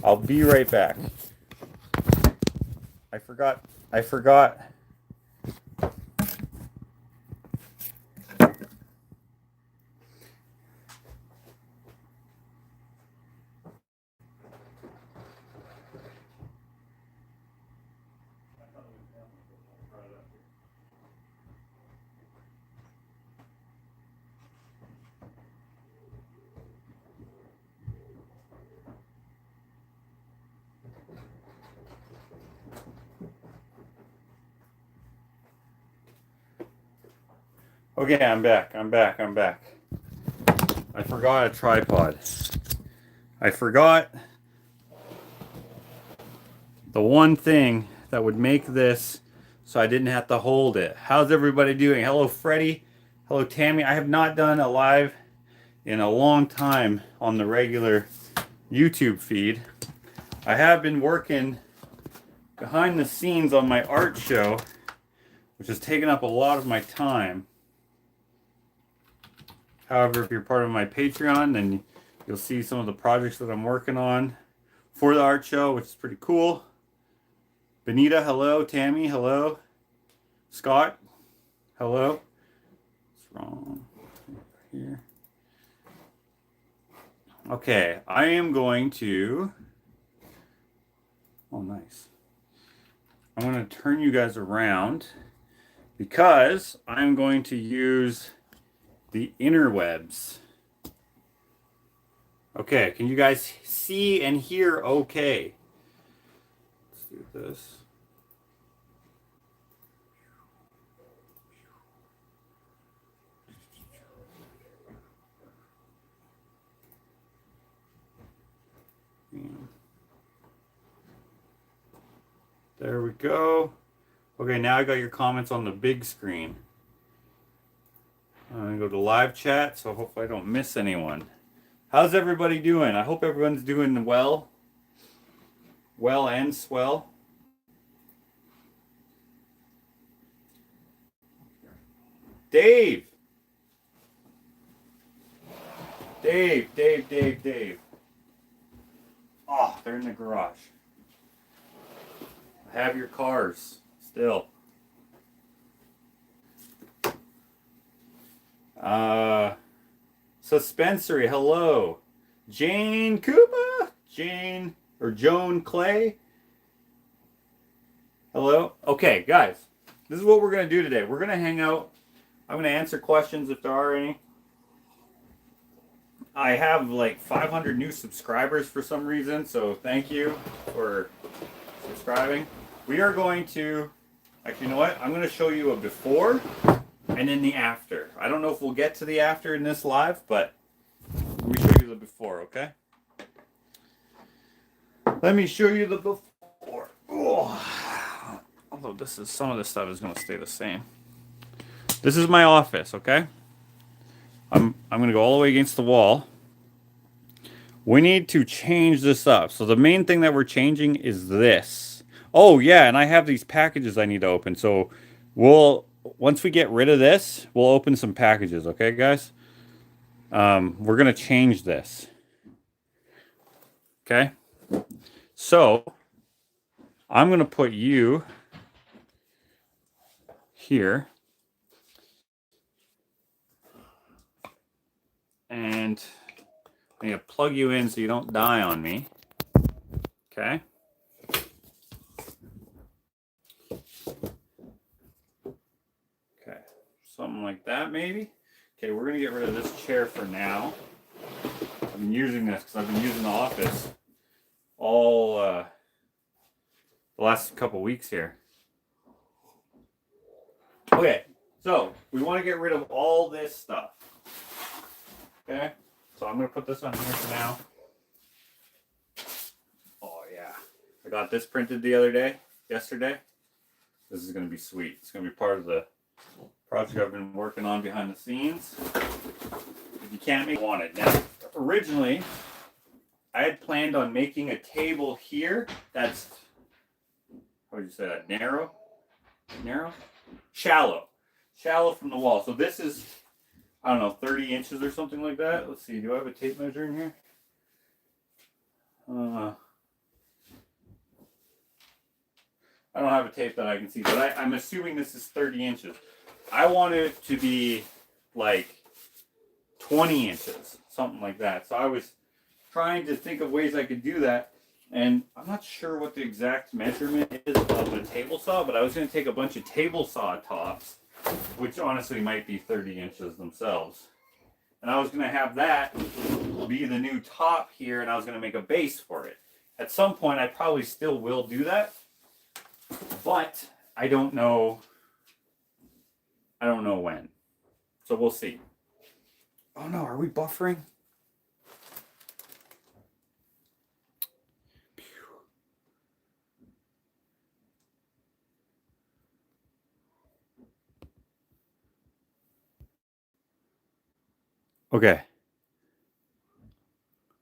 I'll be right back. I forgot. Okay, I'm back. I forgot a tripod. I forgot the one thing that would make this so I didn't have to hold it. How's everybody doing? Hello, Freddie. Hello, Tammy. I have not done a live in a long time on the regular YouTube feed. I have been working behind the scenes on my art show, which has taken up a lot of my time. However, if you're part of my Patreon, then you'll see some of the projects that I'm working on for the art show, which is pretty cool. Benita, hello. Tammy, hello. Scott, hello. What's wrong here? Okay, I am going to... Oh, nice. I'm going to turn you guys around because I'm going to use the interwebs. Okay, can you guys see and hear okay? Let's do this. There we go. Okay, now I got your comments on the big screen. I'm going to go to live chat, so hopefully I don't miss anyone. How's everybody doing? I hope everyone's doing well. Well and swell. Dave. Dave. Oh, they're in the garage. I have your cars still. Suspensory, hello. Jane Koopa? Jane or Joan Clay? Hello? Okay, guys. This is what we're going to do today. We're going to hang out. I'm going to answer questions if there are any. I have like 500 new subscribers for some reason, so thank you for subscribing. We are going to, actually, you know what? I'm going to show you a before and then the after. I don't know if we'll get to the after in this live, but let me show you the before, okay? Let me show you the before. Oh. Although some of this stuff is going to stay the same. This is my office, okay? I'm going to go all the way against the wall. We need to change this up. So the main thing that we're changing is this. Oh, yeah, and I have these packages I need to open. So once we get rid of this, we'll open some packages, okay, guys? We're going to change this. Okay? So I'm going to put you here. And I'm going to plug you in so you don't die on me. Okay? Okay. Something like that, maybe. Okay, we're going to get rid of this chair for now. I've been using this because I've been using the office all the last couple weeks here. Okay, so we want to get rid of all this stuff. Okay, so I'm going to put this on here for now. Oh, yeah. I got this printed yesterday. This is going to be sweet. It's going to be part of the project I've been working on behind the scenes. If you can't make it, want it. Now, originally, I had planned on making a table here that's, how would you say that, narrow? Shallow from the wall. So this is, I don't know, 30 inches or something like that. Let's see, do I have a tape measure in here? I don't have a tape that I can see, but I'm assuming this is 30 inches. I want it to be like 20 inches, something like that. So I was trying to think of ways I could do that. And I'm not sure what the exact measurement is of a table saw, but I was going to take a bunch of table saw tops, which honestly might be 30 inches themselves. And I was going to have that be the new top here, and I was going to make a base for it. At some point, I probably still will do that, but I don't know when. So we'll see. Oh no, are we buffering? Okay.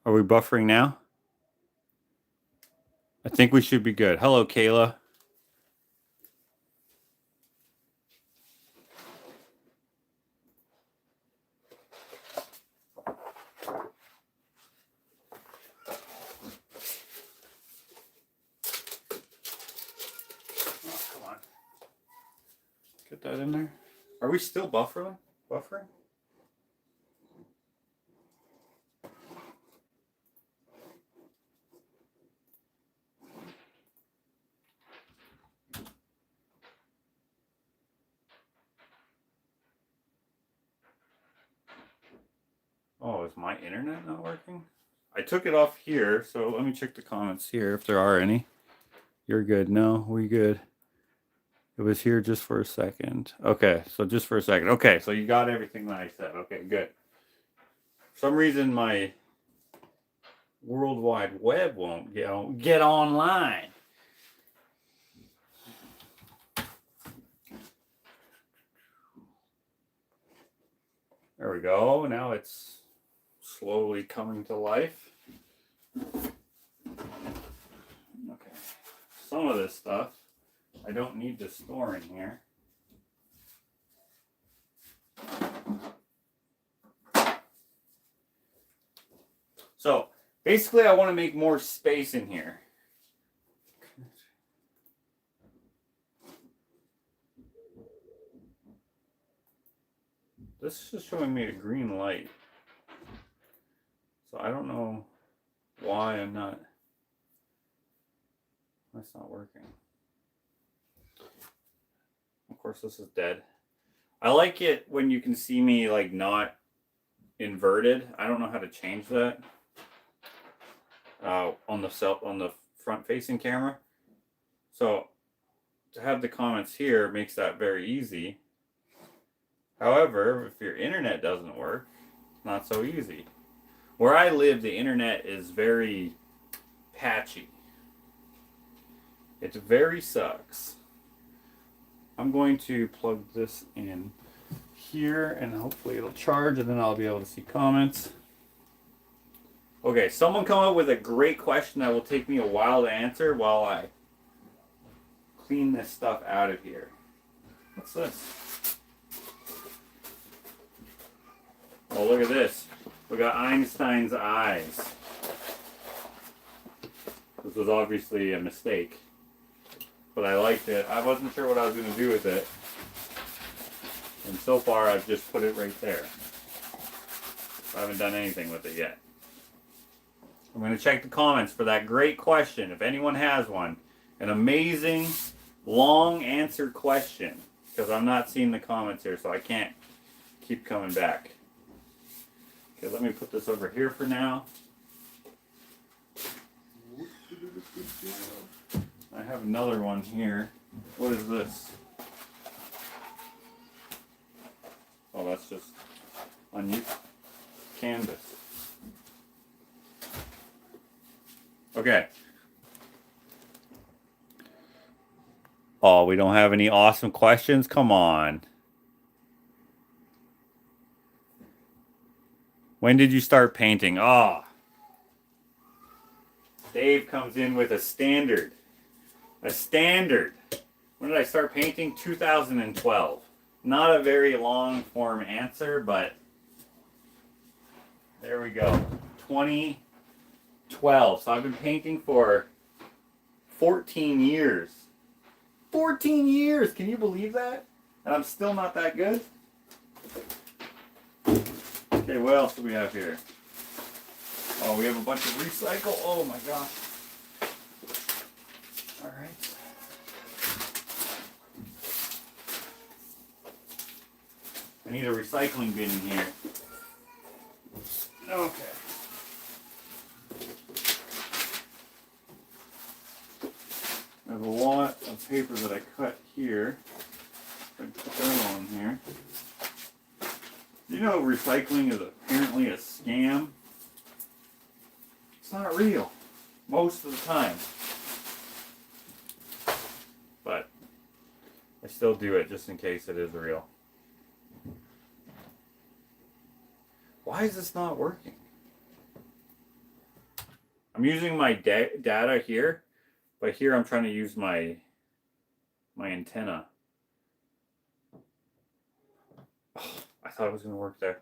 Are we buffering now? I think we should be good. Hello, Kayla. Oh, come on. Get that in there. Are we still buffering? Oh, is my internet not working? I took it off here, so let me check the comments here if there are any. You're good. No, we good. It was here just for a second. Okay, so just for a second. Okay, so you got everything that I said. Okay, good. For some reason, my World Wide Web won't get online. There we go. Now it's slowly coming to life. Okay. Some of this stuff I don't need to store in here. So basically I want to make more space in here. This is just showing me a green light. So I don't know why that's not working. Of course, this is dead. I like it when you can see me like not inverted. I don't know how to change that on the front facing camera. So to have the comments here makes that very easy. However, if your internet doesn't work, it's not so easy. Where I live, the internet is very patchy. It very sucks. I'm going to plug this in here and hopefully it'll charge and then I'll be able to see comments. Okay, someone come up with a great question that will take me a while to answer while I clean this stuff out of here. What's this? Oh, look at this. We got Einstein's eyes. This was obviously a mistake, but I liked it. I wasn't sure what I was going to do with it. And so far, I've just put it right there. I haven't done anything with it yet. I'm going to check the comments for that great question. If anyone has one, an amazing, long answer question, because I'm not seeing the comments here, so I can't keep coming back. Okay, let me put this over here for now. I have another one here. What is this? Oh, that's just unused canvas. Okay. Oh, we don't have any awesome questions? Come on. When did you start painting? Oh. Dave comes in with a standard. A standard. When did I start painting? 2012. Not a very long form answer, but there we go. 2012. 12. So I've been painting for 14 years. 14 years! Can you believe that? And I'm still not that good? Okay, what else do we have here? Oh, we have a bunch of recycle. Oh my gosh. Alright. I need a recycling bin in here. Okay. I have a lot of paper that I cut here. I put that on here. You know, recycling is apparently a scam. It's not real most of the time. But I still do it just in case it is real. Why is this not working? I'm using my data here, but here I'm trying to use my antenna. Oh, I thought it was going to work there.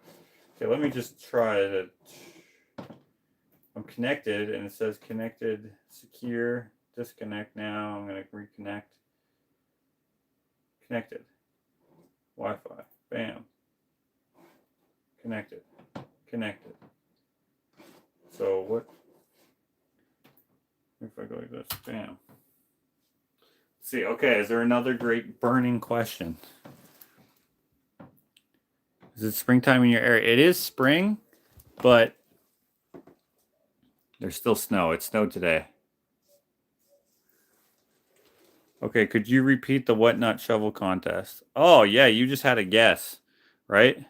Okay, let me just try it. I'm connected, and it says connected, secure, disconnect now. I'm going to reconnect. Connected. Wi-Fi. Bam. Connected. Connected. So what if I go like this? Bam. Let's see. Okay, is there another great burning question? Is it springtime in your area? It is spring, but there's still snow. It snowed today. Okay, could you repeat the what not shovel contest? Oh, yeah, you just had a guess, right?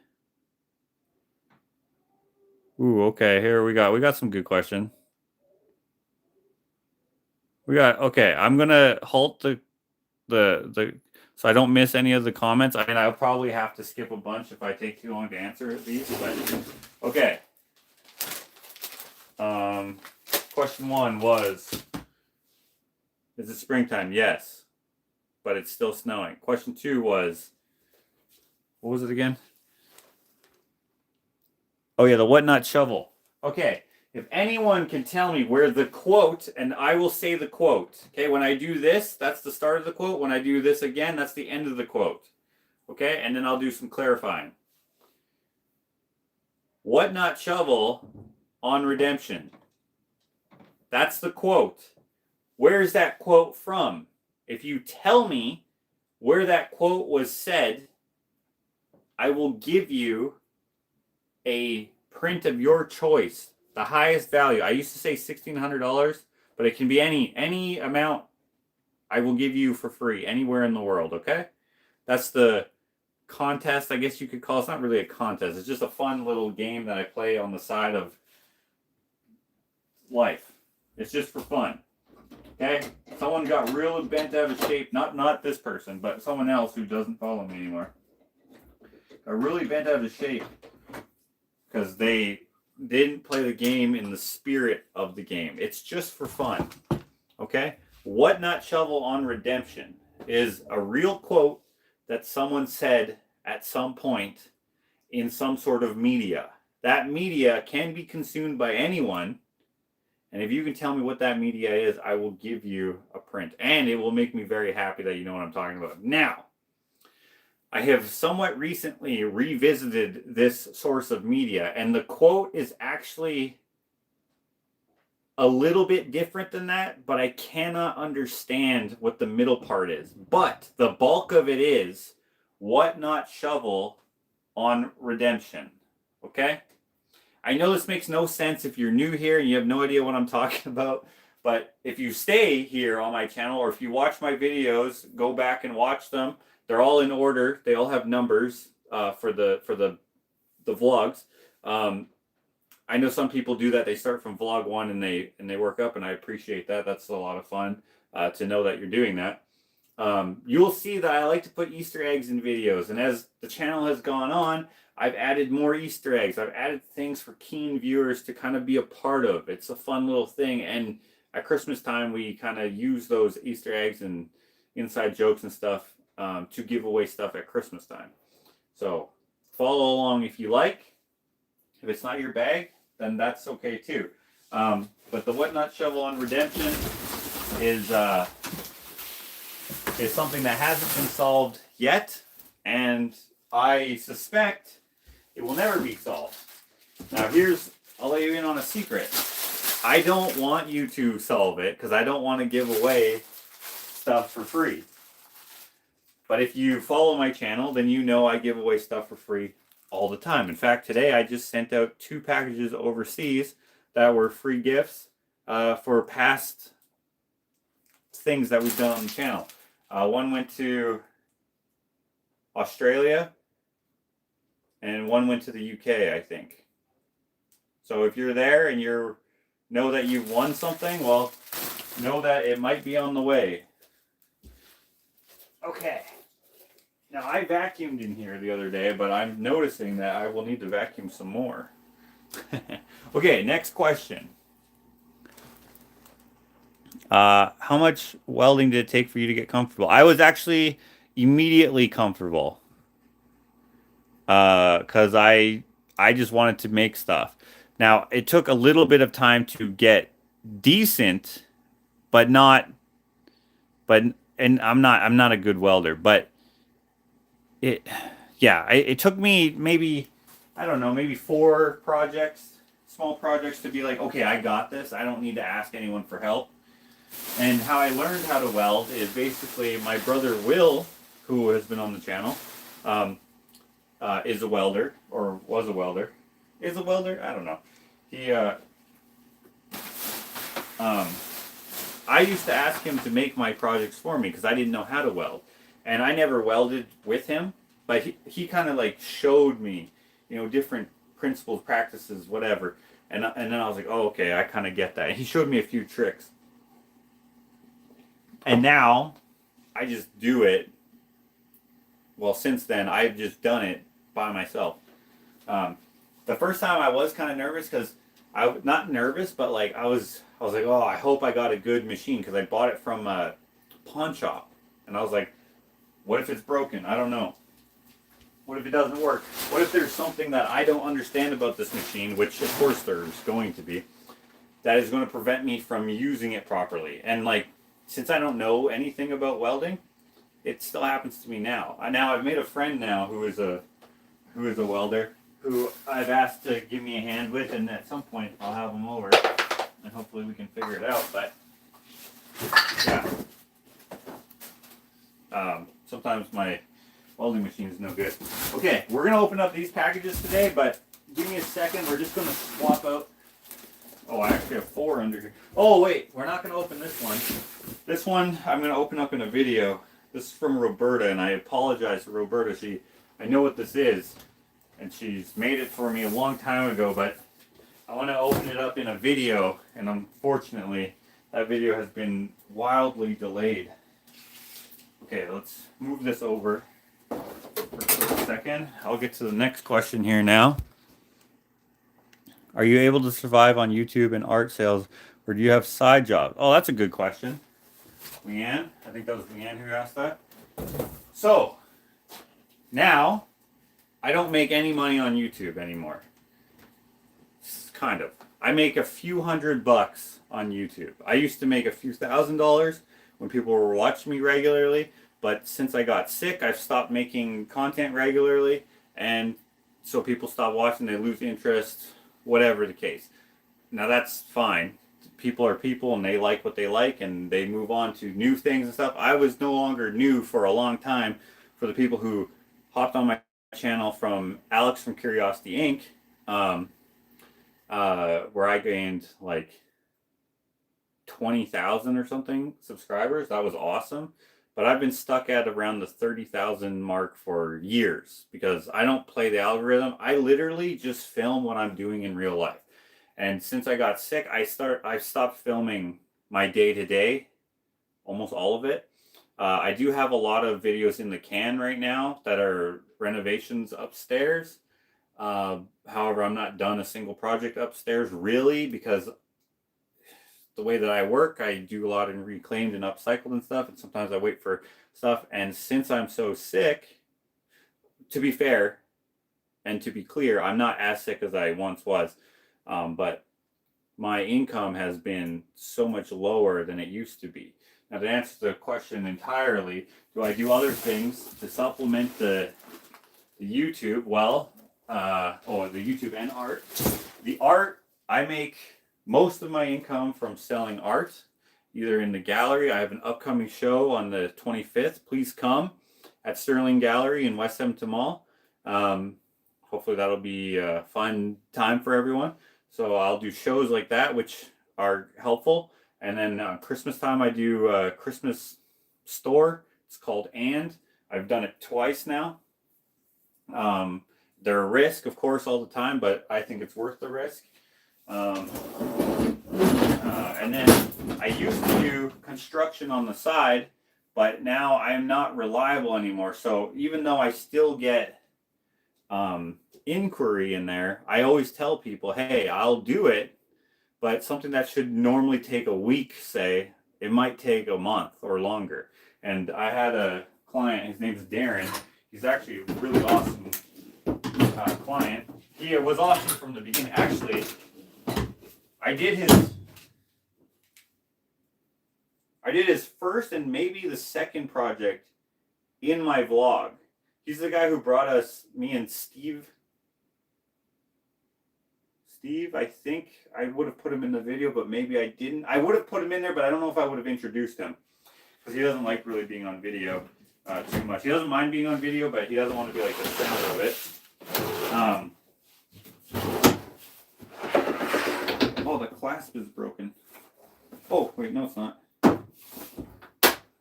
Ooh, okay, here we got some good question. Okay, I'm going to halt the so I don't miss any of the comments. I mean, I'll probably have to skip a bunch if I take too long to answer these, but okay. Question 1 was, is it springtime? Yes, but it's still snowing. Question 2 was, what was it again? Oh yeah, the what not shovel. Okay, if anyone can tell me where the quote, and I will say the quote. Okay, when I do this, that's the start of the quote. When I do this again, that's the end of the quote. Okay, and then I'll do some clarifying. What not shovel on redemption? That's the quote. Where is that quote from? If you tell me where that quote was said, I will give you a print of your choice, the highest value. I used to say $1,600, but it can be any amount I will give you for free anywhere in the world, okay? That's the contest, I guess you could call it. It's not really a contest. It's just a fun little game that I play on the side of life. It's just for fun. Okay? Someone got real bent out of shape. Not this person, but someone else who doesn't follow me anymore. Got really bent out of shape because they didn't play the game in the spirit of the game. It's just for fun. Okay? What not shovel on redemption is a real quote that someone said at some point in some sort of media. That media can be consumed by anyone. And if you can tell me what that media is, I will give you a print. And it will make me very happy that you know what I'm talking about. Now, I have somewhat recently revisited this source of media, and the quote is actually a little bit different than that, but I cannot understand what the middle part is. But the bulk of it is, what not shovel on redemption. Okay? I know this makes no sense if you're new here and you have no idea what I'm talking about, but if you stay here on my channel, or if you watch my videos, go back and watch them. They're all in order. They all have numbers for the vlogs. I know some people do that. They start from vlog 1 and they work up, and I appreciate that. That's a lot of fun to know that you're doing that. You'll see that I like to put Easter eggs in videos, and as the channel has gone on, I've added more Easter eggs. I've added things for keen viewers to kind of be a part of. It's a fun little thing, and at Christmas time, we kind of use those Easter eggs and inside jokes and stuff to give away stuff at Christmas time. So follow along if you like. If it's not your bag, then that's okay too. But the what not shovel on redemption is something that hasn't been solved yet, and I suspect it will never be solved. Now I'll let you in on a secret. I don't want you to solve it because I don't want to give away stuff for free. But if you follow my channel, then you know I give away stuff for free all the time. In fact, today I just sent out 2 packages overseas that were free gifts for past things that we've done on the channel. One went to Australia and one went to the UK, I think. So if you're there and know that you've won something, well, know that it might be on the way. Okay. Now, I vacuumed in here the other day, but I'm noticing that I will need to vacuum some more. Okay, next question. How much welding did it take for you to get comfortable? I was actually immediately comfortable. Because I just wanted to make stuff. Now, it took a little bit of time to get decent, and I'm not a good welder, but it took me maybe, I don't know, maybe 4 small projects to be like, okay, I got this. I don't need to ask anyone for help. And how I learned how to weld is basically my brother Will, who has been on the channel, is a welder, or was a welder. Is a welder? I don't know. I used to ask him to make my projects for me because I didn't know how to weld. And I never welded with him, but he kind of like showed me, different principles, practices, whatever. And then I was like, oh, okay, I kind of get that. And he showed me a few tricks. And now I just do it. Well, since then, I've just done it by myself. The first time I was kind of nervous because not nervous, but like I was like, oh, I hope I got a good machine because I bought it from a pawn shop. And I was like, what if it's broken? I don't know. What if it doesn't work? What if there's something that I don't understand about this machine, which of course there's going to be, that is going to prevent me from using it properly? And like, since I don't know anything about welding, it still happens to me now. I've made a friend now who is a welder, who I've asked to give me a hand with, and at some point I'll have him over, and hopefully we can figure it out. But yeah, sometimes my welding machine is no good. Okay, we're gonna open up these packages today, but give me a second. We're just gonna swap out. Oh, I actually have 4 under here. Oh wait, we're not gonna open this one. This one I'm gonna open up in a video. This is from Roberta, and I apologize to Roberta. I know what this is, and she's made it for me a long time ago, but I want to open it up in a video, and unfortunately, that video has been wildly delayed. Okay, let's move this over for a quick second. I'll get to the next question here now. Are you able to survive on YouTube and art sales, or do you have side jobs? Oh, that's a good question. Leanne, I think that was Leanne who asked that. So, now, I don't make any money on YouTube anymore. Kind of. I make a few $100 on YouTube. I used to make a few $1,000s when people were watching me regularly, but since I got sick, I've stopped making content regularly, and so people stop watching, they lose interest, whatever the case. Now that's fine. People are people, and they like what they like, and they move on to new things and stuff. I was no longer new for a long time for the people who hopped on my channel from Alex from Curiosity Inc., where I gained like 20,000 or something subscribers. That was awesome. But I've been stuck at around the 30,000 mark for years because I don't play the algorithm. I literally just film what I'm doing in real life. And since I got sick, I stopped filming my day-to-day, almost all of it. I do have a lot of videos in the can right now that are renovations upstairs. However, I'm not done a single project upstairs really because the way that I work, I do a lot in reclaimed and upcycled and stuff, and sometimes I wait for stuff. And since I'm so sick, to be fair and to be clear, I'm not as sick as I once was. But my income has been so much lower than it used to be. Now, to answer the question entirely, do I do other things to supplement the YouTube? Well, the YouTube and art. The art, I make most of my income from selling art, either in the gallery. I have an upcoming show on the 25th. Please come at Sterling Gallery in West Hampton Mall. Hopefully that'll be a fun time for everyone. So I'll do shows like that, which are helpful. And then Christmas time, I do a Christmas store. It's called And. I've done it twice now. They're a risk, of course, all the time, but I think it's worth the risk. And then I used to do construction on the side, but now I am not reliable anymore. So even though I still get inquiry in there, I always tell people, hey, I'll do it, but something that should normally take a week, say, it might take a month or longer. And I had a client, his name's Darren. He's actually a really awesome client. He was awesome from the beginning. Actually, I did his first and maybe the second project in my vlog. He's the guy who brought us, me and Steve, I think I would have put him in the video, but maybe I didn't. I would have put him in there, but I don't know if I would have introduced him, because he doesn't like really being on video too much. He doesn't mind being on video, but he doesn't want to be like the center of it. Oh, the clasp is broken. Oh, wait, no, it's not.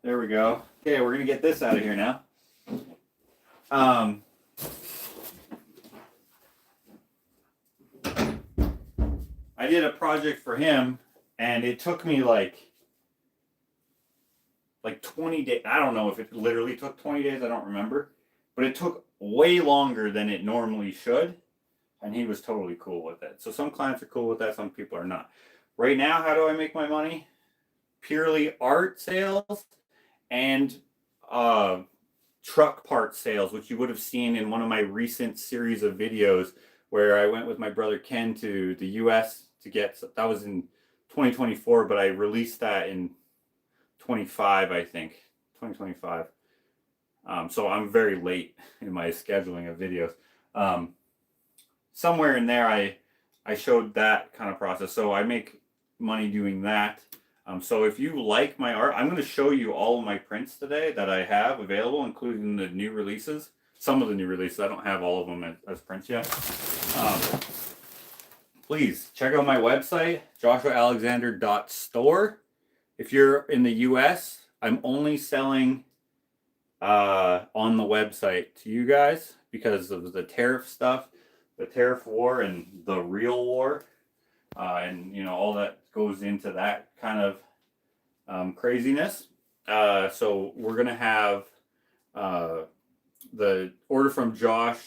There we go. Okay, we're going to get this out of here now. I did a project for him, and it took me like 20 days. I don't know if it literally took 20 days. I don't remember. But it took way longer than it normally should. And he was totally cool with it. So some clients are cool with that. Some people are not. Right now, how do I make my money? Purely art sales and truck part sales, which you would have seen in one of my recent series of videos where I went with my brother Ken to the US to get, that was in 2024, but I released that in 25, I think, 2025. So I'm very late in my scheduling of videos. Somewhere in there, I showed that kind of process. So I make money doing that. So if you like my art, I'm going to show you all of my prints today that I have available, including the new releases. Some of the new releases. I don't have all of them as prints yet. Please check out my website, joshuaalexander.store. If you're in the US, I'm only selling on the website to you guys because of the tariff stuff, the tariff war and the real war, and you know all that goes into that kind of craziness. So we're gonna have the order from Josh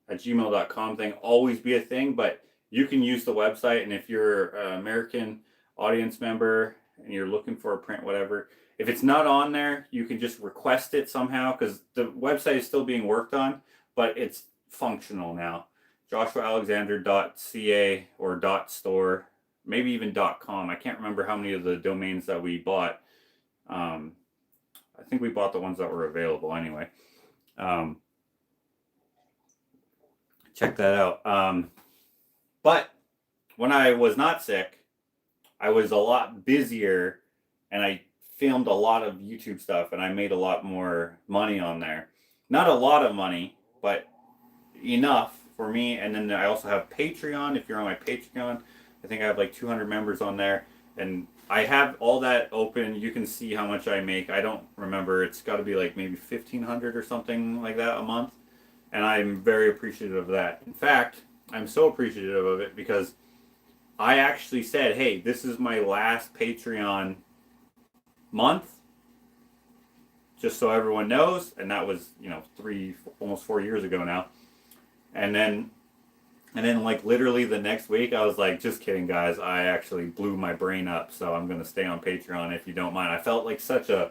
at gmail.com thing always be a thing, but you can use the website, and if you're an American audience member and you're looking for a print, whatever, if it's not on there, you can just request it somehow, because the website is still being worked on, but it's functional now. joshuaalexander.ca or .store, maybe even .com. I can't remember how many of the domains that we bought. I think we bought the ones that were available anyway. Check that out. But when I was not sick, I was a lot busier, and I filmed a lot of YouTube stuff, and I made a lot more money on there. Not a lot of money, but enough for me. And then I also have Patreon. If you're on my Patreon, I think I have like 200 members on there, and I have all that open. You can see how much I make. I don't remember. It's got to be like maybe 1,500 or something like that a month, and I'm very appreciative of that. In fact, I'm so appreciative of it because I actually said, hey, this is my last Patreon month, just so everyone knows. And that was, you know, almost 4 years ago now. And then like literally the next week, I was like, just kidding, guys. I actually blew my brain up, so I'm going to stay on Patreon if you don't mind. I felt like such a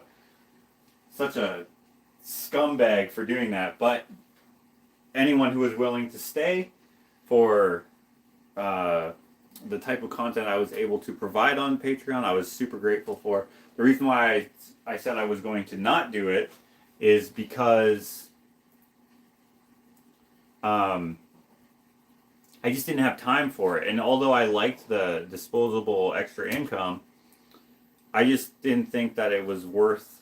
scumbag for doing that. But anyone who is willing to stay for the type of content I was able to provide on Patreon, I was super grateful for. The reason why I said I was going to not do it is because I just didn't have time for it. And although I liked the disposable extra income, I just didn't think that it was worth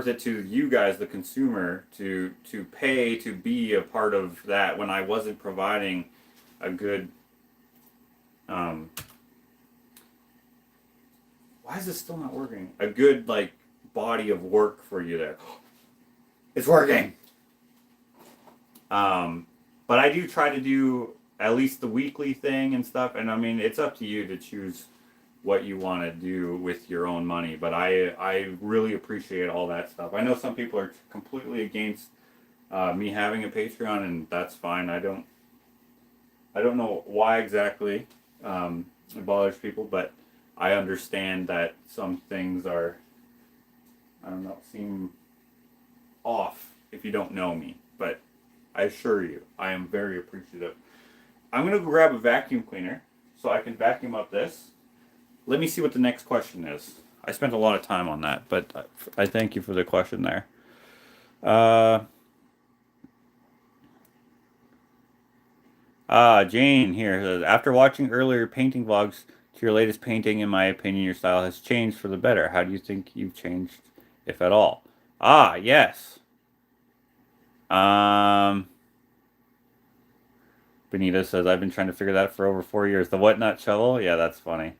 it to you guys, the consumer, to pay to be a part of that when I wasn't providing a good. Why is this still not working? A good like body of work for you there. It's working. But I do try to do at least the weekly thing and stuff, and I mean it's up to you to choose what you want to do with your own money, but I really appreciate all that stuff. I know some people are completely against me having a Patreon, and that's fine. I don't know why exactly it bothers people, but I understand that some things are, I don't know, seem off if you don't know me, but I assure you, I am very appreciative. I'm going to go grab a vacuum cleaner so I can vacuum up this. Let me see what the next question is. I spent a lot of time on that, but I thank you for the question there. Jane here says, after watching earlier painting vlogs to your latest painting, in my opinion, your style has changed for the better. How do you think you've changed, if at all? Yes. Benita says, I've been trying to figure that out for over 4 years. The what nut shovel? Yeah, that's funny.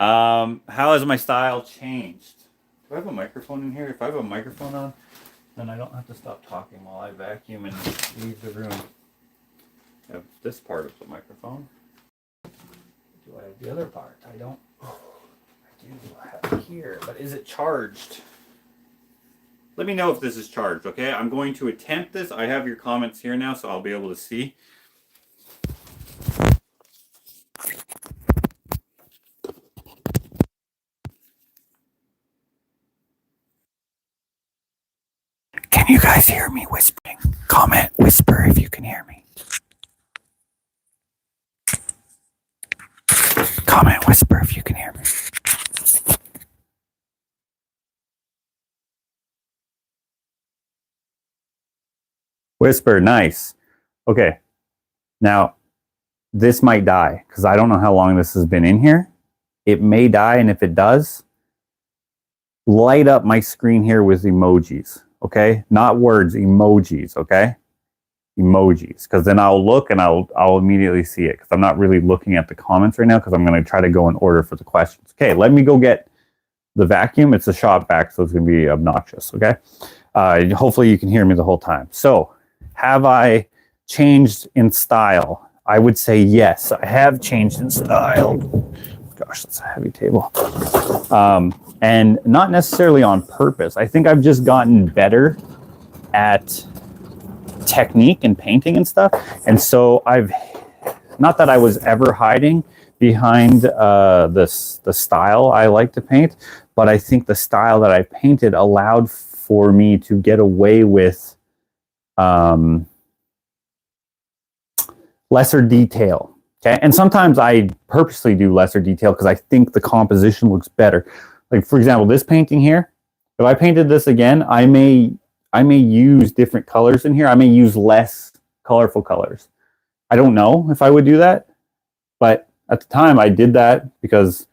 How has my style changed? Do I have a microphone in here? If I have a microphone on, then I don't have to stop talking while I vacuum and leave the room. I have this part of the microphone. Do I have the other part? I don't. I do have it here, but is it charged? Let me know if this is charged, okay? I'm going to attempt this. I have your comments here now, so I'll be able to see. Can you guys hear me whispering? Comment, whisper if you can hear me. Comment, whisper if you can hear me. Whisper, nice. Okay. Now, this might die because I don't know how long this has been in here. It may die, and if it does, light up my screen here with emojis, okay? Not words, emojis, okay? Emojis, because then I'll look and I'll immediately see it because I'm not really looking at the comments right now because I'm going to try to go in order for the questions. Okay, let me go get the vacuum. It's a shop vac, so it's going to be obnoxious, okay? Hopefully you can hear me the whole time. So, have I changed in style? I would say yes, I have changed in style. Gosh, that's a heavy table. And not necessarily on purpose. I think I've just gotten better at technique and painting and stuff. And so not that I was ever hiding behind the style I like to paint, but I think the style that I painted allowed for me to get away with lesser detail. Okay, and sometimes I purposely do lesser detail because I think the composition looks better. Like for example, this painting here, if I painted this again, I may use different colors in here. I may use less colorful colors. I don't know if I would do that, but at the time I did that because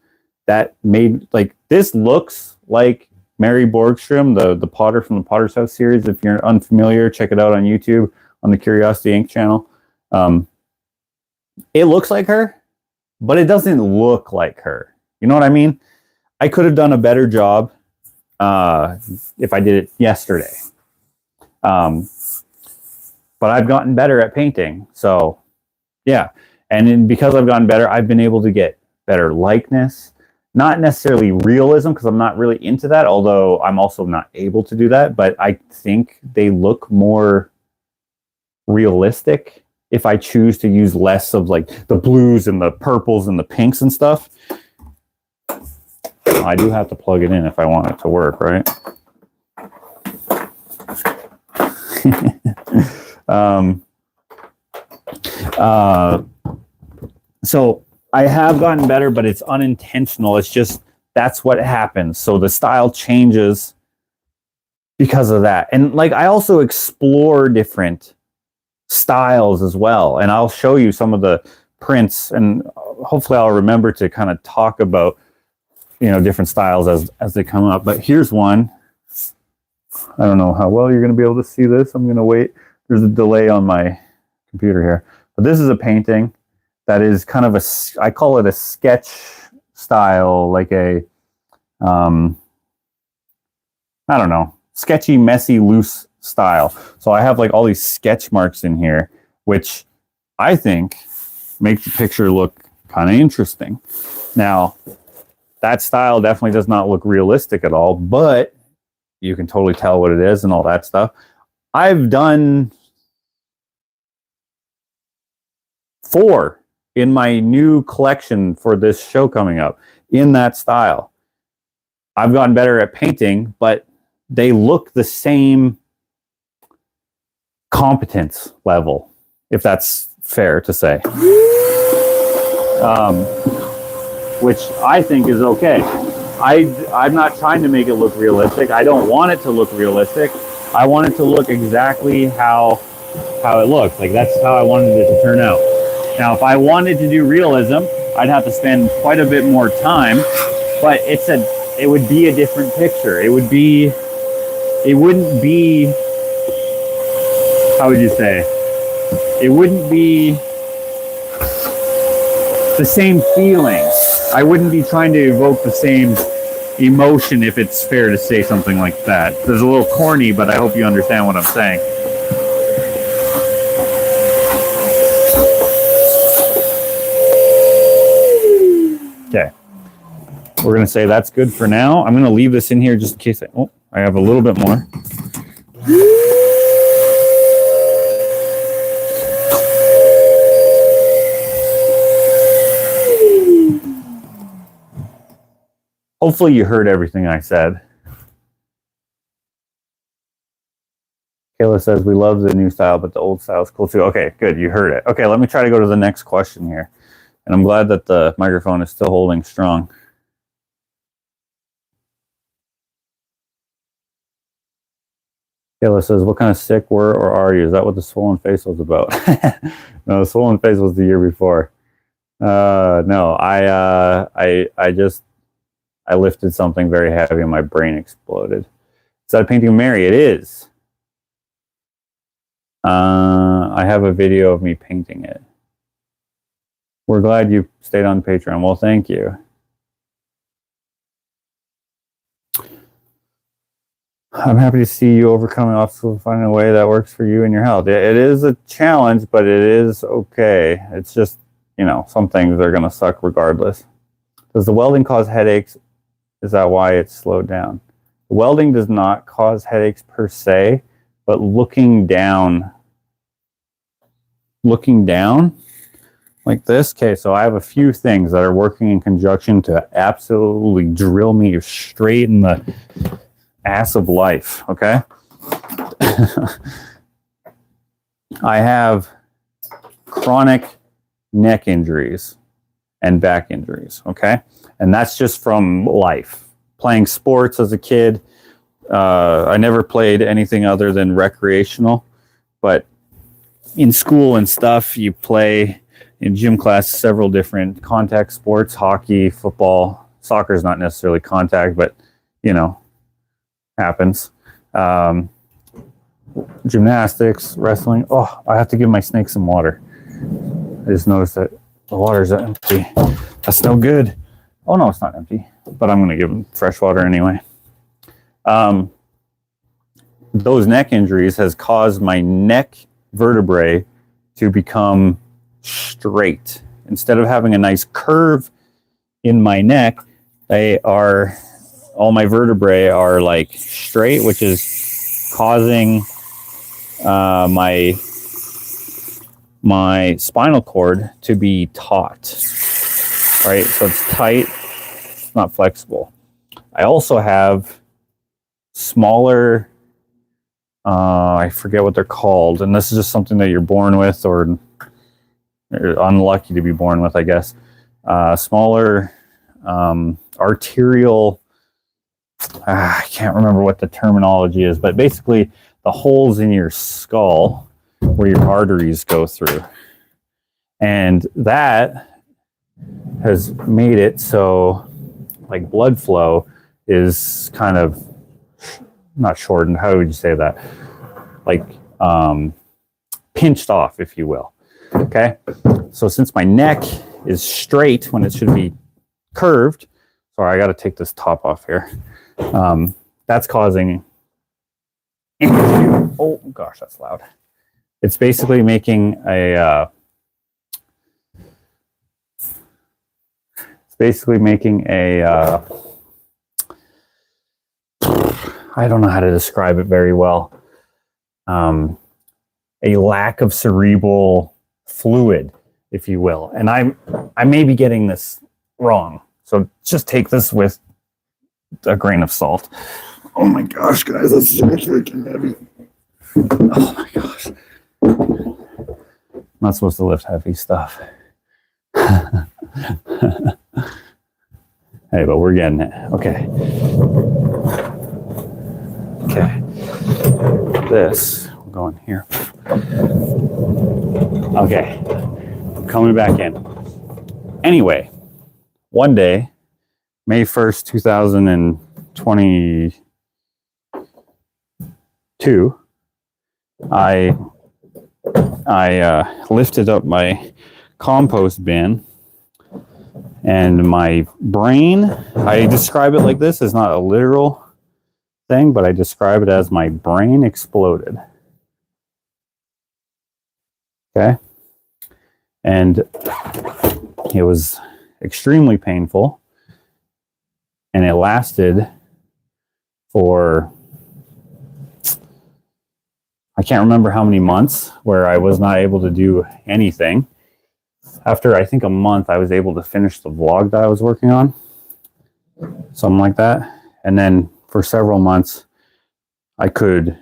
that made, like, this looks like Mary Borgstrom, the potter from the Potter's House series. If you're unfamiliar, check it out on YouTube on the Curiosity Inc. channel. It looks like her, but it doesn't look like her. You know what I mean? I could have done a better job if I did it yesterday. But I've gotten better at painting. So, yeah. And because I've gotten better, I've been able to get better likeness. Not necessarily realism, because I'm not really into that, although I'm also not able to do that. But I think they look more realistic if I choose to use less of like the blues and the purples and the pinks and stuff. I do have to plug it in if I want it to work, right? So I have gotten better, but it's unintentional. It's just that's what happens. So the style changes because of that. And like I also explore different styles as well. And I'll show you some of the prints, and hopefully I'll remember to kind of talk about, you know, different styles as they come up. But here's one. I don't know how well you're going to be able to see this. I'm going to wait. There's a delay on my computer here. But this is a painting that is kind of I call it a sketch style, like a, I don't know, sketchy, messy, loose style. So I have like all these sketch marks in here, which I think make the picture look kind of interesting. Now, that style definitely does not look realistic at all, but you can totally tell what it is and all that stuff. I've done 4 in my new collection for this show coming up in that style. I've gotten better at painting, but they look the same competence level, if that's fair to say. Which I think is okay. I'm not trying to make it look realistic. I don't want it to look realistic. I want it to look exactly how it looks. Like that's how I wanted it to turn out. Now, if I wanted to do realism, I'd have to spend quite a bit more time, but it would be a different picture. It wouldn't be, how would you say? It wouldn't be the same feeling. I wouldn't be trying to evoke the same emotion, if it's fair to say something like that. It's a little corny, but I hope you understand what I'm saying. Okay. We're going to say that's good for now. I'm going to leave this in here just in case I have a little bit more. Hopefully you heard everything I said. Kayla says, we love the new style, but the old style is cool too. Okay, good. You heard it. Okay, let me try to go to the next question here. And I'm glad that the microphone is still holding strong. Kayla says, what kind of sick were or are you? Is that what the swollen face was about? No, the swollen face was the year before. No, I lifted something very heavy and my brain exploded. Is that a painting of Mary? It is. I have a video of me painting it. We're glad you stayed on Patreon. Well, thank you. I'm happy to see you overcoming obstacles, finding a way that works for you and your health. It is a challenge, but it is okay. It's just, you know, some things are going to suck regardless. Does the welding cause headaches? Is that why it's slowed down? The welding does not cause headaches per se, but looking down like this. Okay, so I have a few things that are working in conjunction to absolutely drill me straight in the ass of life, okay? I have chronic neck injuries and back injuries, okay? And that's just from life. Playing sports as a kid. I never played anything other than recreational, but in school and stuff, you play in gym class several different contact sports, hockey, football. Soccer is not necessarily contact, but, you know, happens. Gymnastics, wrestling. Oh, I have to give my snake some water. I just noticed that the water's empty. That's no good. Oh, no, it's not empty, but I'm going to give him fresh water anyway. Those neck injuries has caused my neck vertebrae to become straight. Instead of having a nice curve in my neck, all my vertebrae are like straight, which is causing my spinal cord to be taut. Right, so it's tight, it's not flexible. I also have smaller, I forget what they're called, and this is just something that you're born with, or or unlucky to be born with, I guess. Smaller arterial, I can't remember what the terminology is, but basically the holes in your skull where your arteries go through. And that has made it so like blood flow is kind of not shortened. How would you say that? Like pinched off, if you will. Okay. So since my neck is straight when it should be curved, sorry, I got to take this top off here. That's causing, oh gosh, that's loud. It's basically making a, I don't know how to describe it very well. A lack of cerebral fluid, if you will. And I may be getting this wrong. So just take this with a grain of salt. Oh my gosh, guys, that's so freaking heavy. Oh my gosh. I'm not supposed to lift heavy stuff. Hey, but we're getting it. Okay. Okay. This, we'll go in here. Okay. I'm coming back in. Anyway, one day, May 1st, 2022, I lifted up my compost bin, and my brain, I describe it like this, it's not a literal thing, but I describe it as my brain exploded. Okay? And it was extremely painful, and it lasted for, I can't remember how many months where I was not able to do anything. After I think a month, I was able to finish the vlog that I was working on, something like that. And then for several months, I could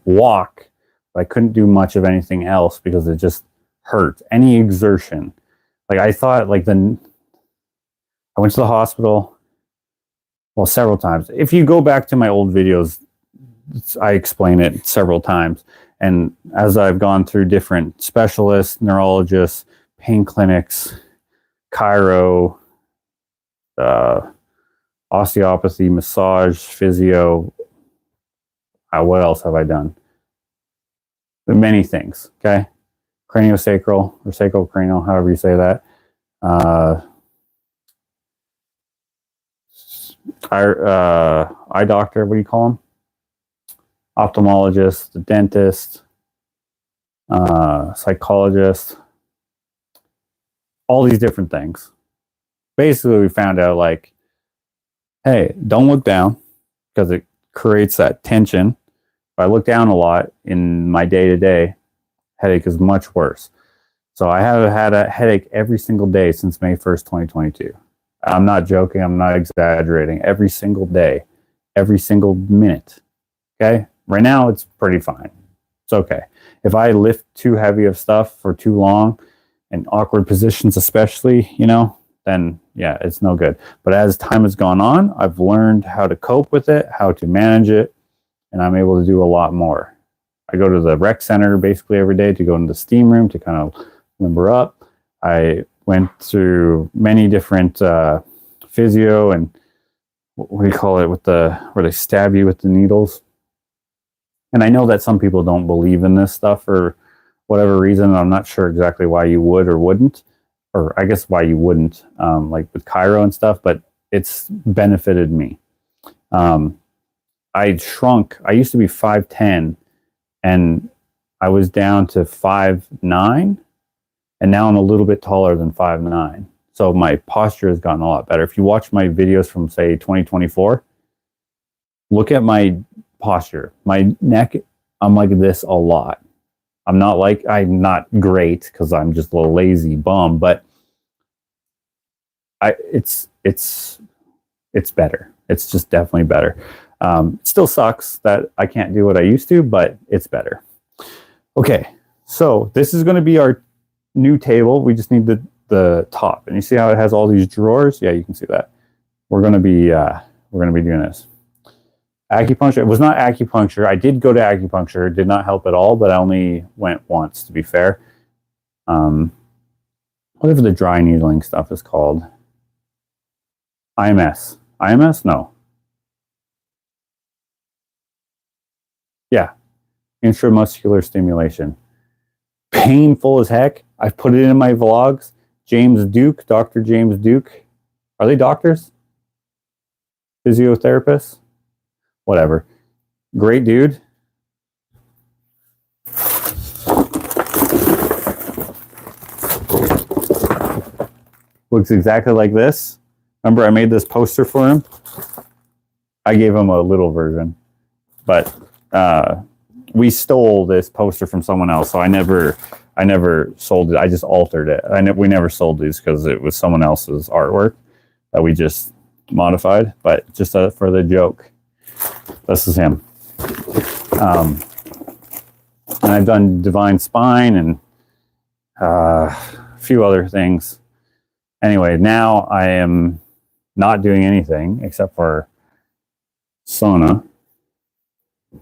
walk, but I couldn't do much of anything else because it just hurt. Any exertion, like I thought, like I went to the hospital, well, several times. If you go back to my old videos, I explain it several times. And as I've gone through different specialists, neurologists, pain clinics, chiro, osteopathy, massage, physio, what else have I done? Many things, okay? Craniosacral or sacrocranial, however you say that. Eye doctor, what do you call them? Ophthalmologist, the dentist, psychologist, all these different things. Basically, we found out like, hey, don't look down because it creates that tension. If I look down a lot in my day-to-day, headache is much worse. So I have had a headache every single day since May 1st, 2022. I'm not joking. I'm not exaggerating. Every single day, every single minute. Okay? Right now, it's pretty fine. It's okay. If I lift too heavy of stuff for too long, in awkward positions especially, then yeah, it's no good. But as time has gone on, I've learned how to cope with it, how to manage it, and I'm able to do a lot more. I go to the rec center basically every day to go into the steam room to kind of limber up. I went through many different physio and what do you call it, where they stab you with the needles. And I know that some people don't believe in this stuff for whatever reason. I'm not sure exactly why you would or wouldn't, or I guess why you wouldn't, like with chiro and stuff, but it's benefited me. I shrunk. I used to be 5'10", and I was down to 5'9", and now I'm a little bit taller than 5'9". So my posture has gotten a lot better. If you watch my videos from, say, 2024, look at my posture. My neck, I'm like this a lot. I'm not great because I'm just a little lazy bum, but it's better. It's just definitely better. It still sucks that I can't do what I used to, but it's better. Okay, so this is going to be our new table. We just need the top. And you see how it has all these drawers? Yeah, you can see that. We're gonna be doing this. Acupuncture. It was not acupuncture. I did go to acupuncture. It did not help at all, but I only went once, to be fair. Whatever the dry needling stuff is called. IMS. IMS? No. Yeah. Intramuscular stimulation. Painful as heck. I've put it in my vlogs. James Duke, Dr. James Duke. Are they doctors? Physiotherapists? Whatever. Great dude. Looks exactly like this. Remember I made this poster for him? I gave him a little version. But we stole this poster from someone else, so I never sold it. I just altered it. We never sold these because it was someone else's artwork that we just modified, but just for the joke. This is him. And I've done Divine Spine and a few other things. Anyway, now I am not doing anything except for sauna.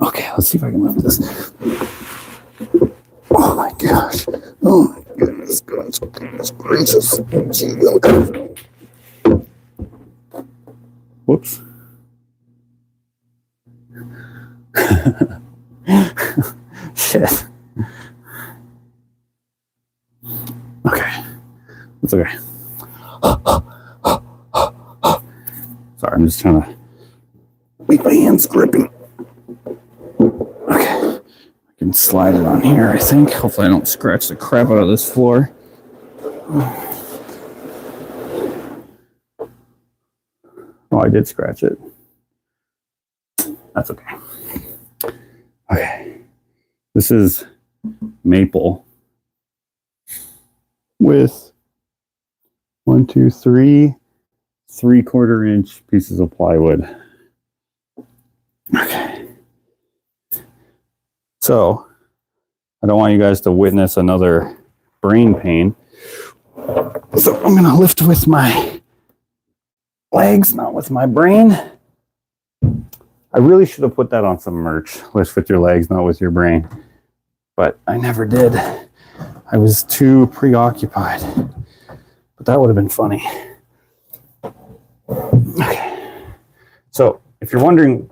Okay, let's see if I can move this. Oh my gosh. Oh my goodness. Goodness gracious. Whoops. Shit. Okay. It's okay. Sorry, I'm just trying to make my hands grippy. Okay. I can slide it on here, I think. Hopefully I don't scratch the crap out of this floor. Oh, I did scratch it. That's okay. Okay. This is maple with 1, 2, 3 3/4 inch pieces of plywood. Okay. So, I don't want you guys to witness another brain pain. So I'm going to lift with my legs, not with my brain. I really should have put that on some merch. Lift with your legs, not with your brain. But I never did. I was too preoccupied. But that would have been funny. Okay. So, if you're wondering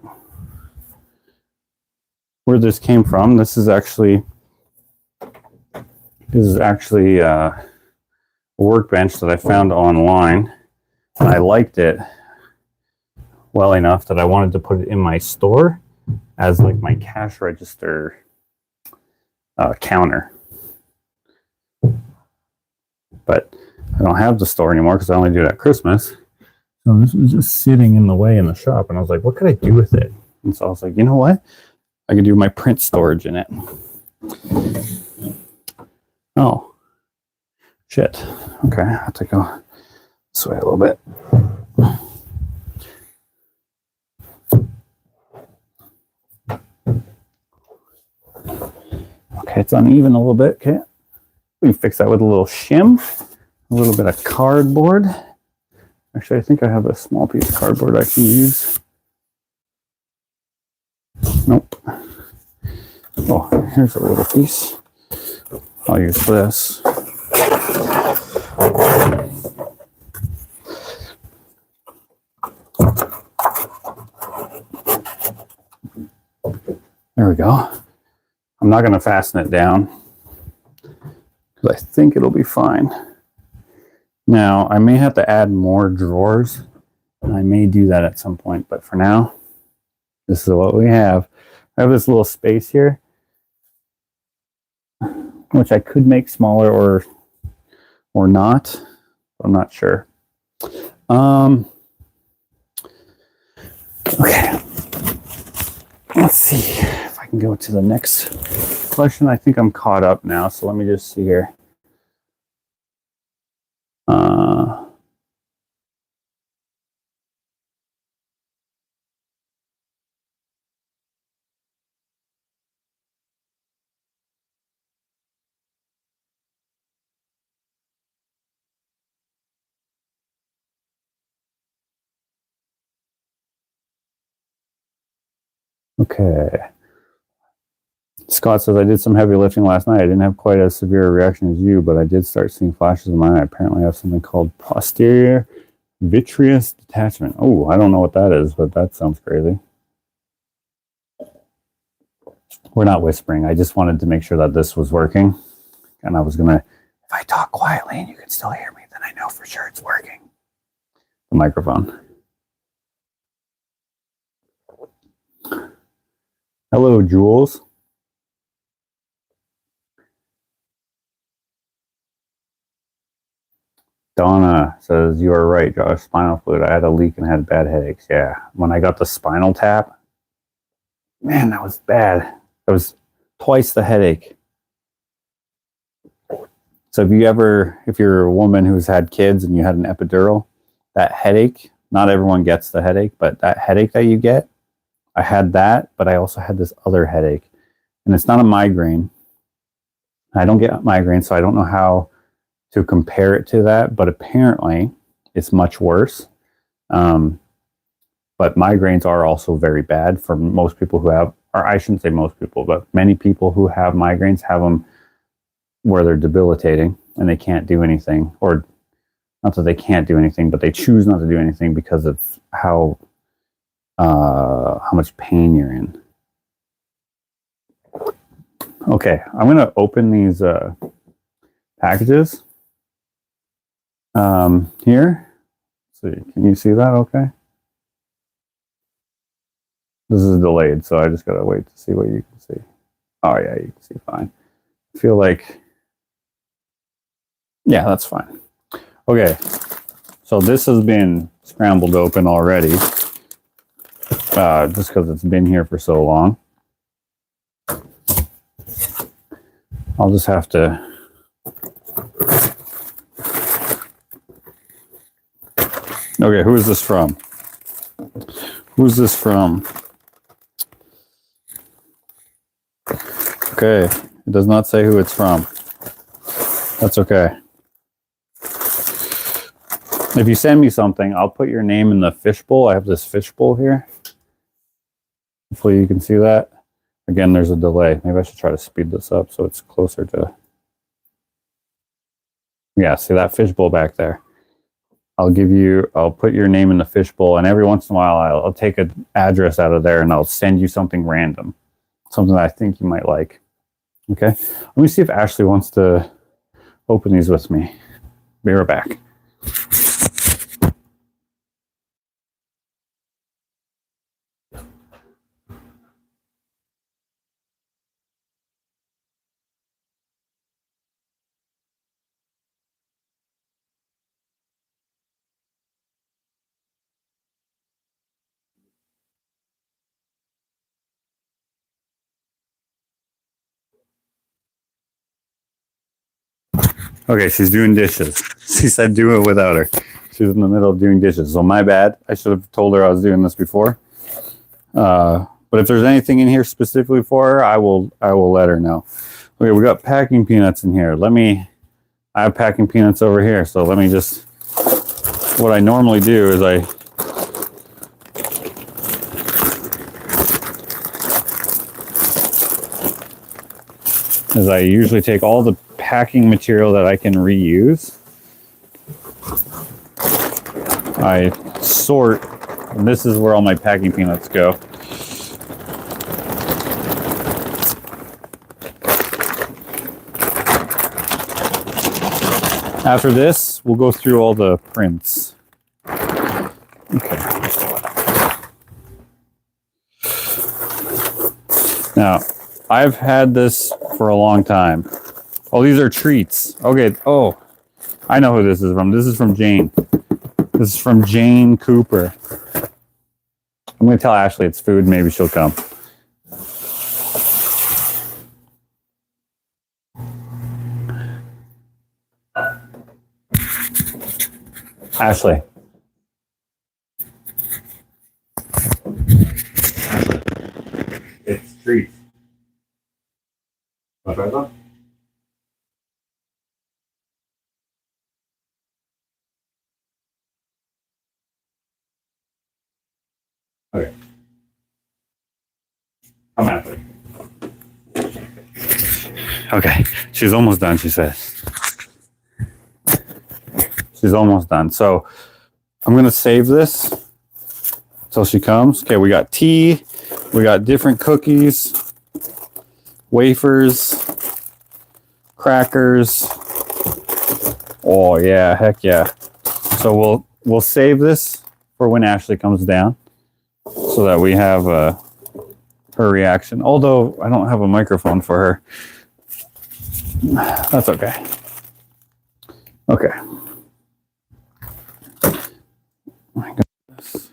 where this came from, this is actually a workbench that I found online. And I liked it well enough that I wanted to put it in my store as like my cash register counter. But I don't have the store anymore because I only do it at Christmas. So this was just sitting in the way in the shop, and I was like, what could I do with it? And so I was like, you know what? I could do my print storage in it. Oh, shit. Okay, I have to go this way a little bit. Okay, it's uneven a little bit. Okay, we can fix that with a little shim, a little bit of cardboard. Actually, I think I have a small piece of cardboard I can use. Nope. Oh, here's a little piece. I'll use this. There we go. I'm not going to fasten it down because I think it'll be fine. Now, I may have to add more drawers, and I may do that at some point, but for now, this is what we have. I have this little space here, which I could make smaller or not. I'm not sure. Okay. Let's see if I can go to the next question. I think I'm caught up now, so let me just see here. Okay. Scott says, I did some heavy lifting last night. I didn't have quite as severe a reaction as you, but I did start seeing flashes in my eye. Apparently I have something called posterior vitreous detachment. Oh, I don't know what that is, but that sounds crazy. We're not whispering. I just wanted to make sure that this was working. And I was going to, if I talk quietly and you can still hear me, then I know for sure it's working. The microphone. Hello, Jules. Donna says, you are right, Josh. Spinal fluid. I had a leak and had bad headaches. Yeah. When I got the spinal tap, man, that was bad. That was twice the headache. So if you're a woman who's had kids and you had an epidural, that headache, not everyone gets the headache, but that headache that you get, I had that, but I also had this other headache. And it's not a migraine. I don't get migraines, so I don't know how to compare it to that, but apparently it's much worse. But migraines are also very bad for most people who have, or I shouldn't say most people, but many people who have migraines have them where they're debilitating and they can't do anything, or not that they can't do anything, but they choose not to do anything because of how much pain you're in. Okay, I'm going to open these packages here. So can you see that okay? This is delayed, so I just got to wait to see what you can see. Oh, yeah, you can see fine. I feel like, yeah, that's fine. Okay, so this has been scrambled open already, just because it's been here for so long. I'll just have to... Okay, who is this from? Who's this from? Okay, it does not say who it's from. That's okay. If you send me something, I'll put your name in the fishbowl. I have this fishbowl here. Hopefully you can see that. Again, there's a delay. Maybe I should try to speed this up so it's closer to... Yeah, see that fishbowl back there? I'll put your name in the fishbowl, and every once in a while I'll take an address out of there and I'll send you something random. Something that I think you might like. Okay? Let me see if Ashley wants to open these with me. Be right back. Okay, she's doing dishes. She said do it without her. She was in the middle of doing dishes. So my bad. I should have told her I was doing this before. But if there's anything in here specifically for her, I will let her know. Okay, we got packing peanuts in here. I have packing peanuts over here. So let me just, what I normally do is I usually take all the packing material that I can reuse. I sort, and this is where all my packing peanuts go. After this, we'll go through all the prints. Okay. Now, I've had this for a long time. Oh, these are treats. Okay. Oh, I know who this is from. This is from Jane. This is from Jane Cooper. I'm going to tell Ashley it's food. Maybe she'll come. Ashley. It's treats. Want to try some? Okay. I'm happy. Okay, she's almost done, she says. She's almost done. So I'm going to save this until she comes. Okay, we got tea. We got different cookies, wafers, crackers. Oh, yeah, heck yeah. So we'll save this for when Ashley comes down so that we have her reaction. Although I don't have a microphone for her. That's okay. Okay. My goodness.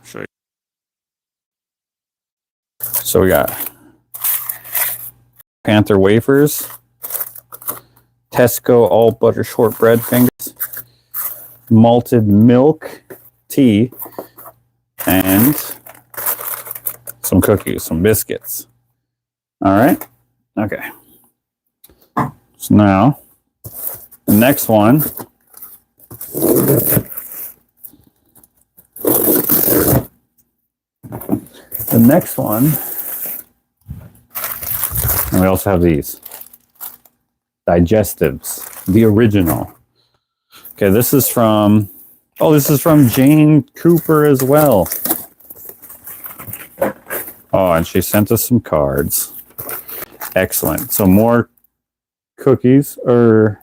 Show you. So we got Panther wafers, Tesco all butter shortbread fingers, malted milk tea, and some cookies, some biscuits. All right. Okay. So now the next one. The next one, and we also have these digestives, the original. Okay, this is from, oh, this is from Jane Cooper as well. Oh, and she sent us some cards. Excellent. So more cookies, or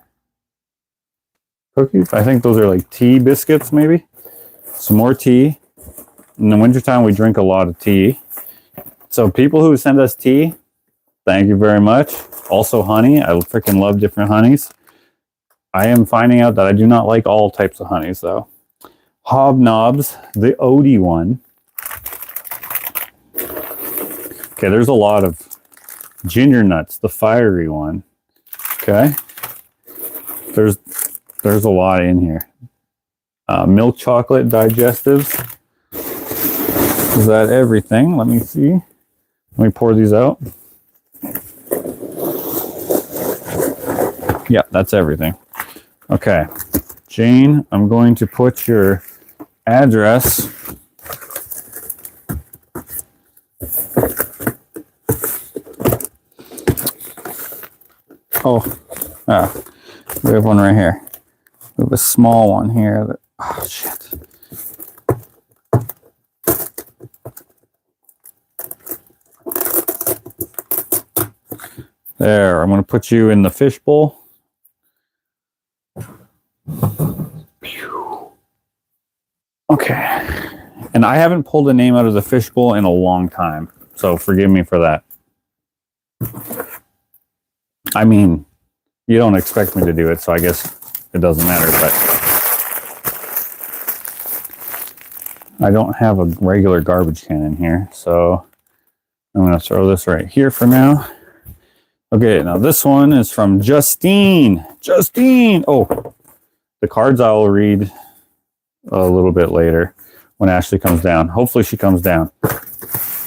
cookies? I think those are like tea biscuits, maybe. Some more tea. In the wintertime, we drink a lot of tea. So people who send us tea, thank you very much. Also honey. I freaking love different honeys. I am finding out that I do not like all types of honeys, though. Hobnobs, the Odie one. Okay, there's a lot of ginger nuts, the fiery one. Okay. There's a lot in here. Milk chocolate digestives. Is that everything? Let me see. Let me pour these out. Yeah, that's everything. Okay. Jane, I'm going to put your address we have one right here. We have a small one here. That, oh, shit. There, I'm going to put you in the fishbowl. Okay. And I haven't pulled a name out of the fishbowl in a long time, so forgive me for that. I mean, you don't expect me to do it, so I guess it doesn't matter, but I don't have a regular garbage can in here, so I'm going to throw this right here for now. Okay, now this one is from Justine. Justine! Oh, the cards I will read a little bit later when Ashley comes down. Hopefully she comes down.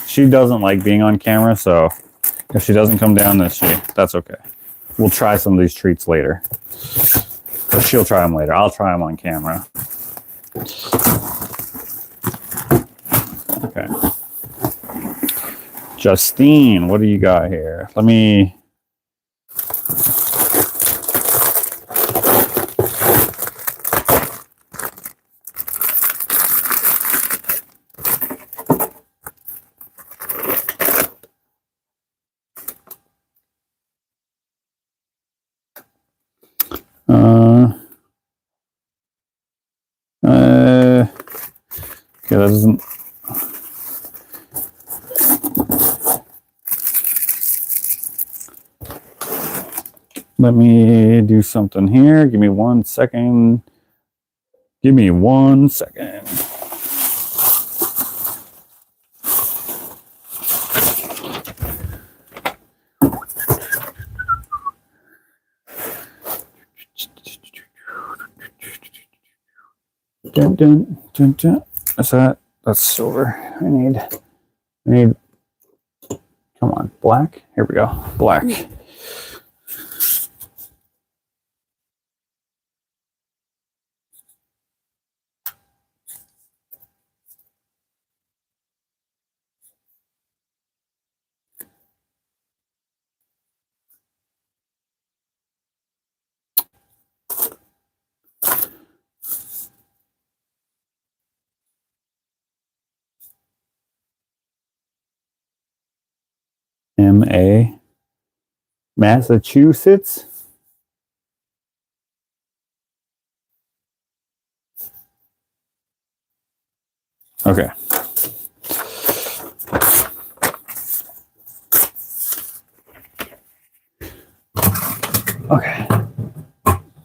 She doesn't like being on camera, so if she doesn't come down, that's okay. We'll try some of these treats later. But she'll try them later. I'll try them on camera. Okay. Justine, what do you got here? Let me... okay, that doesn't... Let me do something here. Give me 1 second. Give me 1 second. Dun, dun, dun, dun. That's silver. I need, come on, black. Here we go, black. MA, Massachusetts. Okay. Okay.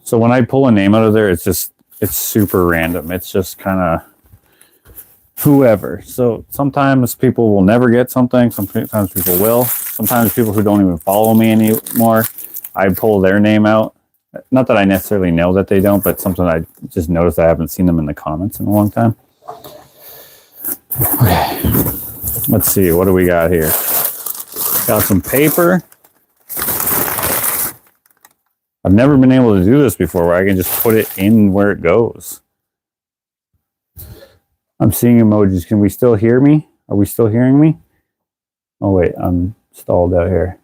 So when I pull a name out of there, it's super random. It's just kind of whoever. So sometimes people will never get something. Sometimes people will. Sometimes people who don't even follow me anymore, I pull their name out. Not that I necessarily know that they don't, but sometimes I just notice I haven't seen them in the comments in a long time. Okay. Let's see. What do we got here? Got some paper. I've never been able to do this before where I can just put it in where it goes. I'm seeing emojis. Can we still hear me? Are we still hearing me? Oh, wait. I'm stalled out here.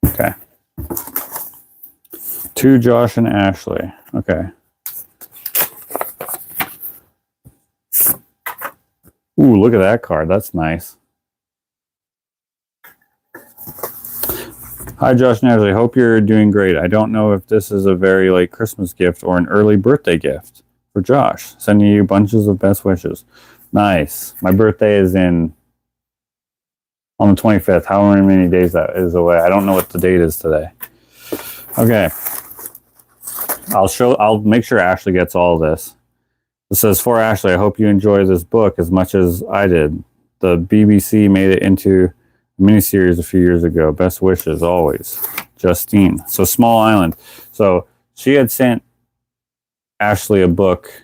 Okay. To Josh and Ashley. Okay. Ooh, look at that card. That's nice. Hi, Josh and Ashley. Hope you're doing great. I don't know if this is a very late Christmas gift or an early birthday gift for Josh. Sending you bunches of best wishes. Nice. My birthday is on the 25th. How many days that is away? I don't know what the date is today. Okay. I'll make sure Ashley gets all of this. It says, for Ashley, I hope you enjoy this book as much as I did. The BBC made it into a miniseries a few years ago. Best wishes, always. Justine. So, Small Island. So, she had sent Ashley a book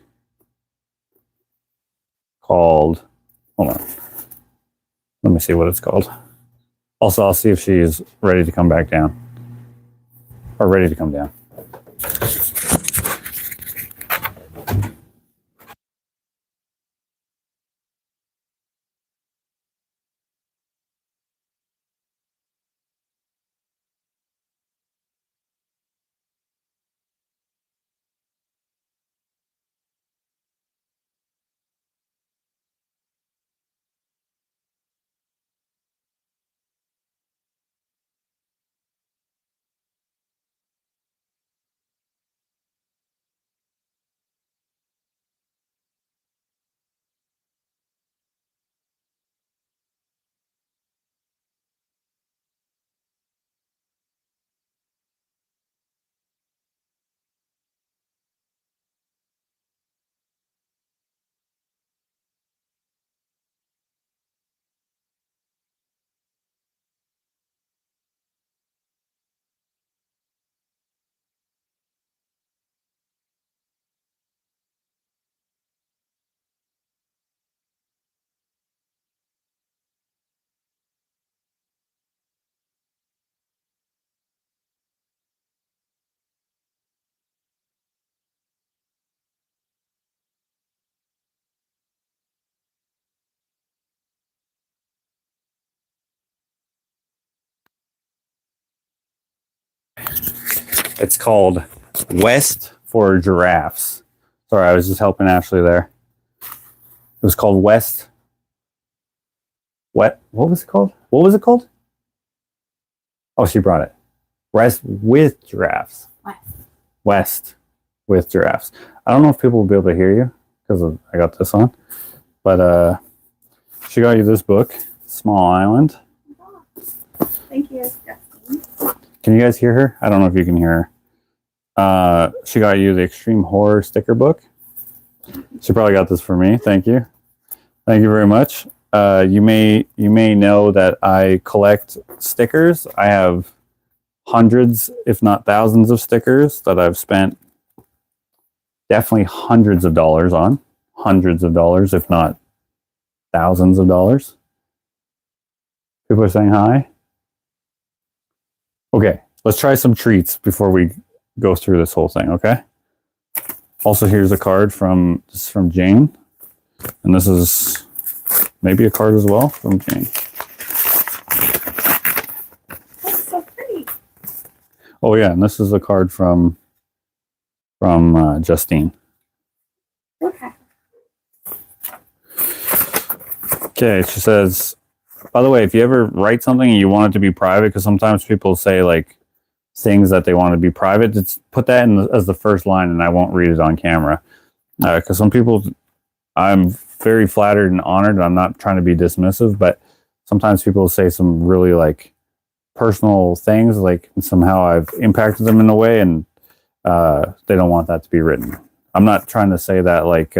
called... Hold on. Let me see what it's called. Also, I'll see if she's ready to come back down. Or ready to come down. It's called West for Giraffes. Sorry, I was just helping Ashley there. It was called West. What was it called? What was it called? Oh, she brought it. West with Giraffes. West with Giraffes. I don't know if people will be able to hear you because I got this on. But she got you this book, Small Island. Thank you, Justine. Can you guys hear her? I don't know if you can hear her. She got you the Extreme Horror sticker book. She probably got this for me. Thank you. Thank you very much. You may know that I collect stickers. I have hundreds, if not thousands, of stickers that I've spent definitely hundreds of dollars on. Hundreds of dollars, if not thousands of dollars. People are saying hi. Okay, let's try some treats before we go through this whole thing, okay? Also, here's a card from Jane. And this is maybe a card as well from Jane. That's so pretty. Oh yeah, and this is a card from Justine. Okay. Okay, she says, by the way, if you ever write something and you want it to be private, because sometimes people say like things that they want to be private, just put that in as the first line and I won't read it on camera. Because some people, I'm very flattered and honored, and I'm not trying to be dismissive, but sometimes people say some really like personal things, like somehow I've impacted them in a way, and they don't want that to be written. I'm not trying to say that like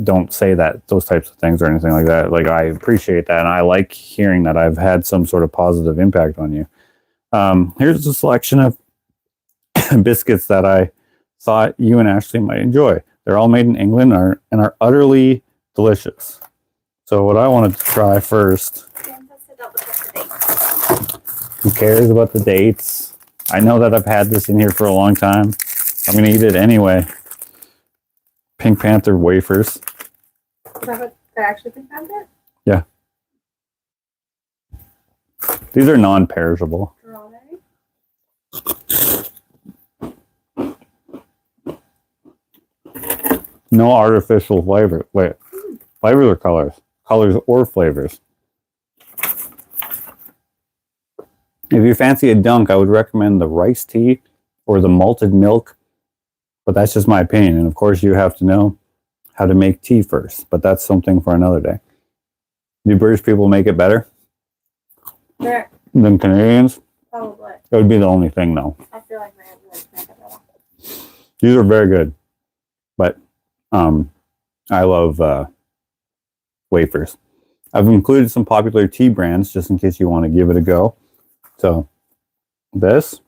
don't say that, those types of things or anything like that. Like, I appreciate that, and I like hearing that I've had some sort of positive impact on you. Here's a selection of biscuits that I thought you and Ashley might enjoy. They're all made in England and are utterly delicious. So what I wanted to try first. Who cares about the dates? I know that I've had this in here for a long time. I'm going to eat it anyway. Pink Panther wafers. Is that what they're actually Pink Panther? Yeah. These are non-perishable. Strawberry? No artificial flavor. Wait, flavors or colors? Colors or flavors. If you fancy a dunk, I would recommend the rice tea or the malted milk, but that's just my opinion. And of course, you have to know how to make tea first, but that's something for another day. Do British people make it better than Canadians? Probably. That would be the only thing, though. I feel like my husband make it better. These are very good, but I love wafers. I've included some popular tea brands just in case you want to give it a go. So this,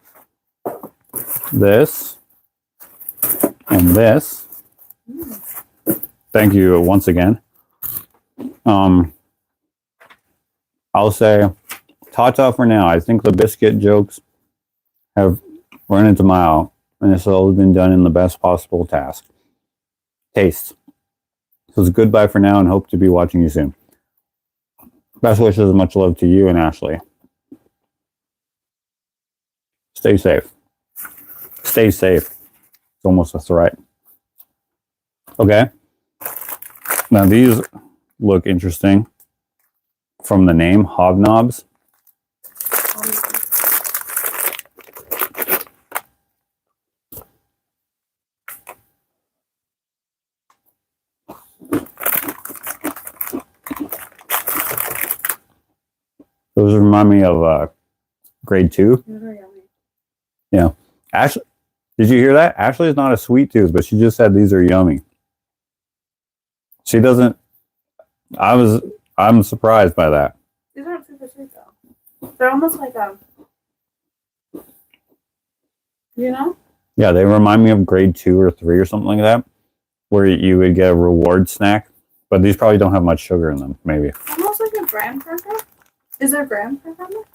and this. Thank you once again. I'll say ta-ta for now. I think the biscuit jokes have run into mile, and it's always been done in the best possible taste. So it's goodbye for now, and hope to be watching you soon. Best wishes and much love to you and Ashley. Stay safe. Stay safe. It's almost a threat. Okay. Now these look interesting from the name, hobnobs. Those remind me of grade 2. Yeah. Ashley, did you hear that? Ashley is not a sweet tooth, but she just said these are yummy. She doesn't. I'm surprised by that. These aren't super sweet though. They're almost like you know? Yeah, they remind me of grade 2 or 3 or something like that, where you would get a reward snack, but these probably don't have much sugar in them, maybe. Almost like a graham cracker? Is there graham cracker?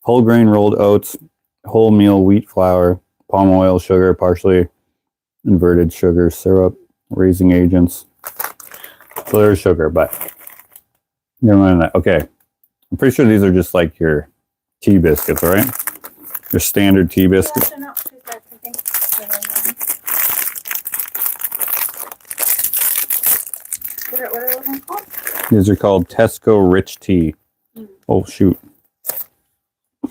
Whole grain rolled oats, whole meal wheat flour, palm oil, sugar, partially inverted sugar, syrup, raising agents. So there's sugar, but never mind that. Okay. I'm pretty sure these are just like your tea biscuits, right? Your standard tea biscuits. Yeah, no, I think what are those called? These are called Tesco Rich Tea. Oh, shoot.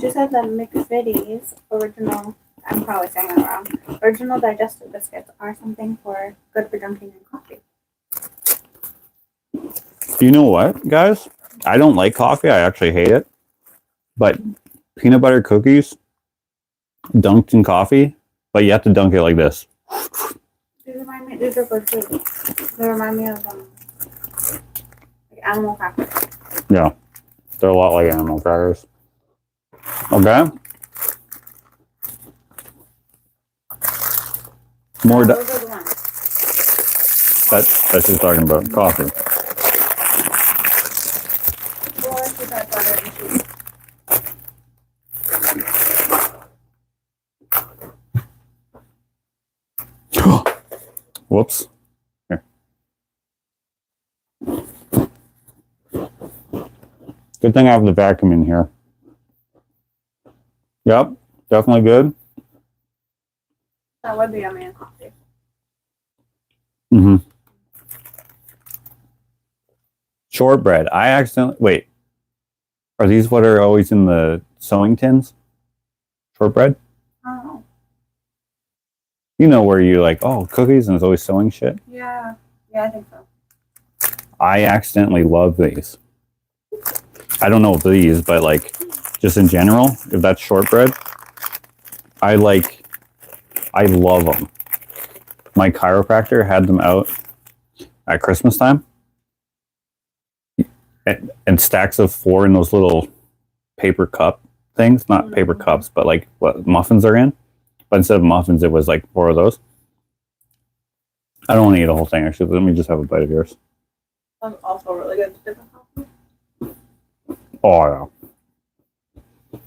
She said that McVitie's original, I'm probably saying it wrong, original digestive biscuits are something good for drinking in coffee. You know what, guys? I don't like coffee. I actually hate it. But peanut butter cookies dunked in coffee, but you have to dunk it like this. These are good too. They remind me of like animal crackers. Yeah. They're a lot like animal crackers. Okay. More. Those are the ones. That's just talking about coffee. Or she said butter and cheese. Whoops. Here. Good thing I have the vacuum in here. Yep, definitely good. That would be yummy in coffee. Mm-hmm. Shortbread. I accidentally wait. Are these what are always in the sewing tins? Shortbread? I don't know. You know where you like, oh, cookies and it's always sewing shit? Yeah. Yeah, I think so. I accidentally love these. I don't know if these, but like just in general, if that's shortbread, I love them. My chiropractor had them out at Christmas time and stacks of 4 in those little paper cup things, not paper cups, but like what muffins are in. But instead of muffins, it was like 4 of those. I don't want to eat a whole thing, actually. Let me just have a bite of yours. That's also really good. Oh, yeah.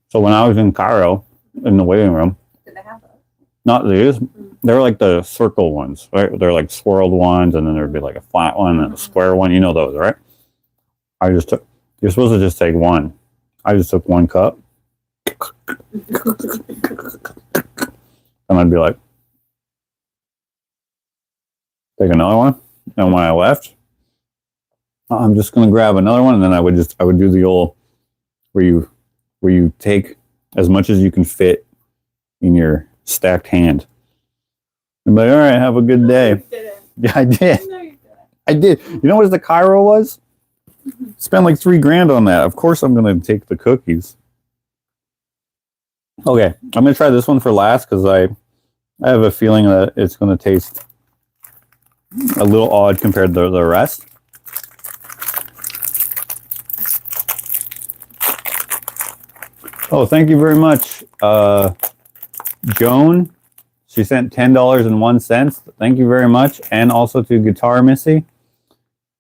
So when I was in Cairo, in the waiting room, Did they have those? not these, they're like the circle ones, right? They're like swirled ones, and then there'd be like a flat one and a square one. You know those, right? I just took, you're supposed to just take one. I just took 1 cup. And I'd be like, take another one. And when I left, I'm just gonna grab another one, and then I would do the old where you take as much as you can fit in your stacked hand. I'm like, all right, have a good day. You didn't. Yeah, I did. No, you didn't. I did. You know what the Cairo was? Spent like $3 grand on that. Of course I'm gonna take the cookies. Okay, I'm gonna try this one for last because I have a feeling that it's gonna taste a little odd compared to the rest. Oh, thank you very much, Joan. She sent $10.01. Thank you very much, and also to Guitar Missy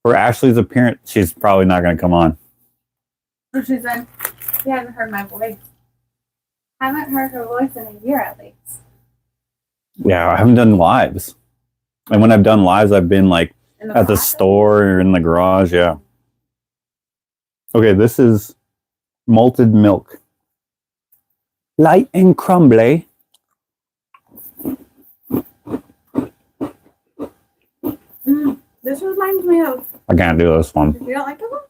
for Ashley's appearance. She's probably not going to come on. She said, "You haven't heard my voice. I haven't heard her voice in a year at least." Yeah, I haven't done lives, and when I've done lives, I've been like at the store or in the garage. Yeah. Okay, this is malted milk. Light and crumbly. This reminds me of. I can't do this one. You don't like this one?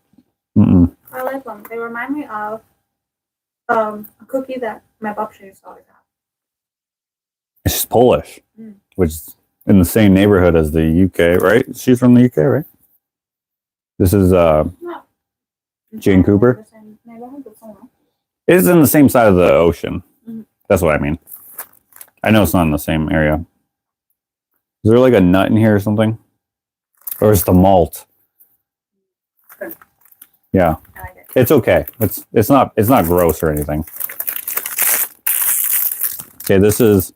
Mm-mm. I like them. They remind me of a cookie that my bobsha used to always have. She's Polish, which is in the same neighborhood as the UK, right? She's from the UK, right? This is No. Jane Cooper. The same neighborhood, but somewhere. It's in the same side of the ocean. Mm-hmm. That's what I mean. I know it's not in the same area. Is there like a nut in here or something? Or is the malt? Good. Yeah. I like it. It's okay. It's not gross or anything. Okay, this is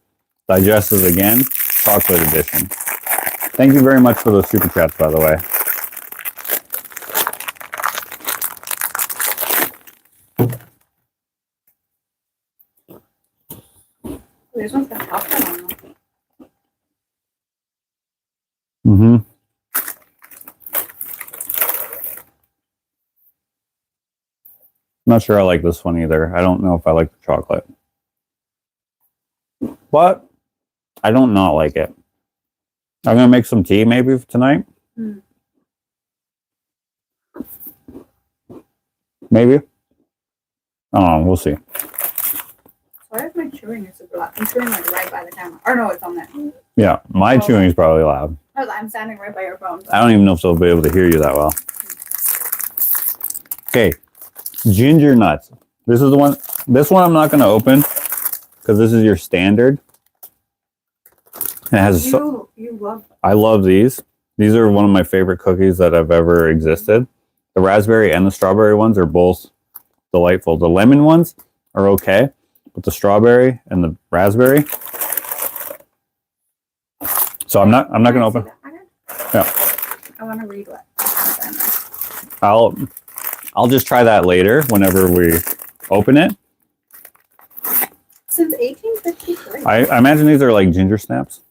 Digestive again, chocolate edition. Thank you very much for those super chats, by the way. This one's got chocolate on them. Mm-hmm. Not sure I like this one either. I don't know if I like the chocolate. But I don't not like it. I'm going to make some tea maybe tonight. Maybe. I don't know. We'll see. Why is my chewing super loud? I'm chewing like right by the camera. Or no, it's on there. Yeah, my chewing is probably loud. I'm standing right by your phone. So. I don't even know if they'll be able to hear you that well. Okay, ginger nuts. This is the one. This one I'm not going to open because this is your standard. And it has. You love them. I love these. These are one of my favorite cookies that have ever existed. The raspberry and the strawberry ones are both delightful. The lemon ones are okay, but the strawberry and the raspberry. So I'm not going to open. Yeah. I want to read what. I'll just try that later whenever we open it. Since 1853. I imagine these are like ginger snaps.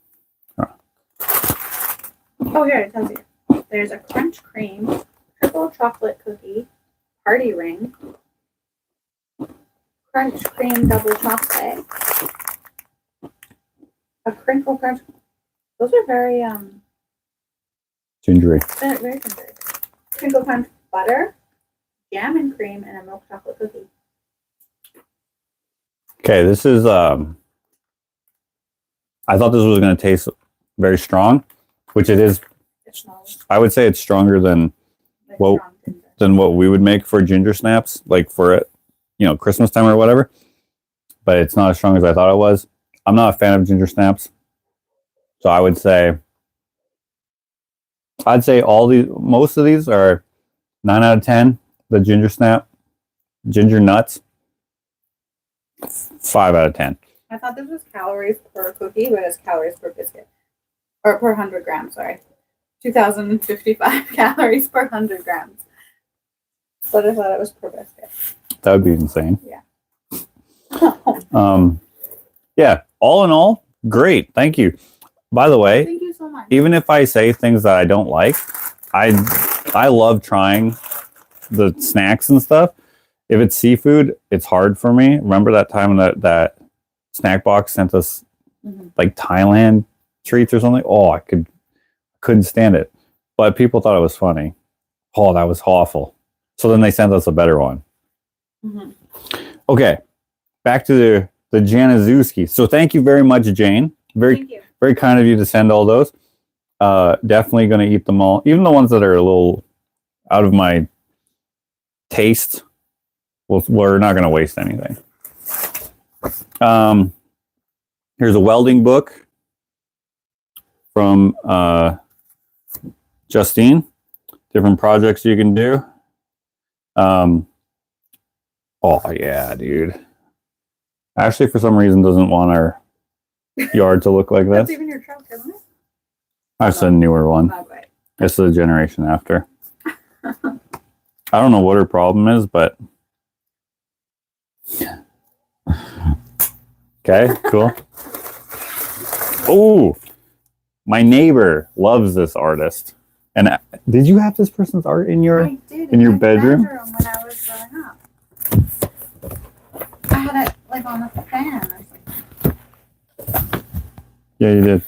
Oh, here it tells you. There's a crunch cream, triple chocolate cookie, party ring, crunch cream double chocolate, a crinkle crunch. Those are very Gingery. Very gingery. Crinkle crunch butter, jam and cream, and a milk chocolate cookie. Okay, this is I thought this was going to taste very strong, which it is. It's small. I would say it's stronger than Like what strong ginger. we would make for ginger snaps, like for it, you know, Christmas time or whatever. But it's not as strong as I thought it was. I'm not a fan of ginger snaps, so I would say most of these are 9 out of 10. The ginger snap, ginger nuts, 5 out of 10. I thought this was calories per cookie, but it's calories per biscuit. Or per 100 grams, sorry. 2,055 calories per 100 grams. But I thought it was per biscuit. That would be insane. Yeah. Yeah, all in all, great. Thank you. By the way, Thank you so much. even if I say things that I don't like, I love trying the snacks and stuff. If it's seafood, it's hard for me. Remember that time that snack box sent us like Thailand treats or something? Oh, I couldn't stand it. But people thought it was funny. Oh, that was awful. So then they sent us a better one. Okay, back to the Januszewski. So thank you very much, Jane. Thank you. Very kind of you to send all those. Definitely going to eat them all, even the ones that are a little out of my taste. We're not going to waste anything. Here's a welding book from Justine. Different projects you can do. Oh yeah, dude. Ashley, for some reason, doesn't want our yard to look like That's this. even your truck, isn't it? That's a newer one. Oh, right. It's the generation after. I don't know what her problem is, but okay, cool. Oh, my neighbor loves this artist. And did you have this person's art in your I did, in your my bedroom? when I was growing up. I had it like on a fan or something. Yeah, you did.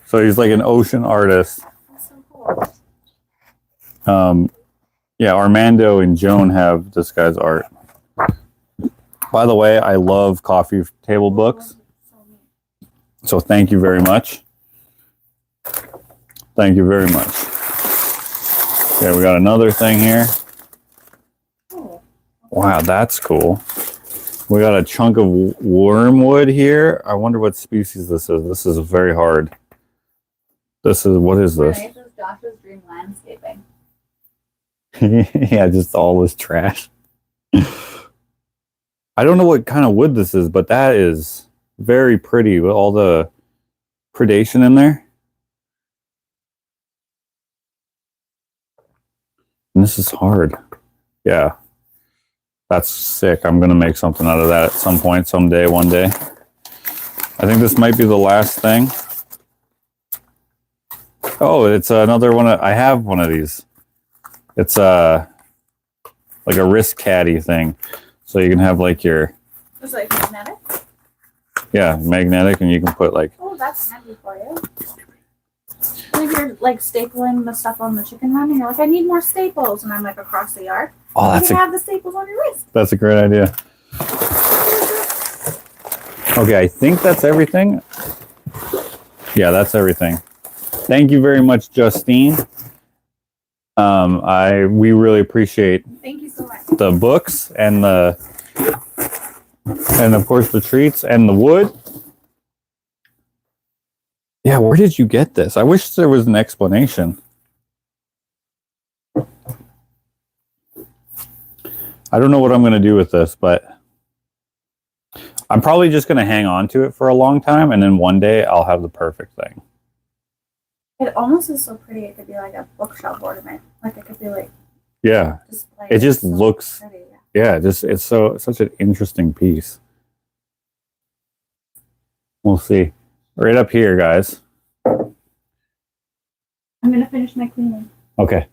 So he's like an ocean artist. That's so cool. Yeah, Armando and Joan have this guy's art. By the way, I love coffee table books. So thank you very much. Thank you very much. Okay, we got another thing here. Cool. Wow, that's cool. We got a chunk of wormwood here. I wonder what species this is. This is very hard. This is, what is this? This is Josh's dream landscaping. Yeah, just all this trash. I don't know what kind of wood this is, but that is very pretty with all the predation in there. And this is hard. Yeah. That's sick. I'm going to make something out of that at some point, someday, one day. I think this might be the last thing. Oh, it's another one. I have one of these. It's like a wrist caddy thing. So you can have like your... It's like magnetic? Yeah, magnetic, and you can put like... Oh, that's handy for you. Like you're like stapling the stuff on the chicken run, and you're like, I need more staples, and I'm like across the yard. Oh, you can have the staples on your wrist. That's a great idea. Okay, I think that's everything. Yeah, that's everything. Thank you very much, Justine. We really appreciate Thank you so much. the books and of course the treats and the wood. Yeah, where did you get this? I wish there was an explanation. I don't know what I'm going to do with this, but I'm probably just going to hang on to it for a long time, and then one day I'll have the perfect thing. It almost is so pretty. It could be like a bookshelf ornament. Like it could be like Yeah, display. it just So looks. pretty, yeah. Yeah, it's such an interesting piece. We'll see. Right up here, guys. I'm gonna finish my cleaning. Okay.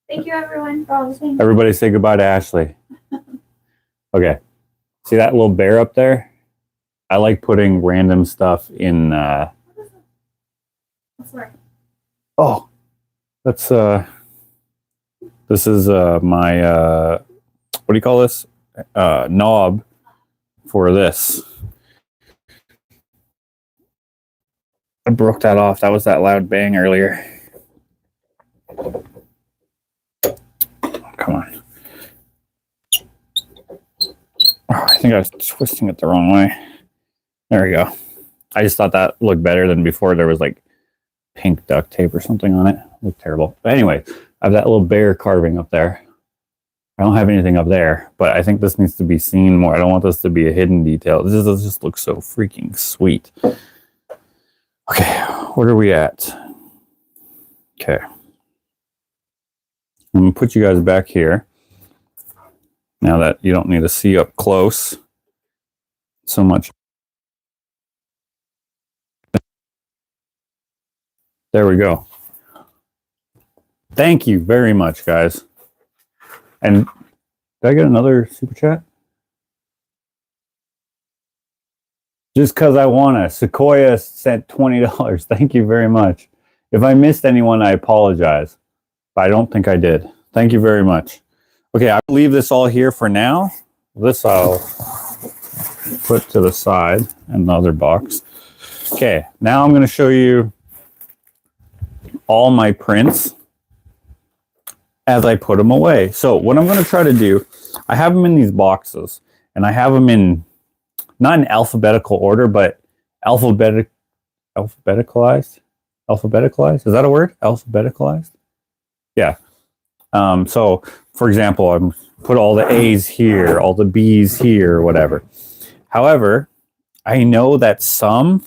Thank you, everyone, for all listening. Everybody say goodbye to Ashley. Okay. See that little bear up there? I like putting random stuff in... What's that? Oh, That's this is my what do you call this? Knob for this. I broke that off. That was that loud bang earlier. Come on. Oh, I think I was twisting it the wrong way. There we go. I just thought that looked better than before. There was like pink duct tape or something on it. It looked terrible. But anyway, I have that little bear carving up there. I don't have anything up there, but I think this needs to be seen more. I don't want this to be a hidden detail. This just looks so freaking sweet. Okay, where are we at? Okay. I'm going to put you guys back here. Now that you don't need to see up close so much. There we go. Thank you very much, guys. And did I get another super chat? Just because I want to. Sequoia sent $20. Thank you very much. If I missed anyone, I apologize. But I don't think I did. Thank you very much. Okay, I'll leave this all here for now. This I'll put to the side in the other box. Okay, now I'm going to show you all my prints as I put them away. So what I'm going to try to do, I have them in these boxes, and I have them in, not in alphabetical order, but alphabeticalized? Alphabeticalized? Is that a word? Alphabeticalized? Yeah. So, for example, I'm put all the A's here, all the B's here, or whatever. However, I know that some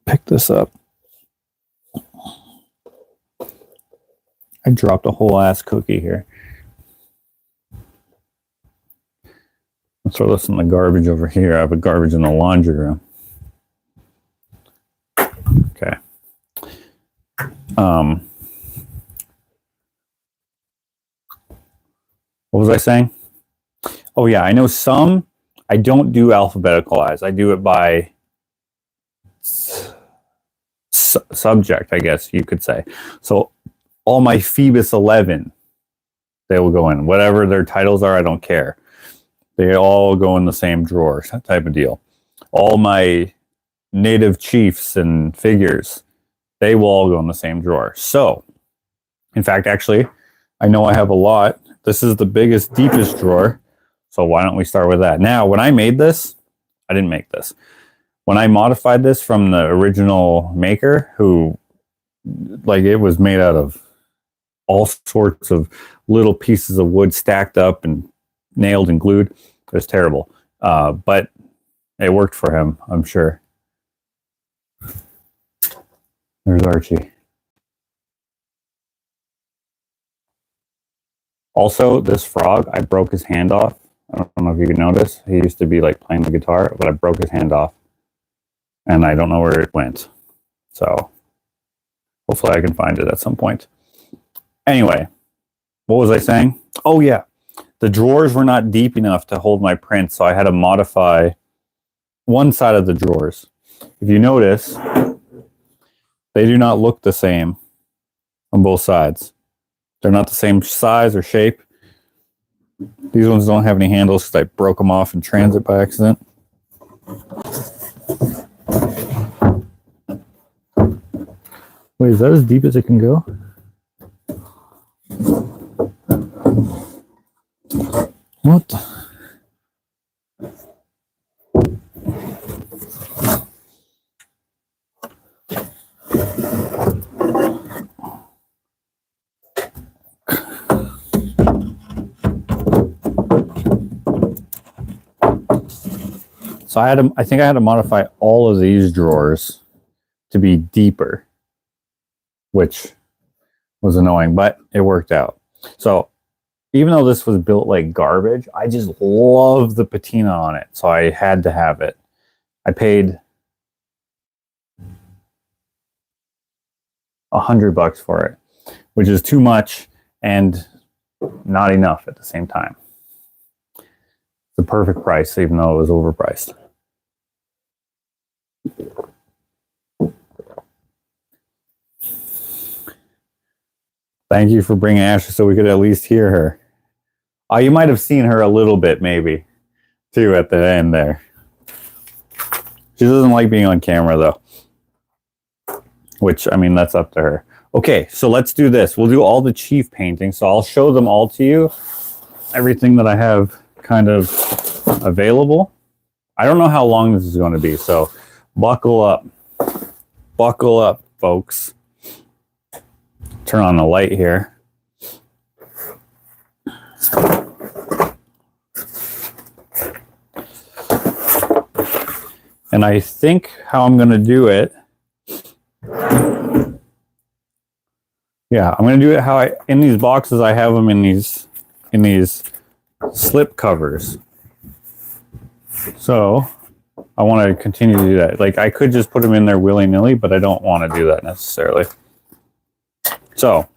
pick this up. I dropped a whole ass cookie here. Let's throw this in the garbage over here. I have a garbage in the laundry room. Okay. What was I saying? Oh yeah, I know some I don't do alphabeticalized. I do it by subject, I guess you could say. So all my Phoebus 11, they will go in. Whatever their titles are, I don't care. They all go in the same drawer, type of deal. All my native chiefs and figures, they will all go in the same drawer. So, in fact, actually, I know I have a lot. This is the biggest, deepest drawer. So why don't we start with that? Now, when I made this, I didn't make this. When I modified this from the original maker, who, like, it was made out of all sorts of little pieces of wood stacked up and nailed and glued. It was terrible. But it worked for him, I'm sure. There's Archie. Also, this frog, I broke his hand off. I don't know if you can notice. He used to be like playing the guitar, but I broke his hand off. And I don't know where it went. So hopefully I can find it at some point. Anyway, what was I saying? Oh yeah, the drawers were not deep enough to hold my prints, so I had to modify one side of the drawers. If you notice, they do not look the same on both sides. They're not the same size or shape. These ones don't have any handles because I broke them off in transit by accident. Wait, is that as deep as it can go? What the? So I think I had to modify all of these drawers to be deeper, which was annoying, but it worked out. So even though this was built like garbage, I just love the patina on it. So I had to have it. I paid $100 for it, which is too much and not enough at the same time. It's the perfect price, even though it was overpriced. Thank you for bringing Ashley so we could at least hear her. Oh, you might have seen her a little bit, maybe, too, at the end there. She doesn't like being on camera, though. Which, I mean, that's up to her. Okay, so let's do this. We'll do all the chief paintings. So I'll show them all to you. Everything that I have kind of available. I don't know how long this is going to be, so buckle up. Buckle up, folks. Turn on the light here. And I think how I'm going to do it. Yeah, I'm going to do it how in these boxes, I have them in these slip covers. So I want to continue to do that. Like, I could just put them in there willy-nilly, but I don't want to do that necessarily. So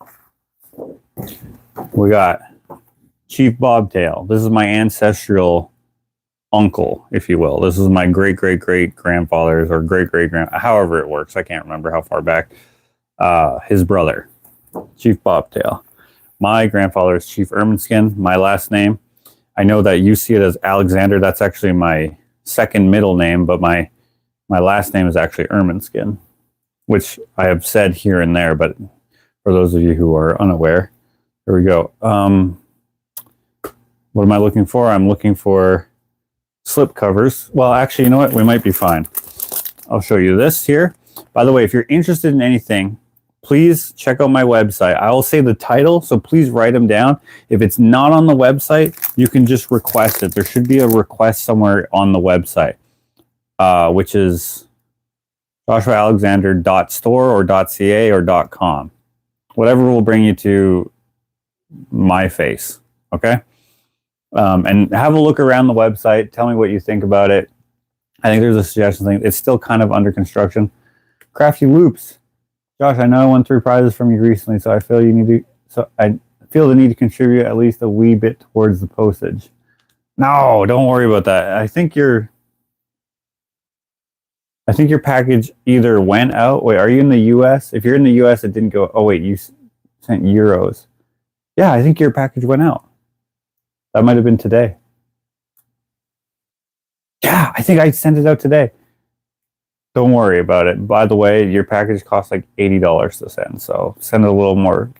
we got Chief Bobtail. This is my ancestral uncle, if you will. This is my great-great-great-grandfather's or great-great-grand, however it works. I can't remember how far back. His brother, Chief Bobtail. My grandfather is Chief Ermineskin. My last name, I know that you see it as Alexander. That's actually my second middle name, but my last name is actually Ermineskin, which I have said here and there, but for those of you who are unaware, here we go. What am I looking for? I'm looking for slip covers. Well, actually, you know what? We might be fine. I'll show you this here. By the way, if you're interested in anything, please check out my website. I will say the title, so please write them down. If it's not on the website, you can just request it. There should be a request somewhere on the website, which is joshuaalexander.store or .ca or .com. Whatever will bring you to my face, okay? And have a look around the website. Tell me what you think about it. I think there's a suggestion thing. It's still kind of under construction. Crafty Loops. Josh, I know I won 3 prizes from you recently, so I feel I feel the need to contribute at least a wee bit towards the postage. No, don't worry about that. I think your package either went out. Wait, are you in the US? If you're in the US, it didn't go. Oh wait, you sent euros. Yeah, I think your package went out. That might have been today. Yeah, I think I sent it out today. Don't worry about it. By the way, your package costs like $80 to send, so send a little more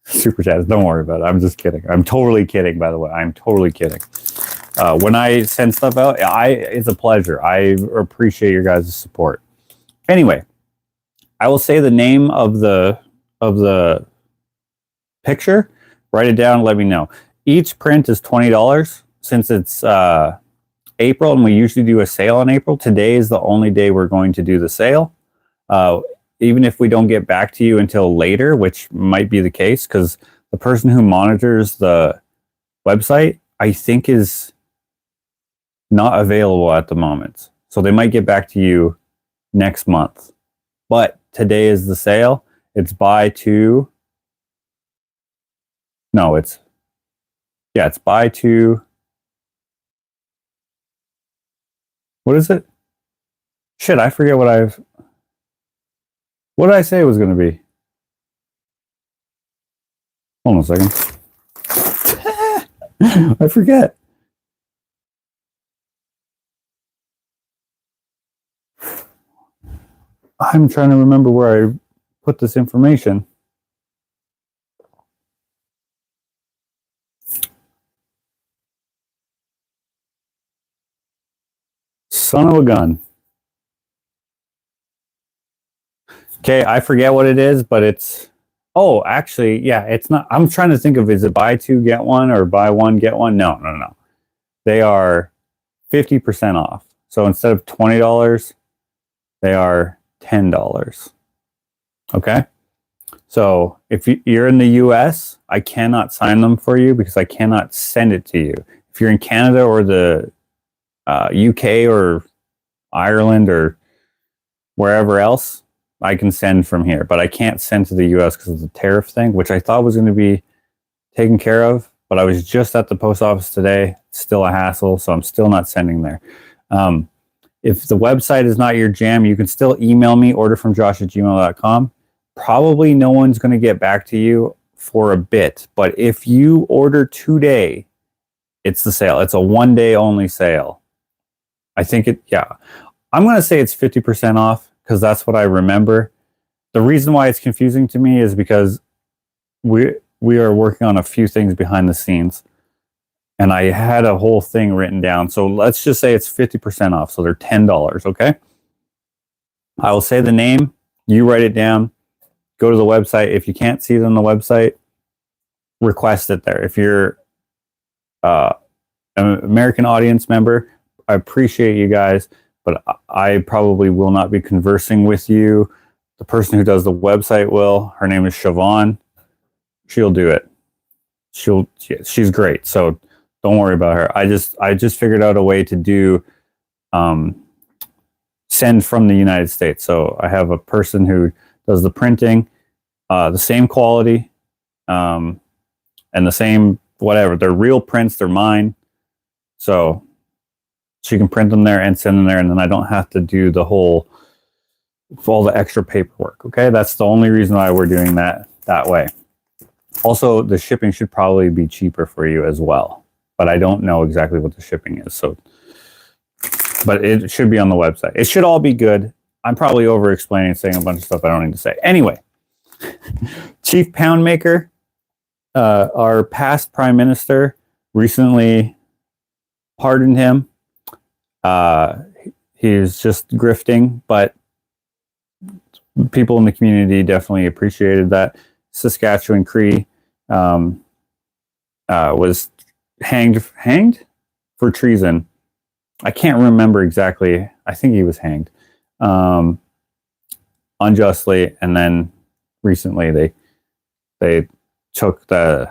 super chats. Don't worry about it. I'm just kidding. I'm totally kidding, by the way. I'm totally kidding. When I send stuff out, it's a pleasure. I appreciate your guys' support. Anyway, I will say the name of the picture. Write it down and let me know. Each print is $20 since it's April, and we usually do a sale on April. Today is the only day we're going to do the sale. Even if we don't get back to you until later, which might be the case, because the person who monitors the website, I think, is not available at the moment. So they might get back to you next month. But today is the sale. It's buy 2. No, it's buy 2. What is it? Shit, I forget what did I say it was going to be? Hold on a second. I forget. I'm trying to remember where I put this information. Son of a gun. Okay, I forget what it is, but it's... Oh, actually, yeah, it's not... I'm trying to think of, is it buy 2, get 1, or buy 1, get 1? No. They are 50% off. So instead of $20, they are $10. Okay? So if you're in the US, I cannot sign them for you because I cannot send it to you. If you're in Canada or the UK or Ireland or wherever else, I can send from here, but I can't send to the US because of the tariff thing, which I thought was going to be taken care of, but I was just at the post office today. Still a hassle, so I'm still not sending there. If the website is not your jam, you can still email me, orderfromjosh@gmail.com. Probably no one's going to get back to you for a bit, but if you order today, it's the sale. It's a 1 day only sale. I think I'm going to say it's 50% off because that's what I remember. The reason why it's confusing to me is because we are working on a few things behind the scenes, and I had a whole thing written down. So let's just say it's 50% off. So they're $10. Okay. I will say the name, you write it down, go to the website. If you can't see it on the website, request it there. If you're an American audience member, I appreciate you guys, but I probably will not be conversing with you. The person who does the website will. Her name is Siobhan. She'll do it. She's great. So don't worry about her. I just figured out a way to do send from the United States. So I have a person who does the printing, the same quality, and the same whatever. They're real prints. They're mine. So she can print them there and send them there, and then I don't have to do all the extra paperwork. Okay, that's the only reason why we're doing that way. Also, the shipping should probably be cheaper for you as well, but I don't know exactly what the shipping is. So, but it should be on the website. It should all be good. I'm probably over explaining, saying a bunch of stuff I don't need to say. Anyway, Chief Pound Maker, our past Prime Minister, recently pardoned him. He's just grifting, but people in the community definitely appreciated that. Saskatchewan Cree was hanged for treason. I can't remember exactly. I think he was hanged unjustly, and then recently they took the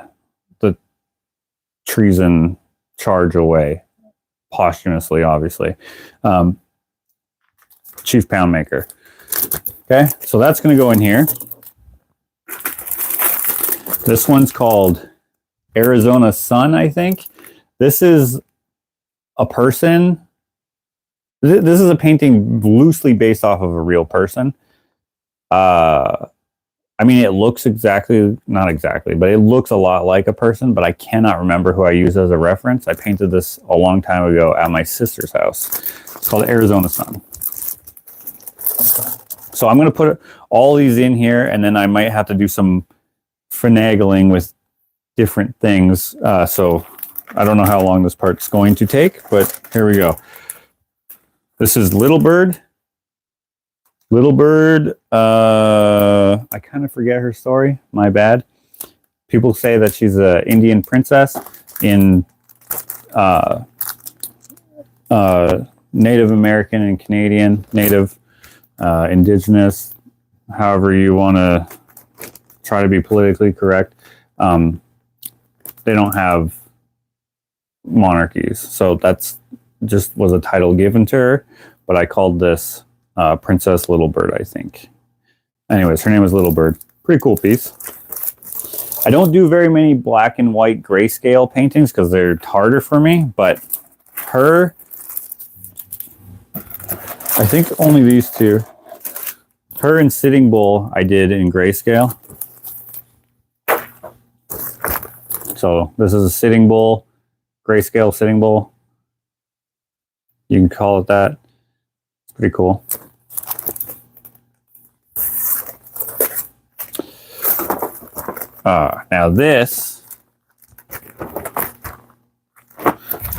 treason charge away posthumously, obviously. Chief Pound Maker. Okay, so that's going to go in here. This one's called Arizona Sun, I think. This is a person. This is a painting loosely based off of a real person. I mean, it looks not exactly, but it looks a lot like a person, but I cannot remember who I used as a reference. I painted this a long time ago at my sister's house. It's called Arizona Sun. So I'm going to put all these in here, and then I might have to do some finagling with different things. So I don't know how long this part's going to take, but here we go. This is Little Bird. Little Bird, I kind of forget her story. My bad. People say that she's an Indian princess in Native American and Canadian, Native, Indigenous, however you want to try to be politically correct. They don't have monarchies. So that's just was a title given to her, but I called this Princess Little Bird, I think. Anyways, her name is Little Bird. Pretty cool piece. I don't do very many black and white grayscale paintings because they're harder for me, but her, I think only these two. Her and Sitting Bull I did in grayscale. So this is a Sitting Bull, grayscale Sitting Bull. You can call it that. It's pretty cool. Now this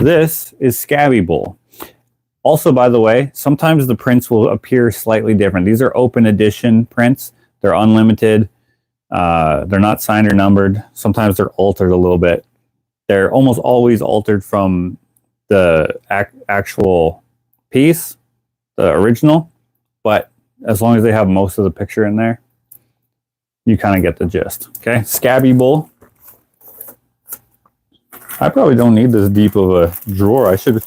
is Scabby Bull. Also, by the way, sometimes the prints will appear slightly different. These are open edition prints. They're unlimited. They're not signed or numbered. Sometimes they're altered a little bit. They're almost always altered from the actual piece, the original. But as long as they have most of the picture in there, you kind of get the gist. Okay, Scabby Bull. I probably don't need this deep of a drawer. I should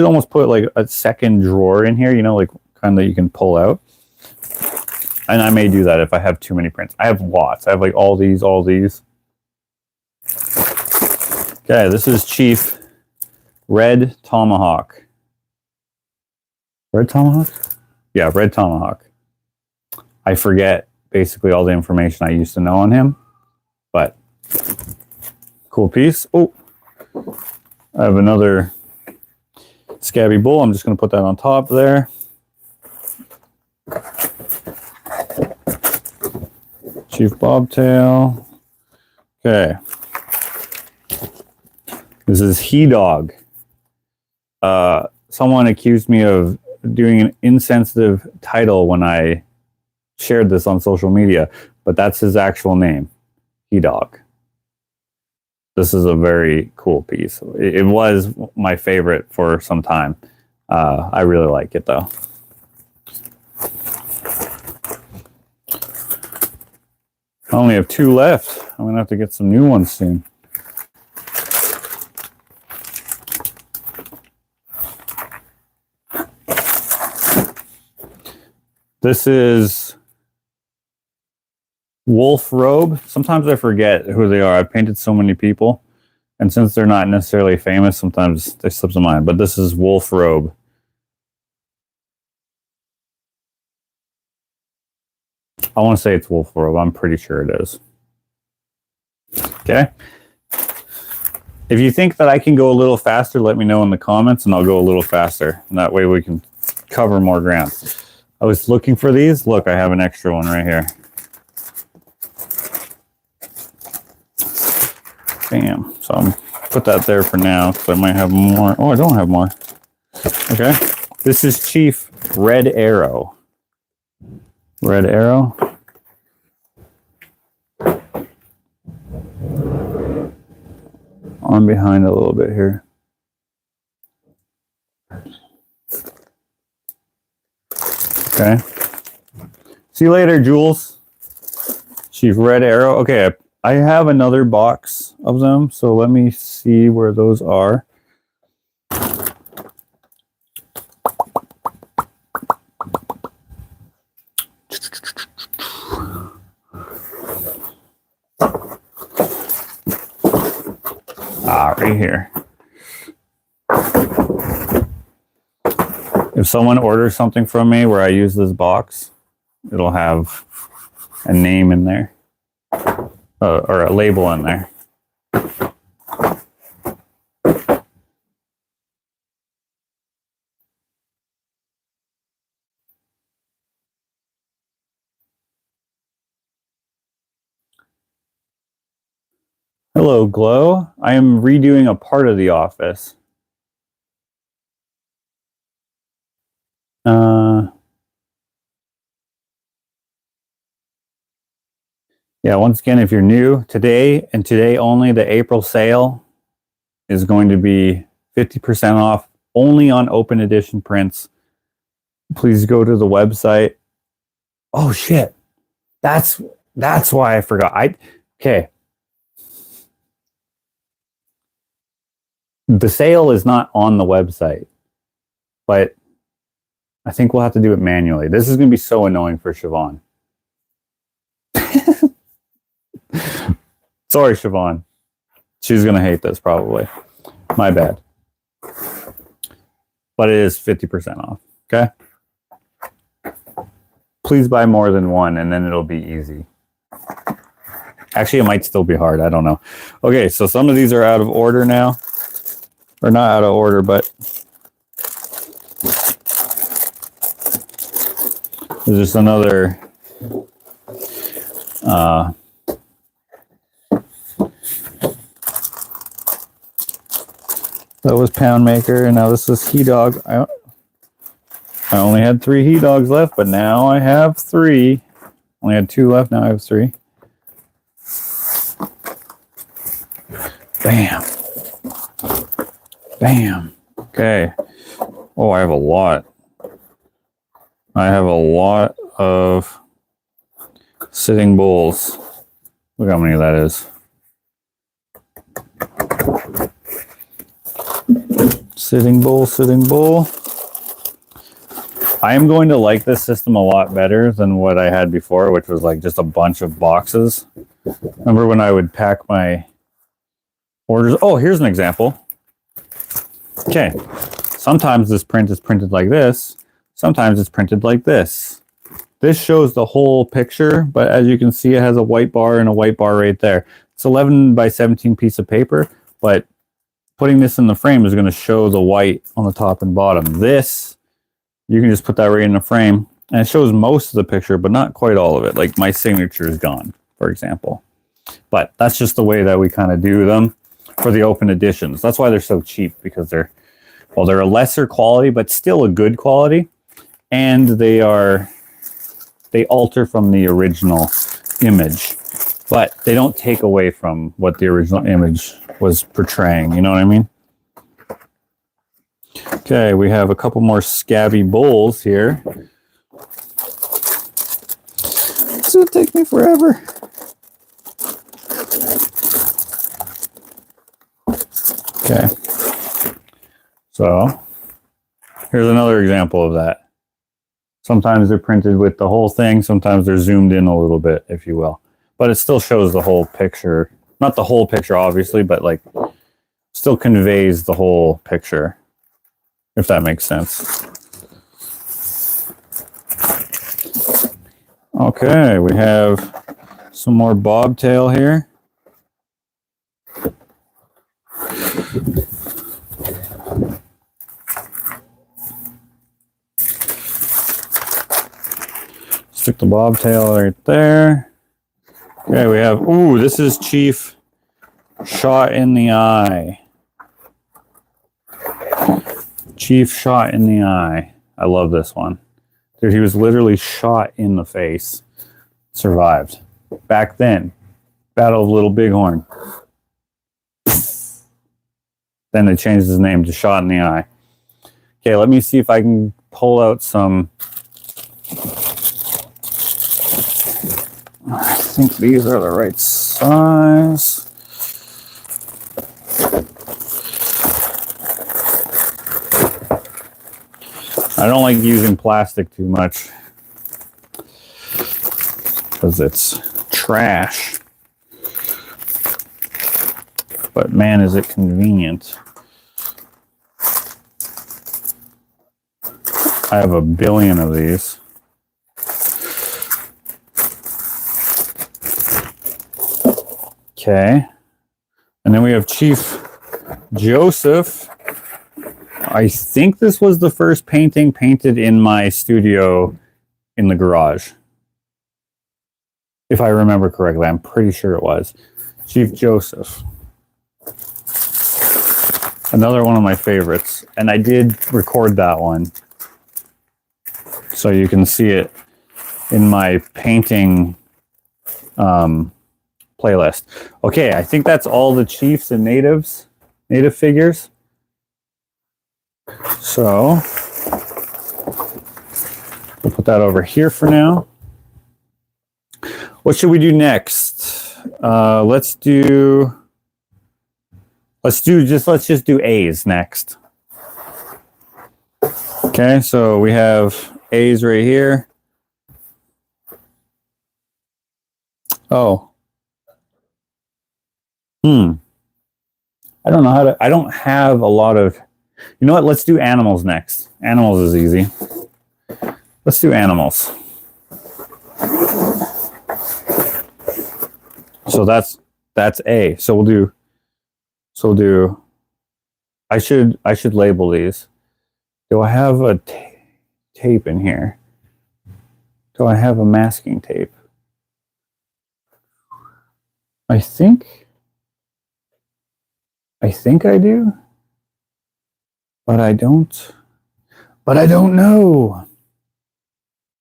almost put like a second drawer in here, you know, like kind that you can pull out. And I may do that if I have too many prints. I have lots. I have like all these. Okay, this is Chief Red Tomahawk. Red Tomahawk? Yeah, Red Tomahawk. I forget basically all the information I used to know on him, but cool piece. Oh, I have another Scabby Bull. I'm just going to put that on top there. Chief Bobtail. Okay. This is He Dog. Someone accused me of doing an insensitive title when I shared this on social media, but that's his actual name, He Dog. This is a very cool piece. It was my favorite for some time. I really like it though. I only have 2 left. I'm gonna have to get some new ones soon. This is Wolf Robe. Sometimes I forget who they are. I've painted so many people, and since they're not necessarily famous, sometimes they slip to mind. But this is Wolf Robe. I want to say it's Wolf Robe. I'm pretty sure it is. Okay. If you think that I can go a little faster, let me know in the comments, and I'll go a little faster. And that way we can cover more ground. I was looking for these. Look, I have an extra one right here. Bam. So I'm put that there for now because I might have more. Oh, I don't have more. Okay. This is Chief Red Arrow. Red Arrow. On behind a little bit here. Okay. See you later, Jules. Chief Red Arrow. Okay, I have another box of them, so let me see where those are. Right here. If someone orders something from me where I use this box, it'll have a name in there, or a label in there. Hello, Glow. I am redoing a part of the office. Yeah, once again, if you're new, today and today only, the April sale is going to be 50% off only on open edition prints. Please go to the website. Oh shit. That's why I forgot. Okay. The sale is not on the website, but I think we'll have to do it manually. This is going to be so annoying for Siobhan. Sorry, Siobhan. She's going to hate this probably. My bad. But it is 50% off, okay? Please buy more than one, and then it'll be easy. Actually, it might still be hard. I don't know. Okay, so some of these are out of order now. Or not out of order, but there's just another that was Pound Maker, and now this is He Dog. I only had 3 He Dogs left, but now I have 3. Only had 2 left, now I have 3. Bam. Bam. Okay. Oh, I have a lot. I have a lot of sitting bulls. Look how many that is. Sitting bull, sitting bull. I am going to like this system a lot better than what I had before, which was like just a bunch of boxes. Remember when I would pack my orders? Oh, here's an example. Okay, sometimes this print is printed like this. Sometimes it's printed like this. This shows the whole picture, but as you can see, it has a white bar and a white bar right there. It's 11 by 17 piece of paper, but putting this in the frame is going to show the white on the top and bottom. This, you can just put that right in the frame, and it shows most of the picture, but not quite all of it. Like my signature is gone, for example. But that's just the way that we kind of do them for the open editions. That's why they're so cheap, because they're a lesser quality, but still a good quality. And they alter from the original image, but they don't take away from what the original image was portraying. You know what I mean? Okay, we have a couple more scabby bowls here. This will take me forever. Okay, so here's another example of that. Sometimes they're printed with the whole thing, sometimes they're zoomed in a little bit, if you will. But it still shows the whole picture. Not the whole picture, obviously, but like still conveys the whole picture, if that makes sense. Okay, we have some more bobtail here. Stick the bobtail right there. Okay, we have, ooh, this is Chief Shot in the Eye. Chief Shot in the Eye. I love this one. Dude, he was literally shot in the face. Survived. Back then. Battle of Little Bighorn. Then they changed his name to Shot in the Eye. Okay, let me see if I can pull out some. I think these are the right size. I don't like using plastic too much because it's trash. But man, is it convenient. I have a billion of these. Okay. And then we have Chief Joseph. I think this was the first painting painted in my studio in the garage. If I remember correctly, I'm pretty sure it was. Chief Joseph. Another one of my favorites. And I did record that one. So you can see it in my painting playlist. Okay, I think that's all the chiefs and native figures. So we'll put that over here for now. What should we do next? Let's just do A's next. Okay, so we have A's right here. Oh. I don't know how to, I don't have a lot of, you know what, let's do animals next. Animals is easy. Let's do animals. So that's A. So we'll do, I should label these. Do I have a tape in here? Do I have a masking tape? I think I do, but I don't know.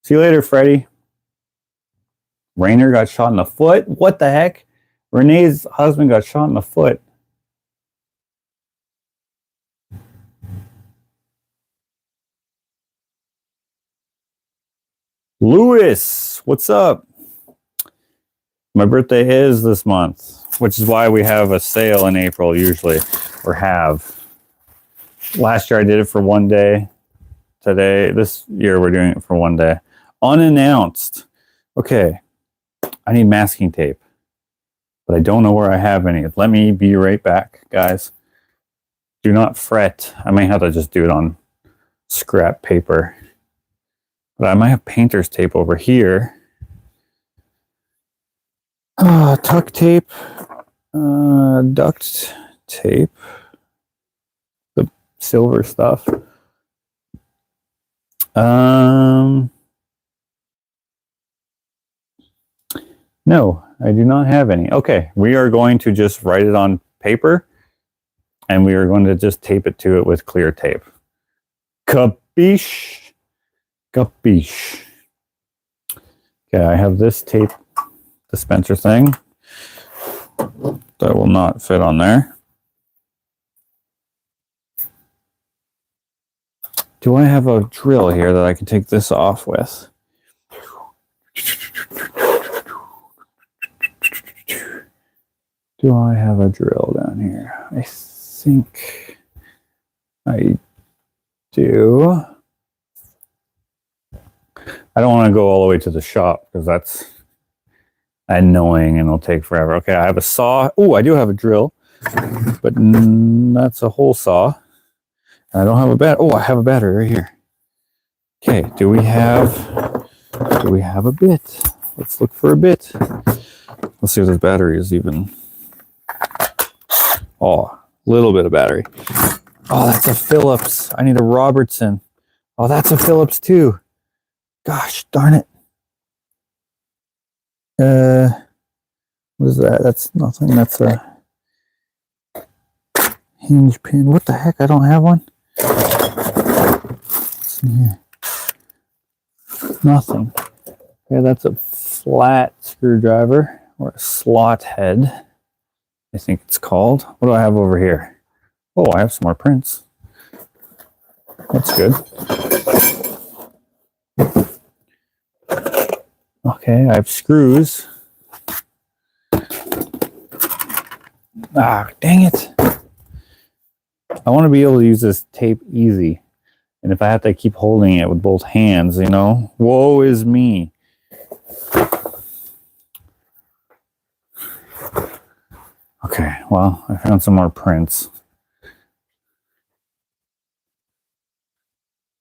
See you later, Freddie. Rainer got shot in the foot. What the heck? Renee's husband got shot in the foot. Lewis, what's up? My birthday is this month, which is why we have a sale in April usually, or have. Last year I did it for one day. This year we're doing it for one day. Unannounced. Okay, I need masking tape, but I don't know where I have any. Let me be right back, guys. Do not fret. I may have to just do it on scrap paper. But I might have painter's tape over here. Tuck tape, duct tape, the silver stuff. No, I do not have any. Okay, we are going to just write it on paper, and we are going to just tape it to it with clear tape. Capiche? Capiche. Okay, I have this tape dispenser thing that will not fit on there. Do I have a drill here that I can take this off with? Do I have a drill down here? I think I do. I don't want to go all the way to the shop because that's annoying and it'll take forever. Okay, I have a saw. Oh, I do have a drill, but that's a hole saw. I don't have a bat. Oh, I have a battery right here. Okay, do we have a bit? Let's look for a bit. Let's see if this battery is even. Oh, a little bit of battery. Oh, that's a Phillips. I need a Robertson. Oh, that's a Phillips too. Gosh, darn it. What is that? That's nothing. That's a hinge pin. What the heck? I don't have one. What's in here? Nothing. Okay, that's a flat screwdriver or a slot head, I think it's called. What do I have over here? Oh, I have some more prints. That's good. Okay, I have screws. Ah, dang it. I want to be able to use this tape easy. And if I have to keep holding it with both hands, you know, woe is me. Okay, well, I found some more prints.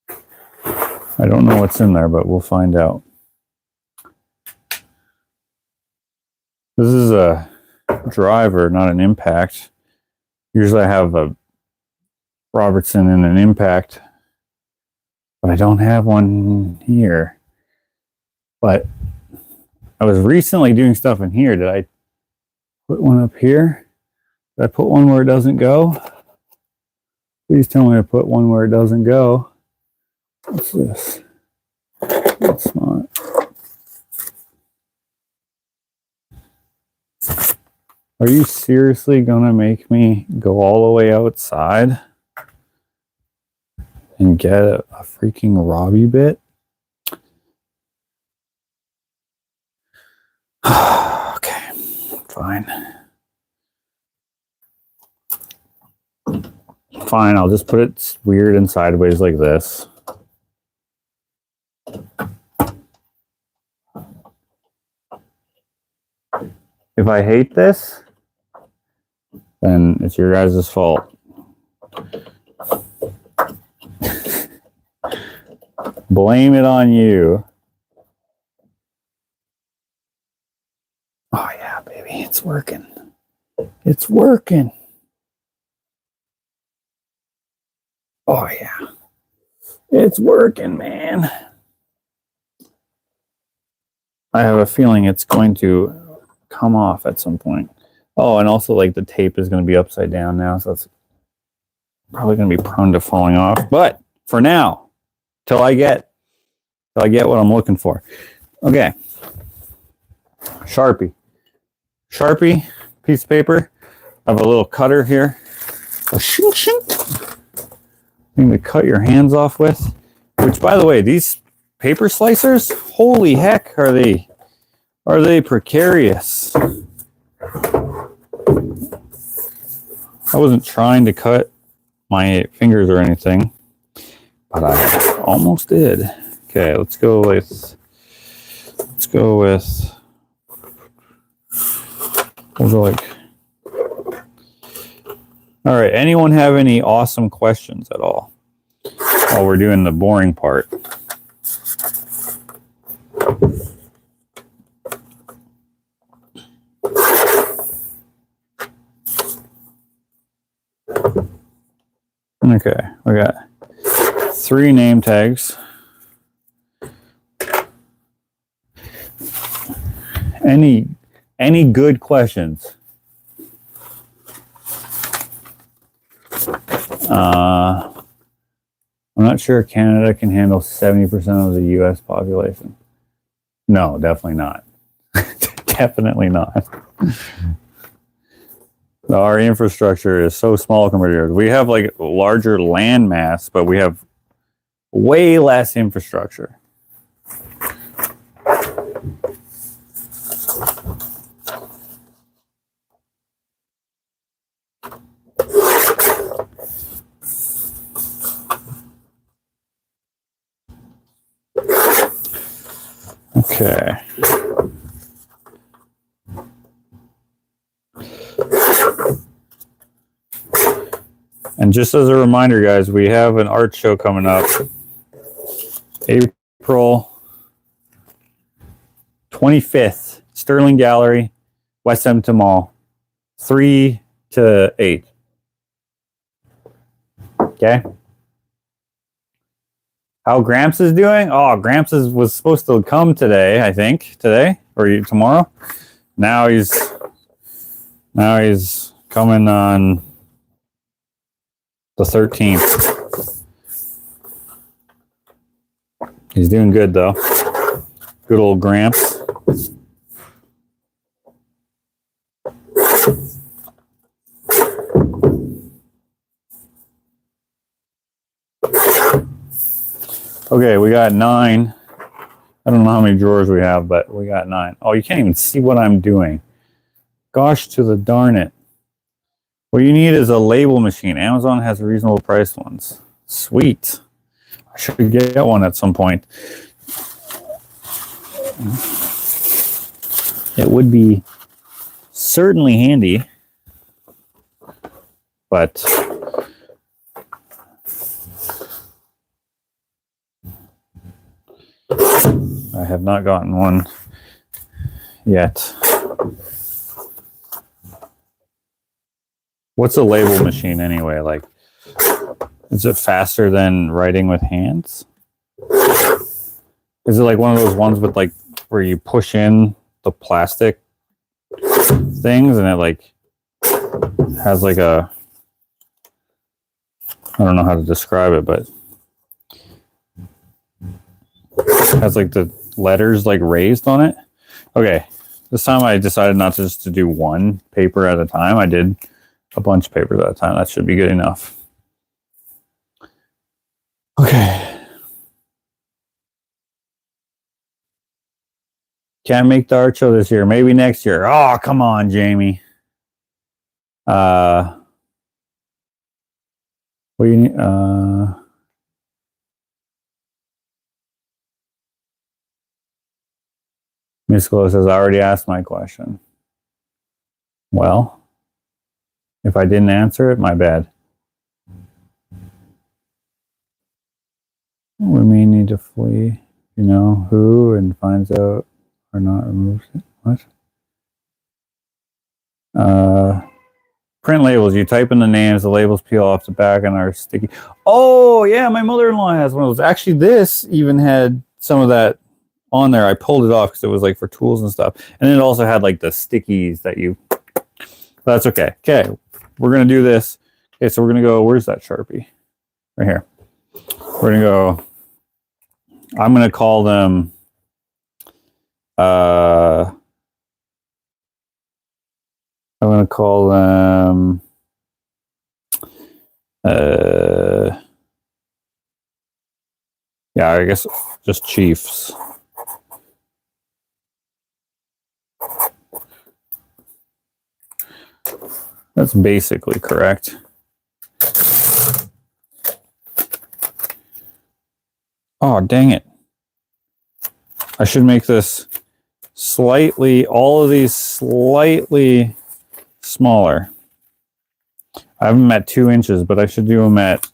I don't know what's in there, but we'll find out. This is a driver, not an impact. Usually I have a Robertson and an impact, but I don't have one here. But I was recently doing stuff in here. Did I put one up here? Did I put one where it doesn't go? Please tell me I put one where it doesn't go. What's this? That's not. Are you seriously gonna make me go all the way outside and get a freaking Robbie bit? Okay, fine. Fine, I'll just put it weird and sideways like this. If I hate this, then it's your guys' fault. Blame it on you. Oh yeah, baby, it's working. It's working. Oh yeah. It's working, man. I have a feeling it's going to come off at some point. Oh, and also like the tape is going to be upside down now, so it's probably going to be prone to falling off. But for now, till I get what I'm looking for. Okay. Sharpie, piece of paper. I have a little cutter here. Thing to cut your hands off with. Which, by the way, these paper slicers, holy heck, are they precarious. I wasn't trying to cut my fingers or anything, but I almost did. Okay, let's go with we'll go like, all right, anyone have any awesome questions at all while we're doing the boring part? Okay, we got 3 name tags. Any good questions? I'm not sure Canada can handle 70% of the U.S. population. No, definitely not. Definitely not. Our infrastructure is so small compared to yours. We have like larger land mass, but we have way less infrastructure. Okay. And just as a reminder, guys, we have an art show coming up April 25th, Sterling Gallery, West Edmonton Mall, 3 to 8. Okay. How Gramps is doing? Oh, Gramps was supposed to come today, I think. Today or tomorrow. Now he's coming on the 13th. He's doing good though. Good old Gramps. Okay, we got 9. I don't know how many drawers we have, but we got 9. Oh, you can't even see what I'm doing. Gosh to the darn it. What you need is a label machine. Amazon has reasonable priced ones. Sweet. I should get one at some point. It would be certainly handy, but I have not gotten one yet. What's a label machine anyway? Like, is it faster than writing with hands? Is it like one of those ones with like where you push in the plastic things and it like has like a, I don't know how to describe it, but has like the letters like raised on it? Okay, this time I decided not to just to do one paper at a time. I did a bunch of papers at a time. That should be good enough. Okay. Can't make the art show this year. Maybe next year. Oh, come on, Jamie. What do you need? Miss Glow says, I already asked my question. Well, if I didn't answer it, my bad. We may need to flee. You know who and finds out or not removes it. What? Print labels. You type in the names, the labels peel off the back and are sticky. Oh, yeah, my mother-in-law has one of those. Actually, this even had some of that on there. I pulled it off because it was like for tools and stuff. And then it also had like the stickies that you... But that's okay. Okay, we're going to do this. Okay, so we're going to go... Where's that Sharpie? Right here. We're going to go... I'm going to call them... I'm going to call them... yeah, I guess just Chiefs. That's basically correct. Oh, dang it. I should make this slightly, all of these slightly smaller. I have them at 2 inches, but I should do them at,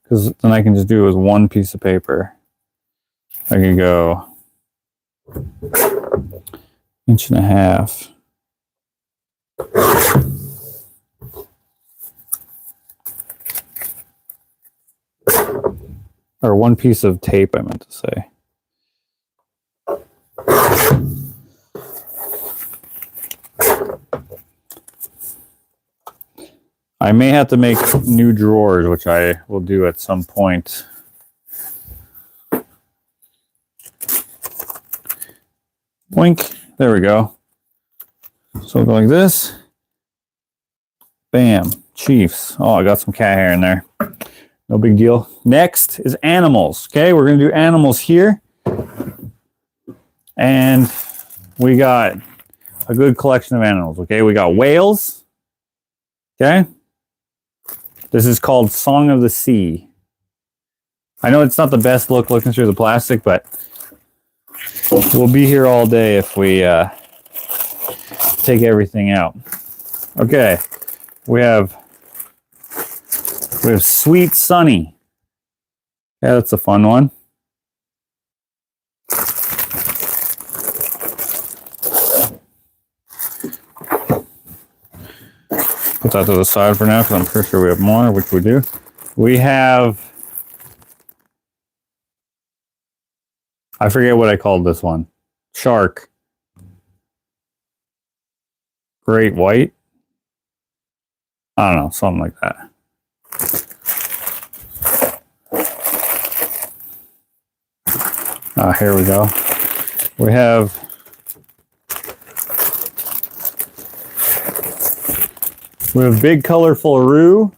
because then I can just do it with one piece of paper. I can go 1.5 inches. or one piece of tape, I meant to say. I may have to make new drawers, which I will do at some point. Boink. There we go. So we'll go like this. Bam. Chiefs. Oh, I got some cat hair in there. No big deal. Next is animals. Okay, we're going to do animals here. And we got a good collection of animals. Okay, we got whales. Okay. This is called Song of the Sea. I know it's not the best look looking through the plastic, but we'll be here all day if we take everything out. Okay, we have Sweet Sunny. Yeah, that's a fun one. Put that to the side for now because I'm pretty sure we have more, which we do. We have, I forget what I called this one. Shark. Great white. I don't know, something like that. Here we go. We have big colorful roo.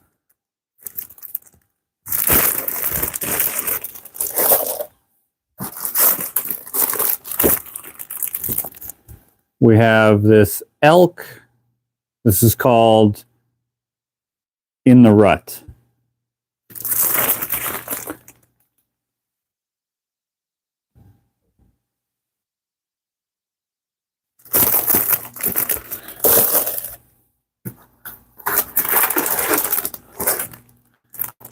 We have this elk. This is called In the Rut.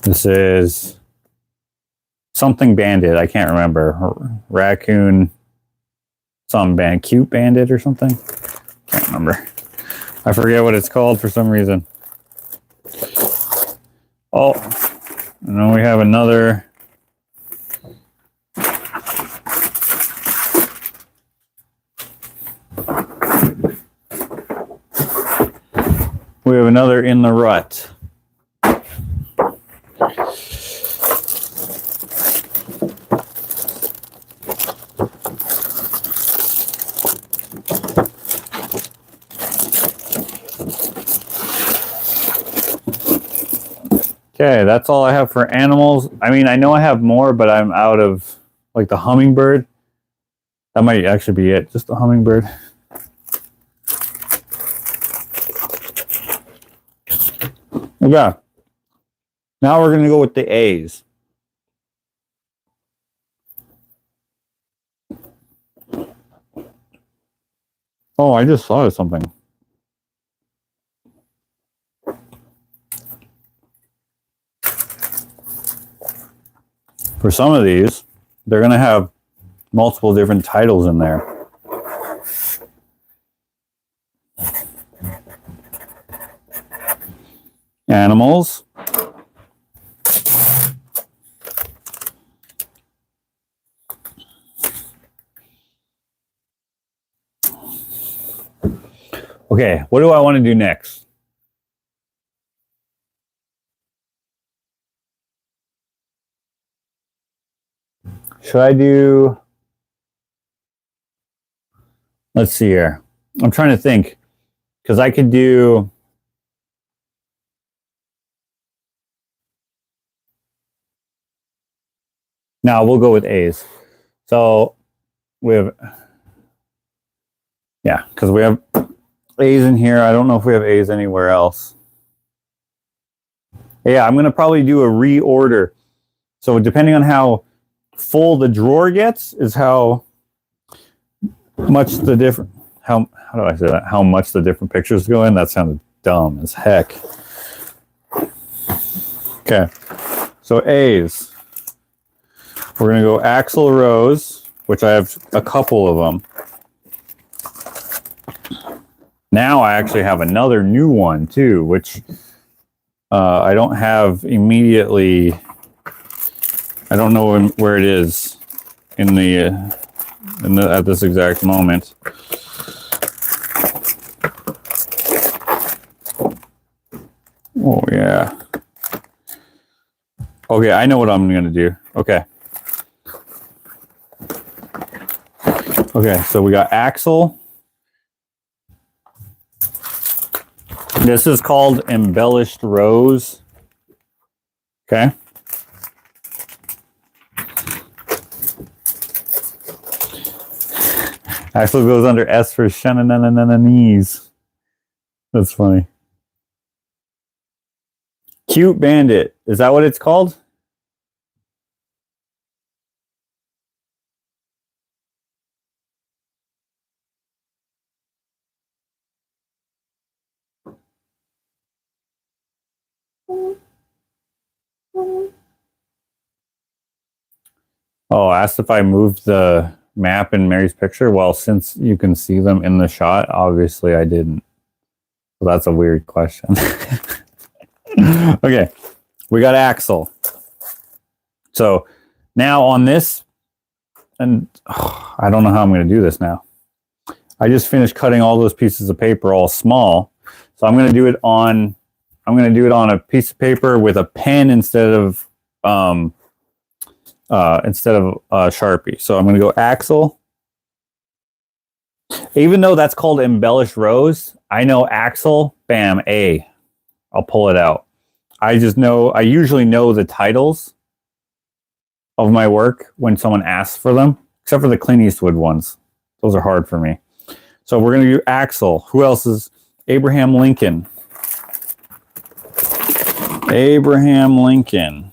This is something bandit. I can't remember. Raccoon, some band, cute bandit or something. Can't remember. I forget what it's called for some reason. Oh, and then we have another. We have another In the Rut. Okay, that's all I have for animals. I mean, I know I have more, but I'm out of, like, the hummingbird. That might actually be it, just the hummingbird. Okay. Now we're going to go with the A's. Oh, I just thought of something. For some of these, they're going to have multiple different titles in there. Animals. Okay, what do I want to do next? Should I do... Let's see here. I'm trying to think. Because I could do... No, we'll go with A's. So, we have... Yeah, because we have A's in here. I don't know if we have A's anywhere else. Yeah, I'm going to probably do a reorder. So, depending on how full the drawer gets is how much the different how do I say that? How much the different pictures go in? That sounded dumb as heck. Okay. So A's. We're gonna go Axl Rose, which I have a couple of them. Now I actually have another new one too, which I don't have immediately I don't know where it is in the at this exact moment. Oh yeah. Okay, I know what I'm gonna do. Okay. Okay, so we got axle. This is called embellished rose. Okay. Axle goes under S for shanananananese. That's funny. Cute Bandit. Is that what it's called? Oh, asked if I moved the map in Mary's picture. Well, since you can see them in the shot, obviously I didn't. So that's a weird question. Okay, we got axle. So now on this, and I don't know how I'm going to do this now. I just finished cutting all those pieces of paper all small. So I'm going to do it on a piece of paper with a pen instead of Sharpie. So I'm going to go axle. Even though that's called embellished rose, I know axle, bam, A. I'll pull it out. I usually know the titles of my work when someone asks for them, except for the Clint Eastwood ones. Those are hard for me. So we're going to do axle. Who else is Abraham Lincoln? Abraham Lincoln.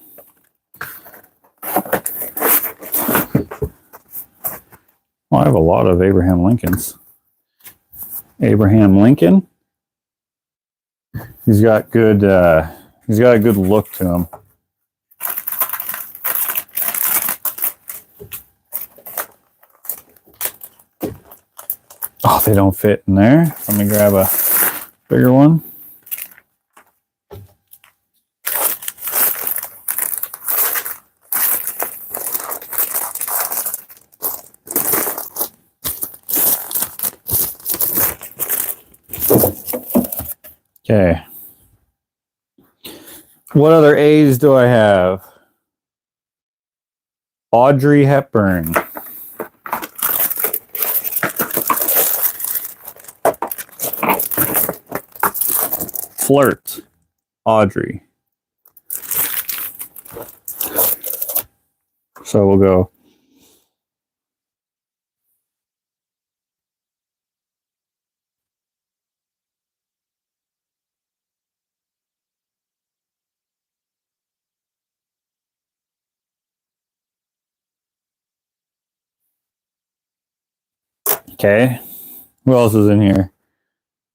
Well, I have a lot of Abraham Lincolns. Abraham Lincoln. He's got a good look to him. Oh, they don't fit in there. Let me grab a bigger one. Okay. What other A's do I have? Audrey Hepburn. Flirt. Audrey. So we'll go. Okay. Who else is in here?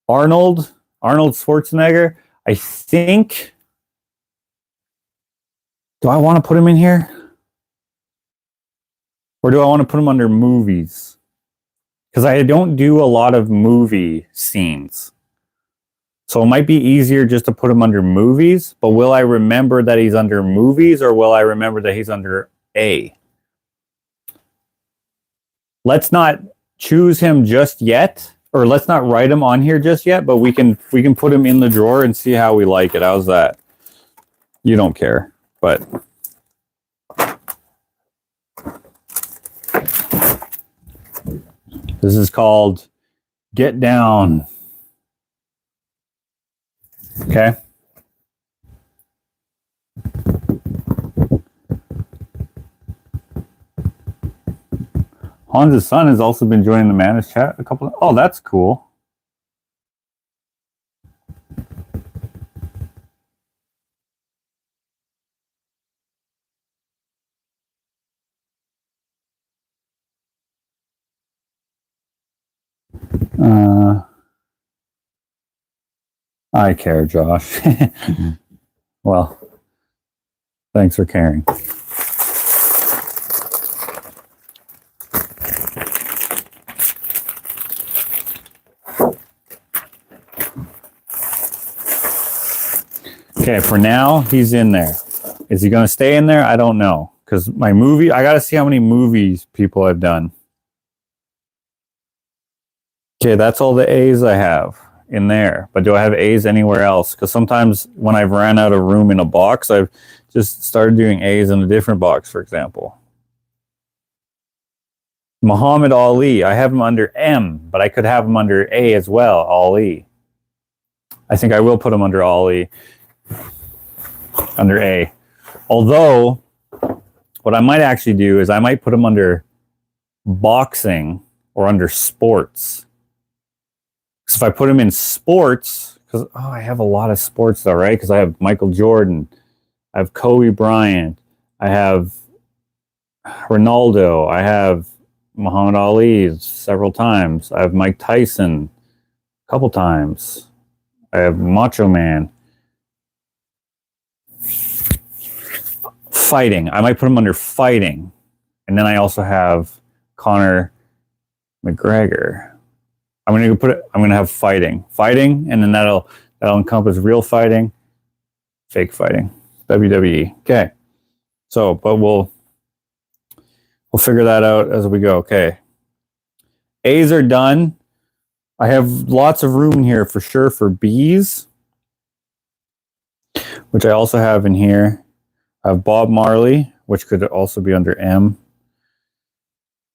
Arnold Schwarzenegger. I think. Do I want to put him in here? Or do I want to put him under movies? Because I don't do a lot of movie scenes. So it might be easier just to put him under movies, but will I remember that he's under movies or will I remember that he's under A? Let's not choose him just yet, or let's not write him on here just yet, but we can put him in the drawer and see how we like it. How's that? You don't care, but this is called Get Down. Okay. Hans' son has also been joining the Manus chat a couple of, oh, that's cool. I care, Josh. Well, thanks for caring. Okay, for now, he's in there. Is he going to stay in there? I don't know, because my movie, I got to see how many movies people have done. Okay, that's all the A's I have in there. But do I have A's anywhere else? Because sometimes when I've ran out of room in a box, I've just started doing A's in a different box, for example. Muhammad Ali, I have him under M, but I could have him under A as well, Ali. I think I will put him under Ali, under A. Although, what I might actually do is I might put him under boxing or under sports. So if I put him in sports, because I have a lot of sports though, right? Because I have Michael Jordan, I have Kobe Bryant, I have Ronaldo, I have Muhammad Ali several times, I have Mike Tyson a couple times, I have Macho Man. Fighting, I might put him under fighting, and then I also have Conor McGregor. I'm gonna have fighting, and then that'll encompass real fighting, fake fighting, WWE. Okay, so but we'll figure that out as we go. Okay, A's are done. I have lots of room in here for sure for B's, which I also have in here. I have Bob Marley, which could also be under M.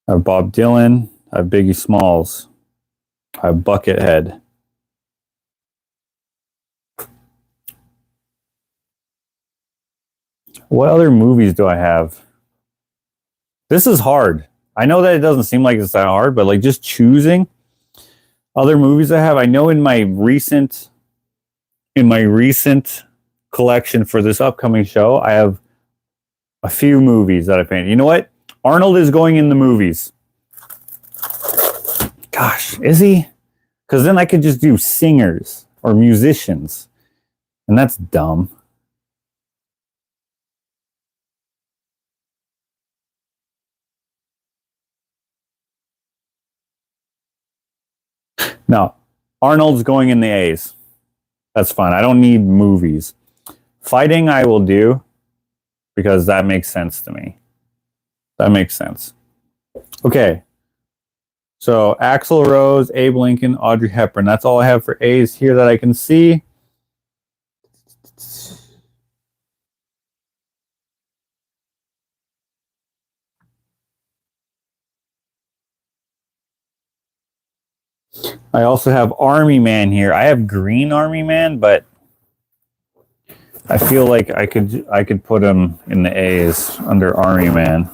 I have Bob Dylan. I have Biggie Smalls. I have Buckethead. What other movies do I have? This is hard. I know that it doesn't seem like it's that hard, but like just choosing other movies I have. I know in my recent collection for this upcoming show, I have a few movies that I painted. You know what? Arnold is going in the movies. Gosh, is he? Because then I could just do singers or musicians. And that's dumb. No, Arnold's going in the A's. That's fine. I don't need movies. Fighting I will do because that makes sense to me. That makes sense. Okay. So Axl Rose, Abe Lincoln, Audrey Hepburn. That's all I have for A's here that I can see. I also have Army Man here. I have Green Army Man, but I feel like I could put him in the A's under Army Man.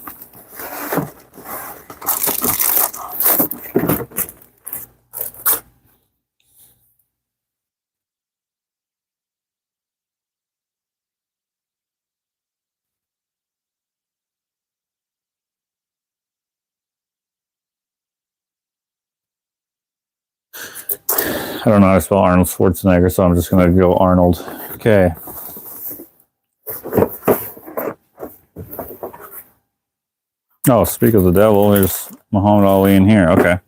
I don't know how to spell Arnold Schwarzenegger, so I'm just going to go Arnold. Okay. Oh, speak of the devil, there's Muhammad Ali in here. Okay.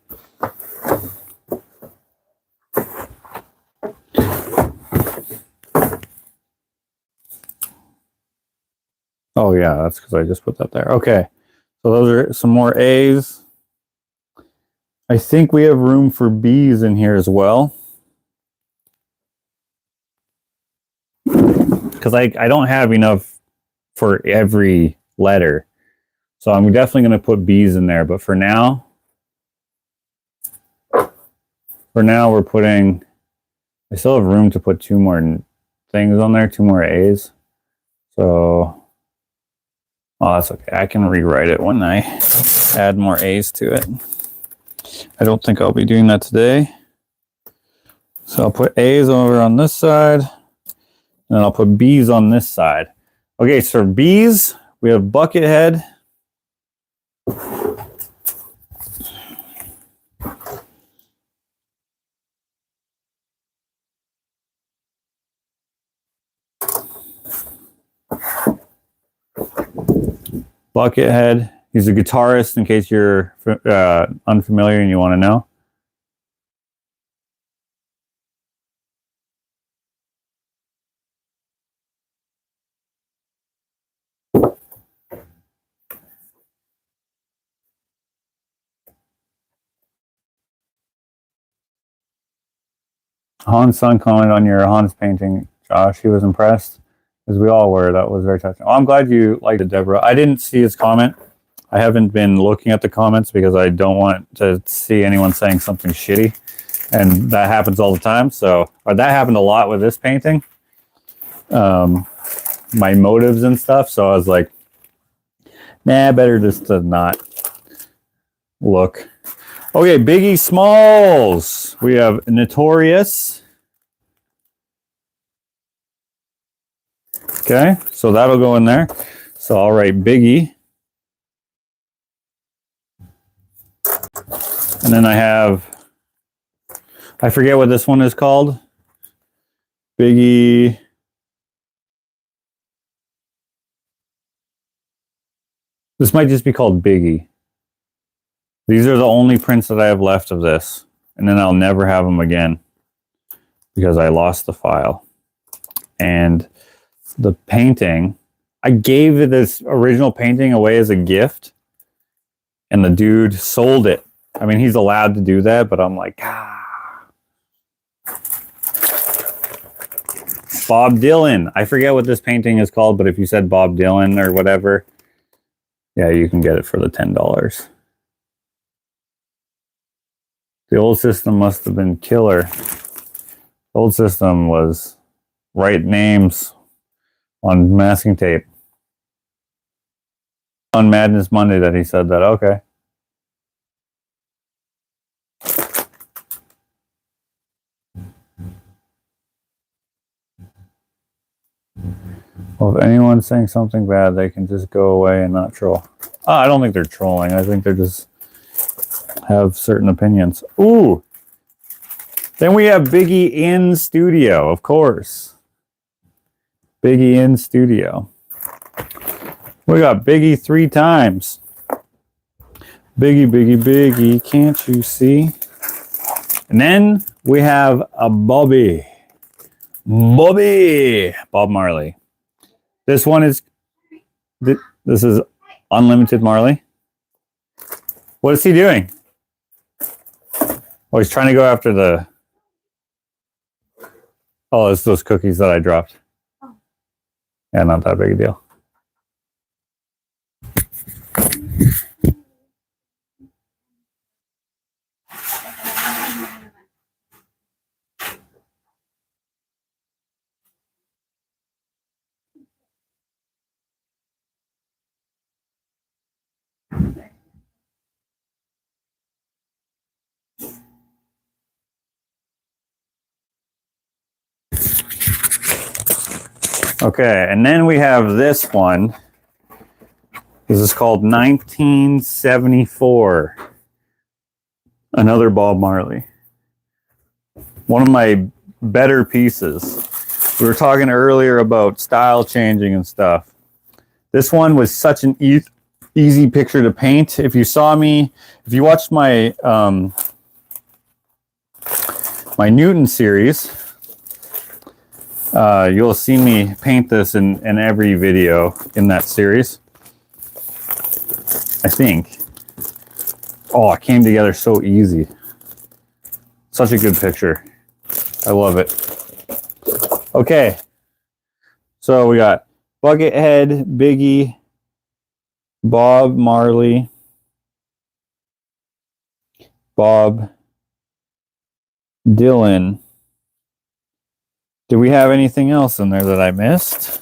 Oh, yeah, that's because I just put that there. Okay. So those are some more A's. I think we have room for B's in here as well. Because I don't have enough for every letter. So I'm definitely going to put B's in there. But for now we're putting, I still have room to put two more things on there, two more A's. So, oh, that's okay. I can rewrite it when I add more A's to it. I don't think I'll be doing that today. So I'll put A's over on this side, and I'll put B's on this side. Okay, so for B's, we have Buckethead. Buckethead. He's a guitarist, in case you're unfamiliar and you want to know. Han's son commented on your Hans painting, Josh. He was impressed, as we all were. That was very touching. Oh, I'm glad you liked it, Deborah. I didn't see his comment. I haven't been looking at the comments because I don't want to see anyone saying something shitty. And that happens all the time. So, or that happened a lot with this painting. My motives and stuff. So I was like, nah, better just to not look. Okay, Biggie Smalls. We have Notorious. Okay, so that'll go in there. So I'll write Biggie. And then I have, I forget what this one is called. Biggie. This might just be called Biggie. These are the only prints that I have left of this. And then I'll never have them again because I lost the file. And the painting, I gave this original painting away as a gift. And the dude sold it. I mean, he's allowed to do that, but I'm like, Bob Dylan. I forget what this painting is called, but if you said Bob Dylan or whatever, yeah, you can get it for the $10. The old system must have been killer. The old system was write names on masking tape. On Madness Monday that he said that. Okay. Well, if anyone's saying something bad, they can just go away and not troll. Oh, I don't think they're trolling. I think they're just have certain opinions. Ooh. Then we have Biggie in studio, of course. Biggie in studio. We got Biggie 3 times. Biggie, Biggie, Biggie, can't you see? And then we have a Bobby. Bob Marley. This one is, this is Unlimited Marley. What is he doing? Oh, he's trying to go after the, oh, it's those cookies that I dropped. Yeah, not that big a deal. Okay, and then we have this one. This is called 1974. Another Bob Marley. One of my better pieces. We were talking earlier about style changing and stuff. This one was such an easy picture to paint. If you saw me, if you watched my my Newton series, you'll see me paint this in every video in that series. I think. Oh, it came together so easy. Such a good picture. I love it. Okay. So we got Buckethead, Biggie, Bob Marley, Bob Dylan. Do we have anything else in there that I missed?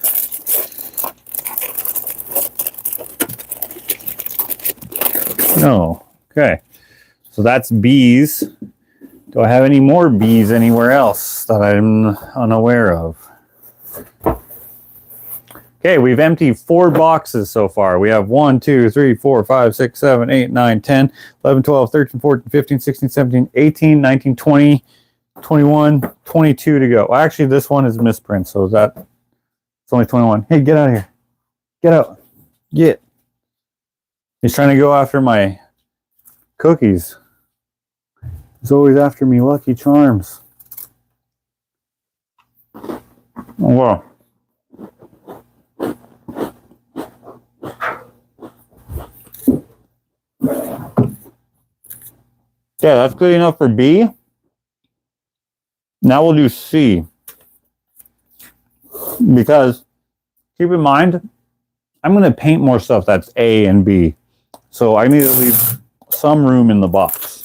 No. Okay. So that's bees. Do I have any more bees anywhere else that I'm unaware of? Okay, we've emptied 4 boxes so far. We have 1, 2, 3, 4, 5, 6, 7, 8, 9, 10, 11, 12, 13, 14, 15, 16, 17, 18, 19, 20, 21, 22 to go. Well, actually, this one is misprint, so it's only 21. Hey, get out of here. Get out. Get. He's trying to go after my cookies. He's always after me Lucky Charms. Oh, wow. Yeah, that's good enough for B. Now we'll do C. Because keep in mind, I'm going to paint more stuff that's A and B. So I need to leave some room in the box.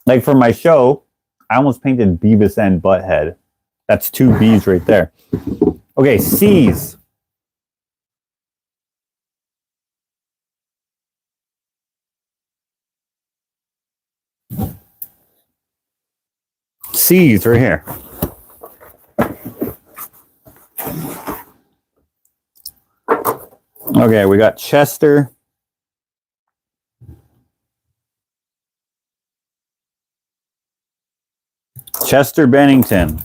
Like for my show, I almost painted Beavis and Butthead. That's 2 B's right there. Okay, C's. C's right here. Okay, we got Chester. Chester Bennington.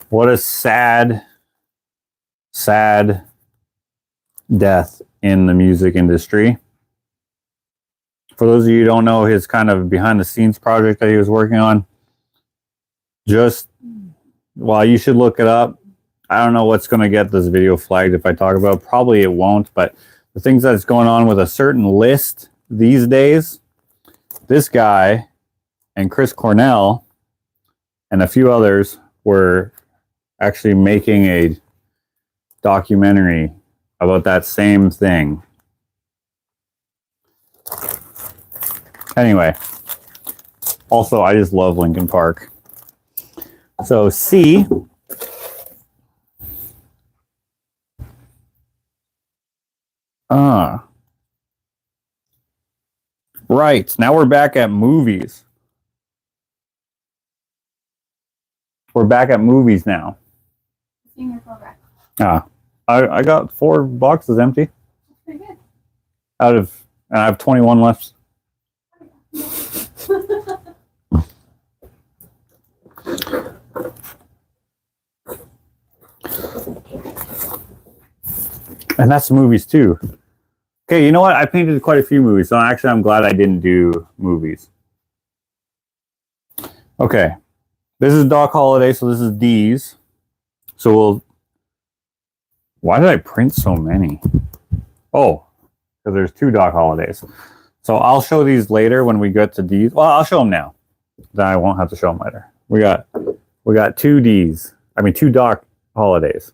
What a sad, sad death in the music industry. For those of you who don't know his kind of behind the scenes project that he was working on, well, you should look it up. I don't know what's going to get this video flagged if I talk about it. Probably it won't, but the things that's going on with a certain list these days, this guy and Chris Cornell and a few others were actually making a documentary about that same thing. Anyway, also, I just love Linkin Park. So C. Right. Now we're back at movies. We're back at movies now. I got 4 boxes empty. That's pretty good. And I have 21 left. And that's movies too. Okay, you know what? I painted quite a few movies, so actually I'm glad I didn't do movies. Okay. This is Doc Holliday, so this is D's. So why did I print so many? Oh, because there's 2 Doc Hollidays. So I'll show these later when we get to D's. Well, I'll show them now. Then I won't have to show them later. We got 2 D's. I mean 2 Doc Hollidays.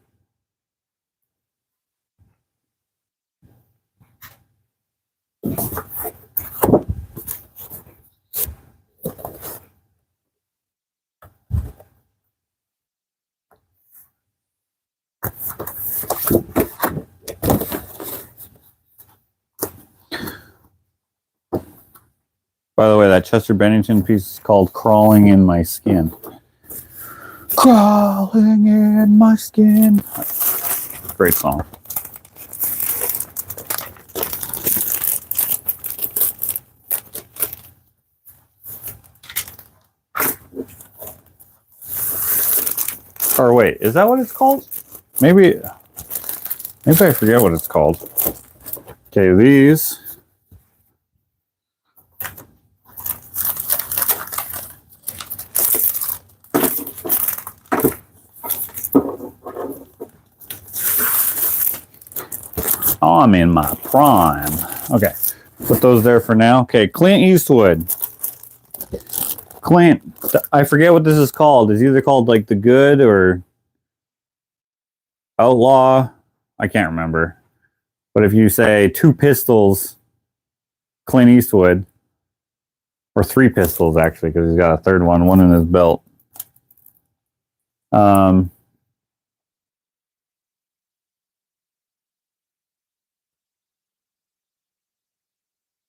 By the way, that Chester Bennington piece is called Crawling in My Skin. Crawling in my skin. Great song. Or wait, is that what it's called? Maybe I forget what it's called. Okay, these. Oh, I'm in my prime. Okay, put those there for now. Okay, Clint Eastwood. Clint, I forget what this is called. It's either called like The Good or Outlaw. I can't remember. But if you say 2 pistols, Clint Eastwood, or 3 pistols actually, because he's got a 3rd one in his belt.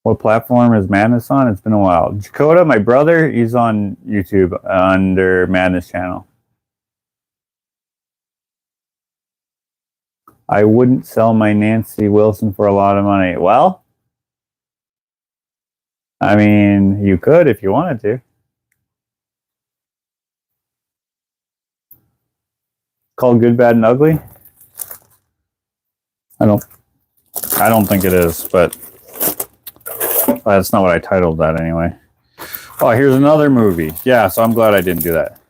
What platform is Madness on? It's been a while. Dakota, my brother, he's on YouTube under Madness channel. I wouldn't sell my Nancy Wilson for a lot of money. Well, I mean, you could if you wanted to. Called Good, Bad, and Ugly? I don't think it is, but that's not what I titled that anyway. Oh, here's another movie. Yeah, so I'm glad I didn't do that.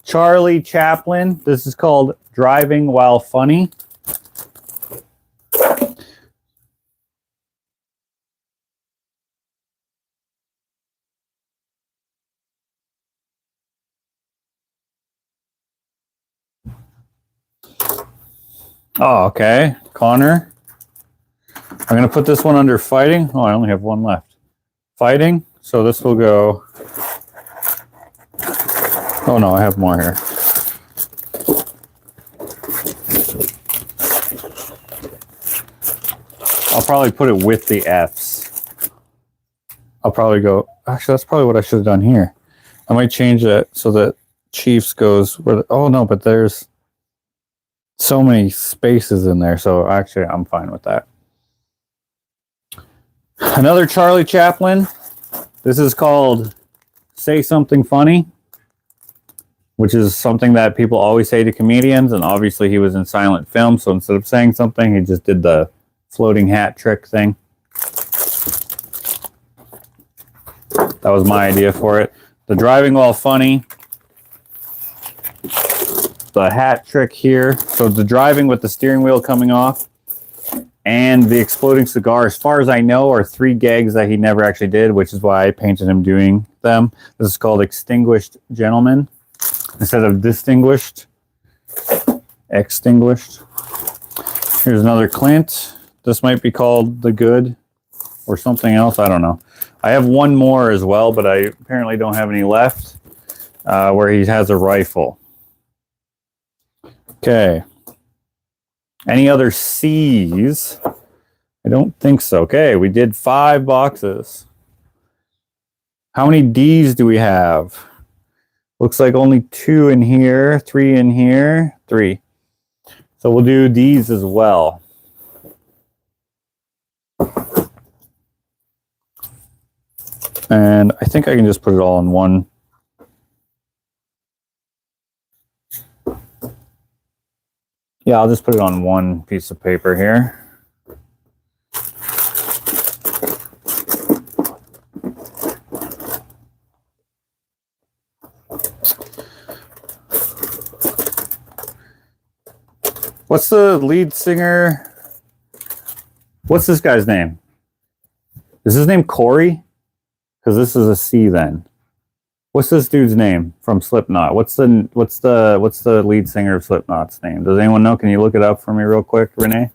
Charlie Chaplin. This is called Driving While Funny. Oh, okay. Connor. I'm going to put this one under fighting. Oh, I only have one left. Fighting. So this will go... Oh, no, I have more here. I'll probably put it with the Fs. I'll probably go... Actually, that's probably what I should have done here. I might change that so that Chiefs goes... Where, oh, no, but there's so many spaces in there. So actually, I'm fine with that. Another Charlie Chaplin. This is called Say Something Funny, which is something that people always say to comedians. And obviously, he was in silent film. So instead of saying something, he just did the floating hat trick thing. That was my idea for it. The driving while funny. The hat trick here. So the driving with the steering wheel coming off. And the exploding cigar, as far as I know, are 3 gags that he never actually did, which is why I painted him doing them. This is called Extinguished Gentleman instead of Distinguished. Extinguished. Here's another Clint. This might be called The Good or something else. I don't know. I have one more as well, but I apparently don't have any left where he has a rifle. Okay. Any other C's? I don't think so. Okay, we did 5 boxes. How many D's do we have? Looks like only 2 in here, 3 in here, 3. So we'll do D's as well. And I think I can just put it all in one. Yeah, I'll just put it on one piece of paper here. What's the lead singer? What's this guy's name? Is his name Corey? Because this is a C then. What's this dude's name from Slipknot? What's the lead singer of Slipknot's name? Does anyone know? Can you look it up for me real quick, Renee?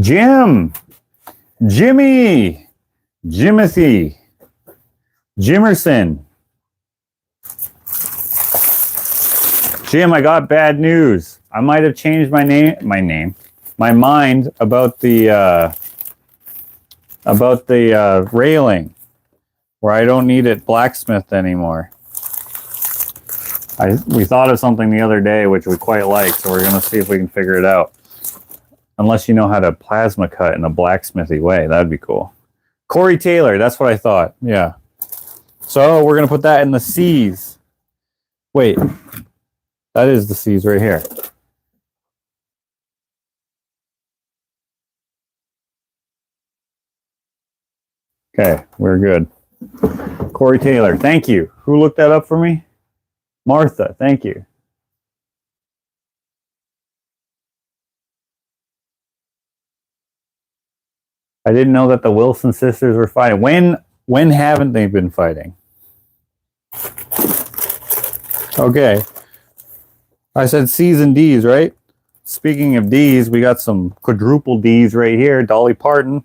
Jim! Jimmy! Jimothy! Jimerson! Jim, I got bad news. I might have changed my mind about the railing, where I don't need it blacksmithed anymore. We thought of something the other day which we quite like, so we're gonna see if we can figure it out. Unless you know how to plasma cut in a blacksmithy way, that'd be cool. Corey Taylor, that's what I thought. Yeah. So we're gonna put that in the C's. Wait. That is the C's right here. Okay, we're good. Corey Taylor, thank you. Who looked that up for me? Martha, thank you. I didn't know that the Wilson sisters were fighting. When haven't they been fighting? Okay. I said C's and D's, right? Speaking of D's, we got some quadruple D's right here. Dolly Parton.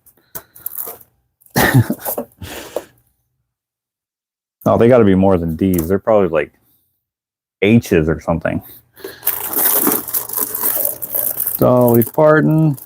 Oh, they got to be more than D's. They're probably like H's or something. Dolly Parton.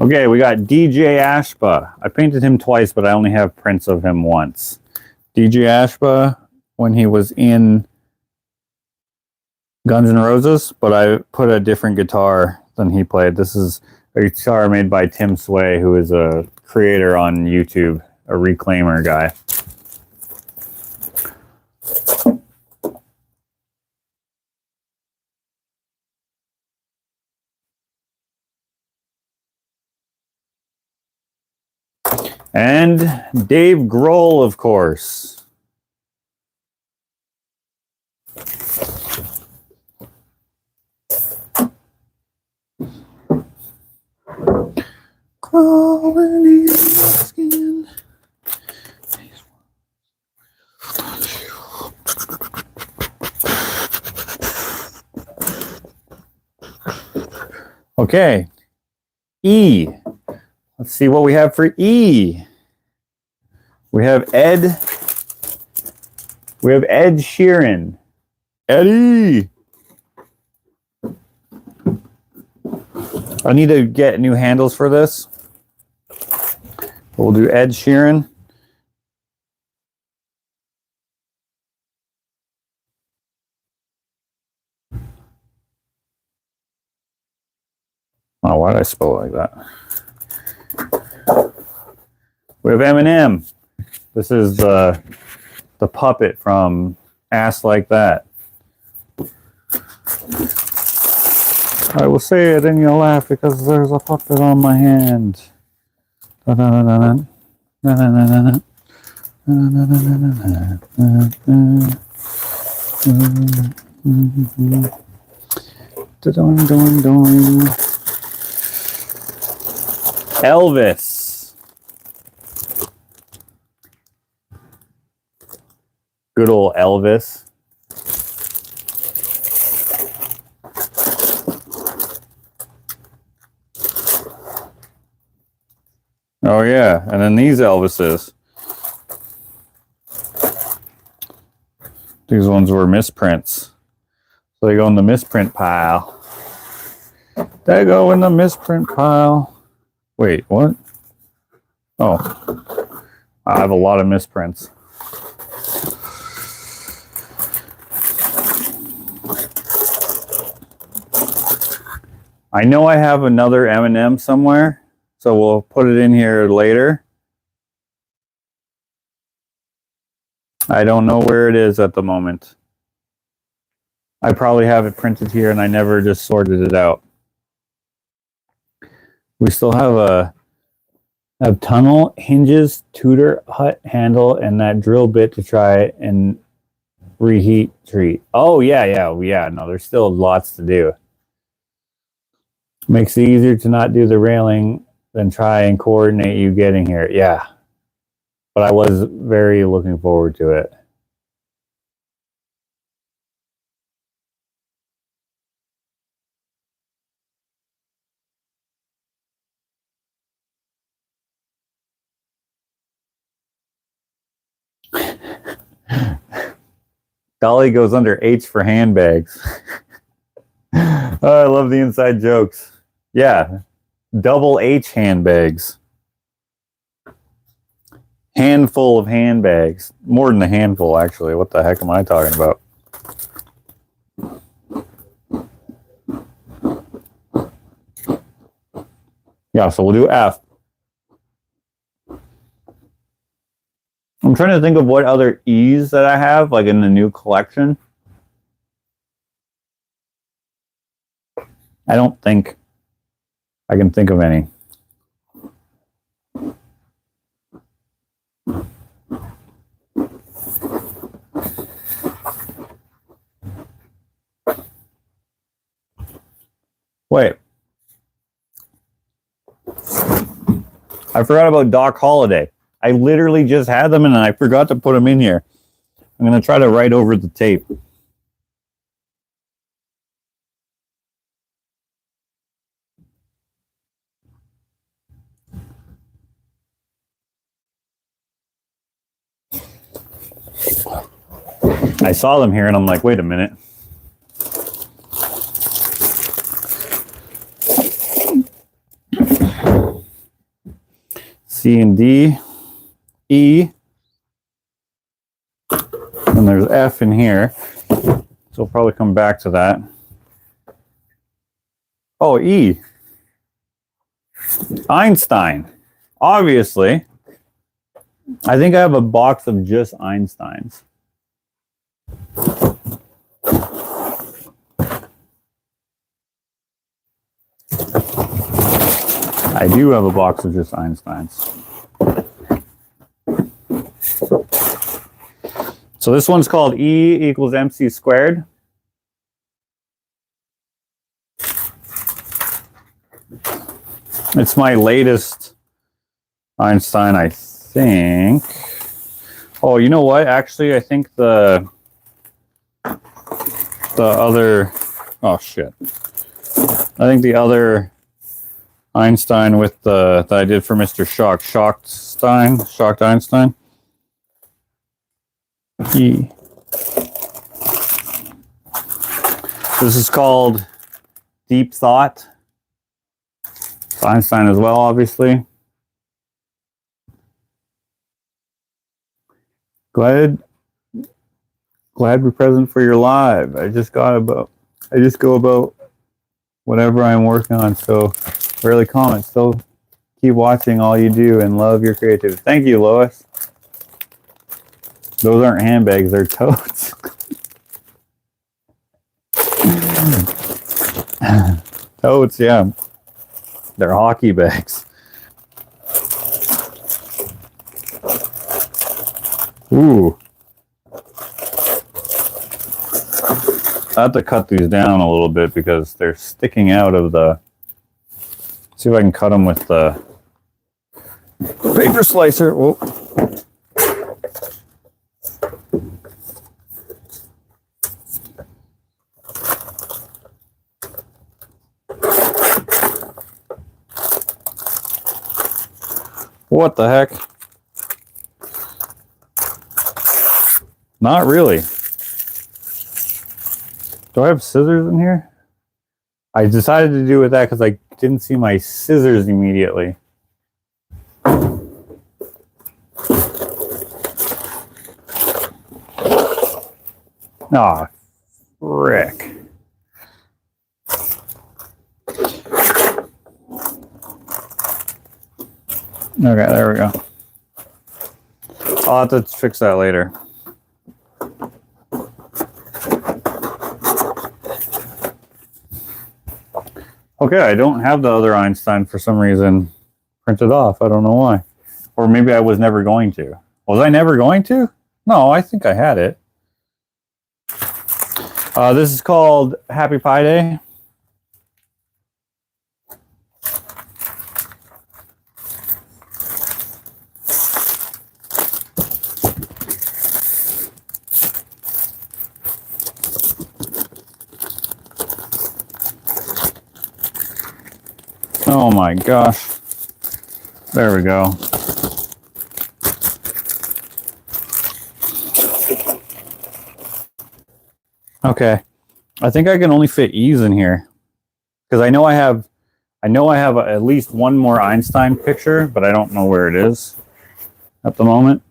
Okay, we got DJ Ashba. I painted him twice, but I only have prints of him once. DJ Ashba, when he was in Guns N' Roses, but I put a different guitar than he played. This is a guitar made by Tim Sway, who is a creator on YouTube, a reclaimer guy. And Dave Grohl, of course. Crawling in your skin. Okay. E. Let's see what we have for E. We have Ed. We have Ed Sheeran. Eddie. I need to get new handles for this. We'll do Ed Sheeran. Oh, why did I spell it like that? We have Eminem. This is the puppet from Ass Like That. I will say it and you'll laugh because there's a puppet on my hand. Elvis. Good old Elvis. Oh yeah, and then these Elvises. These ones were misprints. So they go in the misprint pile. They go in the misprint pile. Wait, what? Oh. I have a lot of misprints. I know I have another M&M somewhere, so we'll put it in here later. I don't know where it is at the moment. I probably have it printed here and I never just sorted it out. We still have tunnel, hinges, Tudor hut handle, and that drill bit to try and reheat treat. Oh, yeah. No, there's still lots to do. Makes it easier to not do the railing than try and coordinate you getting here. Yeah. But I was very looking forward to it. Dolly goes under H for handbags. Oh, I love the inside jokes. Yeah, double H handbags. Handful of handbags. More than a handful, actually. What the heck am I talking about? Yeah, so we'll do F. I'm trying to think of what other E's that I have, like in the new collection. I don't think I can think of any. Wait. I forgot about Doc Holliday. I literally just had them and I forgot to put them in here. I'm going to try to write over the tape. I saw them here and I'm like, wait a minute. C and D, E, and there's F in here. So we'll probably come back to that. Oh, E. Einstein. Obviously. I think I have a box of just Einsteins. I do have a box of just Einsteins. So this one's called E equals mc squared. It's my latest Einstein, I think. Oh, you know what? Actually, I think the other, oh shit. I think the other Einstein with the that I did for Mr. Shocked Einstein. E. This is called Deep Thought. It's Einstein as well, obviously. Glad we're present for your live. I just go about whatever I'm working on, so rarely comment. Still keep watching all you do and love your creativity. Thank you, Lois. Those aren't handbags, they're totes. Totes, yeah. They're hockey bags. Ooh. I have to cut these down a little bit because they're sticking out of the... See if I can cut them with the paper slicer. Whoa. What the heck? Not really. Do I have scissors in here? I decided to do with that because I didn't see my scissors immediately. Ah, frick. Okay, there we go. I'll have to fix that later. Okay, I don't have the other Einstein for some reason printed off. I don't know why. Or maybe I was never going to. Was I never going to? No, I think I had it. This is called Happy Pie Day. Oh my gosh. There we go. Okay. I think I can only fit E's in here. Because I know I have at least one more Einstein picture, but I don't know where it is at the moment.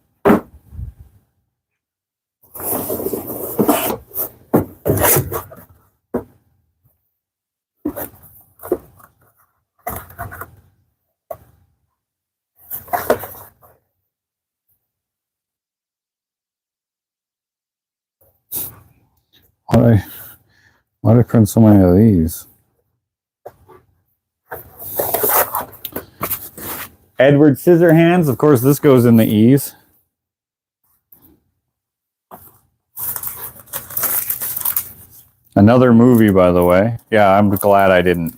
Why did I print so many of these? Edward Scissorhands. Of course, this goes in the E's. Another movie, by the way. Yeah, I'm glad I didn't.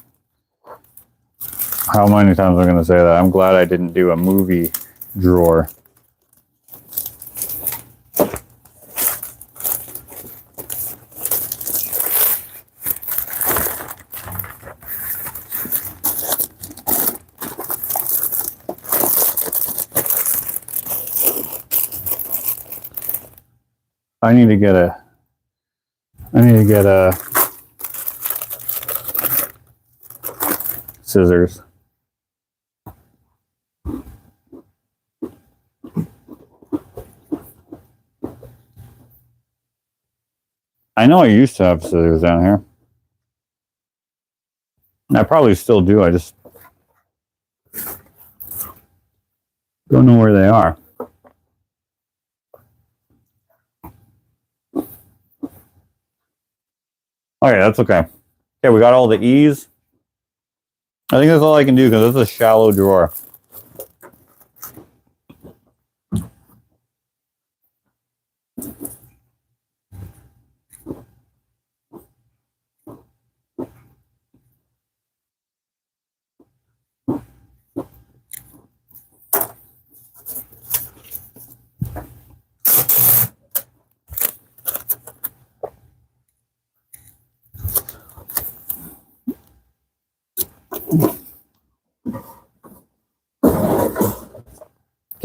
How many times am I going to say that? I'm glad I didn't do a movie drawer. I need to get a scissors. I know I used to have scissors down here. I probably still do. I just don't know where they are. Okay, that's okay. Okay, we got all the E's. I think that's all I can do because it's a shallow drawer.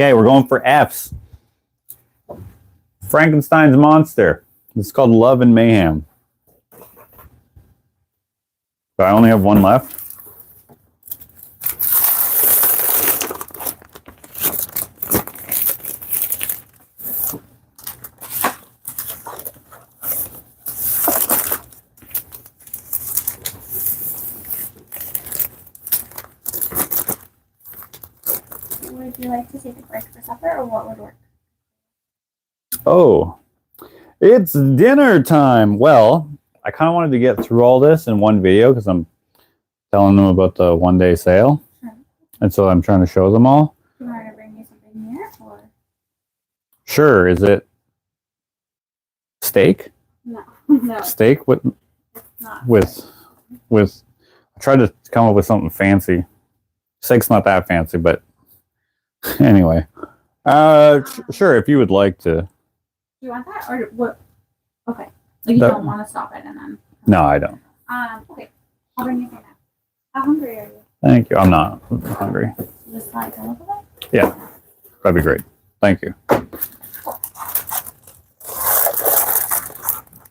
Okay, we're going for F's. Frankenstein's monster. It's called Love and Mayhem. So I only have one left. Would you like to take a break for supper, or what would work? Oh, it's dinner time. Well, I kind of wanted to get through all this in one video because I'm telling them about the one-day sale. Sure. And so I'm trying to show them all. Do you want to bring you something here, or? Sure. Is it steak? No, no, Steak with it's not. I tried to come up with something fancy. Steak's not that fancy, but anyway. Sure, if you would like to. Do you want that, or what? Okay, like you don't want to stop it and then. No, I don't. Okay, I'll bring you dinner. How hungry are you? Thank you. I'm not hungry. Just like a little bit. Yeah, that'd be great. Thank you.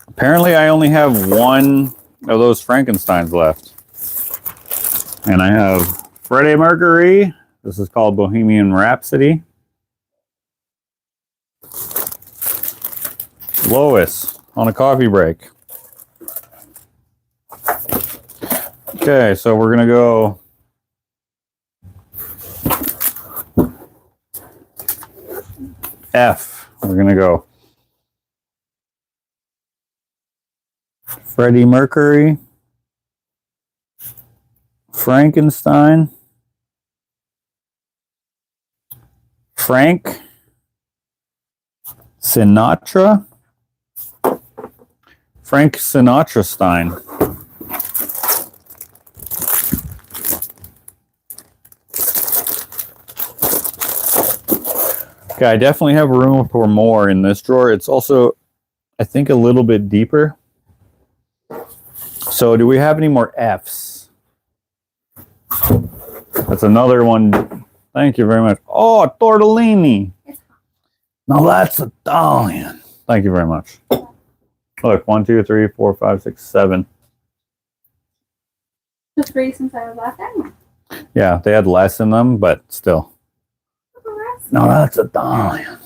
Apparently, I only have one of those Frankensteins left. And I have Freddie Mercury. This is called Bohemian Rhapsody. Lois on a coffee break. Okay, so we're going to go F. We're going to go Freddie Mercury, Frankenstein, Frank Sinatra, Frank Sinatra Stein. Okay, I definitely have room for more in this drawer. It's also, I think, a little bit deeper. So do we have any more Fs? That's another one. Thank you very much. Oh, tortellini. Now that's Italian. Thank you very much. Look, 1, 2, 3, 4, 5, 6, 7. The 3 since I was last time. Yeah, they had less in them, but still. No, that's Italian.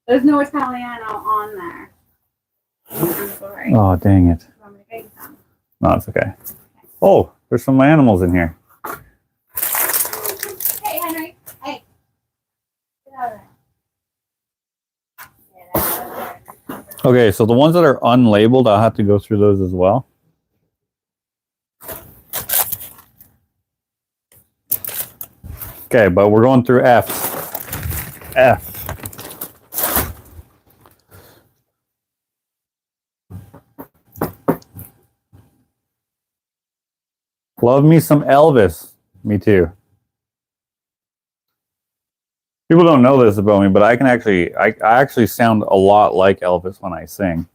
There's no Italiano on there. I'm sorry. Oh, dang it. I'm gonna get you some. No, it's okay. Oh, there's some animals in here. Hey, Henry. Hey. Get out of there. Get out of there. Okay, so the ones that are unlabeled, I'll have to go through those as well. Okay, but we're going through F. F. Love me some Elvis. Me too. People don't know this about me, but I can actually, I actually sound a lot like Elvis when I sing.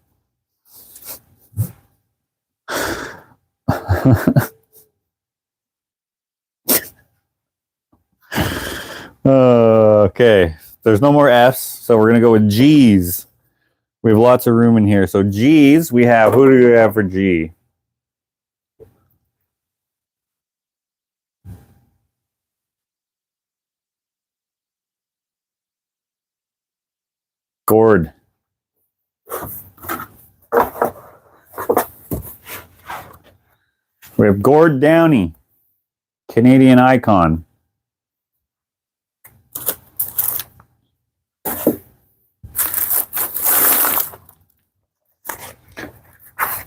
Okay, there's no more F's, so we're gonna go with G's. We have lots of room in here. So G's, we have, who do we have for G? Gord. We have Gord Downey, Canadian icon.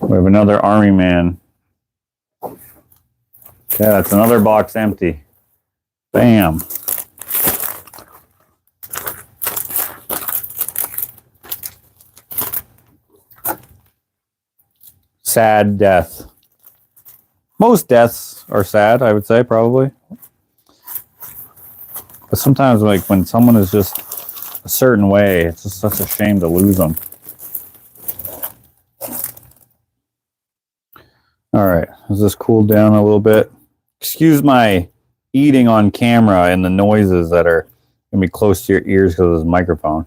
We have another army man. Okay, that's another box empty. Bam. Sad death. Most deaths are sad, I would say, probably. But sometimes, like, when someone is just a certain way, it's just such a shame to lose them. All right, has this cooled down a little bit? Excuse my eating on camera and the noises that are gonna be close to your ears because of this microphone.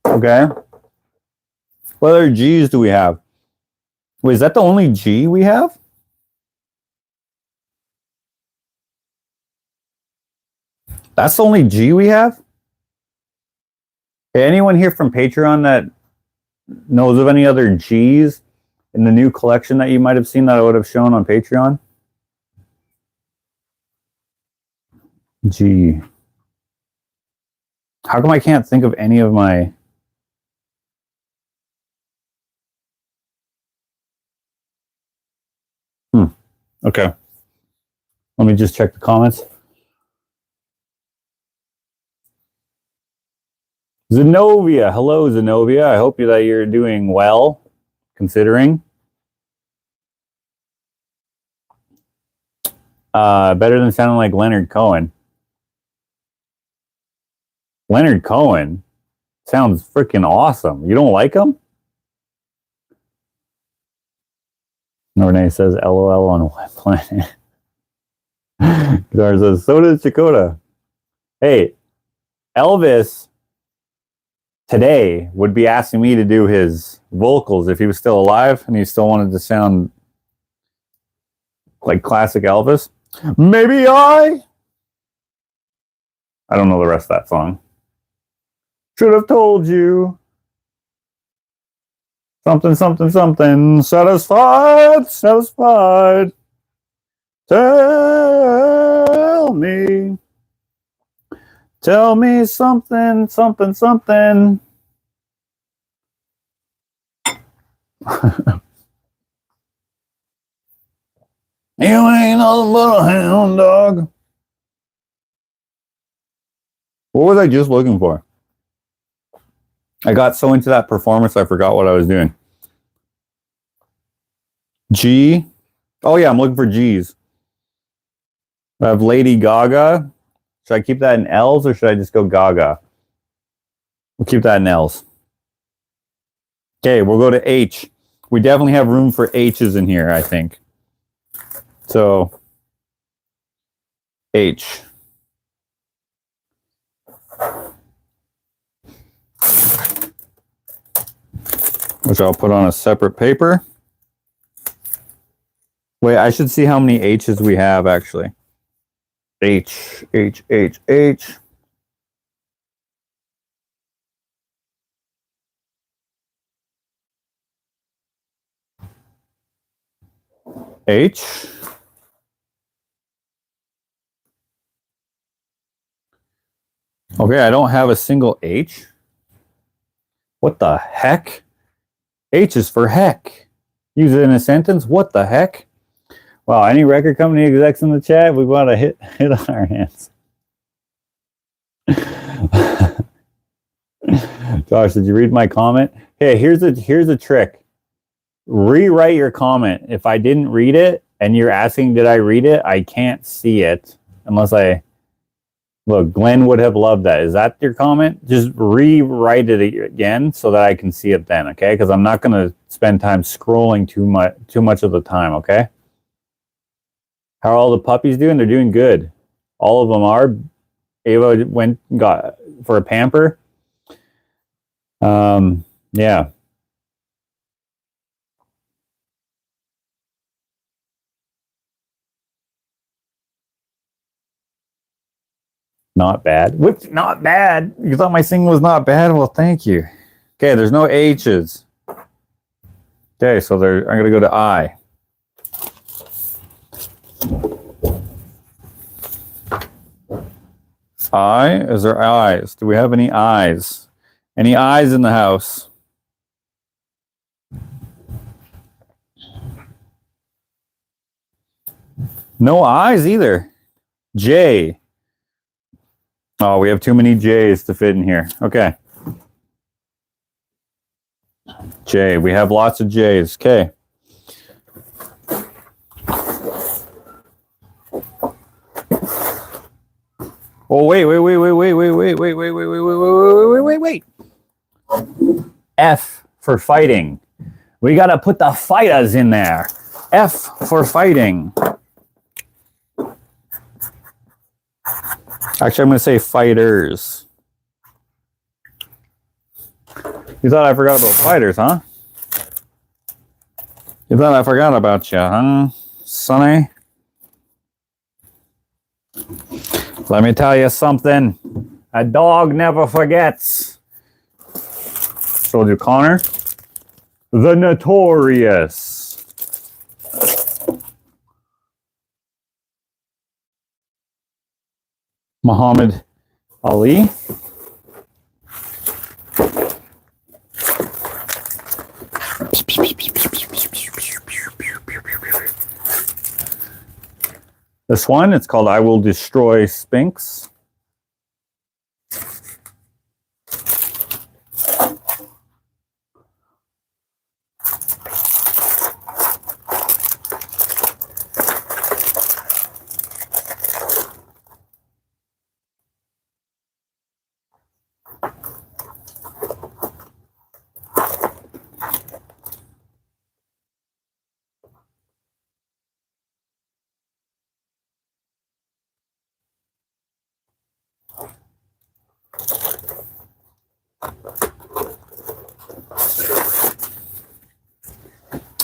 Okay. What other G's do we have? Wait, is that the only G we have? That's the only G we have? Hey, anyone here from Patreon that knows of any other G's in the new collection that you might have seen that I would have shown on Patreon? G. How come I can't think of any of my... Okay. Let me just check the comments. Zenobia. Hello, Zenobia. I hope that you're doing well, considering. Better than sounding like Leonard Cohen. Leonard Cohen sounds freaking awesome. You don't like him? Renee says LOL on what planet? Guitar says, so does Chakota. Hey, Elvis today would be asking me to do his vocals if he was still alive and he still wanted to sound like classic Elvis. Maybe I don't know the rest of that song. Should have told you. Something, something, something. Satisfied, satisfied. Tell me something, something, something. You ain't nothing but a hound dog. What was I just looking for? I got so into that performance, I forgot what I was doing. G. Oh, yeah, I'm looking for G's. I have Lady Gaga. Should I keep that in L's or should I just go Gaga? We'll keep that in L's. Okay, we'll go to H. We definitely have room for H's in here, I think. So, H. Which I'll put on a separate paper. Wait, I should see how many H's we have, actually. H, H, H, H. H. Okay, I don't have a single H. What the heck? H is for heck. Use it in a sentence? What the heck? Wow, any record company execs in the chat? We want to hit on our hands. Josh, did you read my comment? Hey, here's a trick. Rewrite your comment. If I didn't read it and you're asking did I read it, I can't see it unless I... Look, Glenn would have loved that. Is that your comment? Just rewrite it again so that I can see it then, okay? Because I'm not going to spend time scrolling too much of the time, okay? How are all the puppies doing? They're doing good. All of them are. Ava got for a pamper. Yeah. Not bad. Whoops, not bad. You thought my singing was not bad? Well, thank you. Okay, there's no H's. Okay, so I'm going to go to I. I? Is there eyes? Do we have any eyes? Any eyes in the house? No eyes either. J. Oh, we have too many J's to fit in here. Okay. J. We have lots of J's. Okay. Oh, wait. F for fighting. We got to put the fighters in there. F for fighting. Actually, I'm going to say fighters. You thought I forgot about fighters, huh? You thought I forgot about you, huh, Sonny? Let me tell you something. A dog never forgets. Soldier Connor. The Notorious. Muhammad Ali. This one, it's called I Will Destroy Spinks.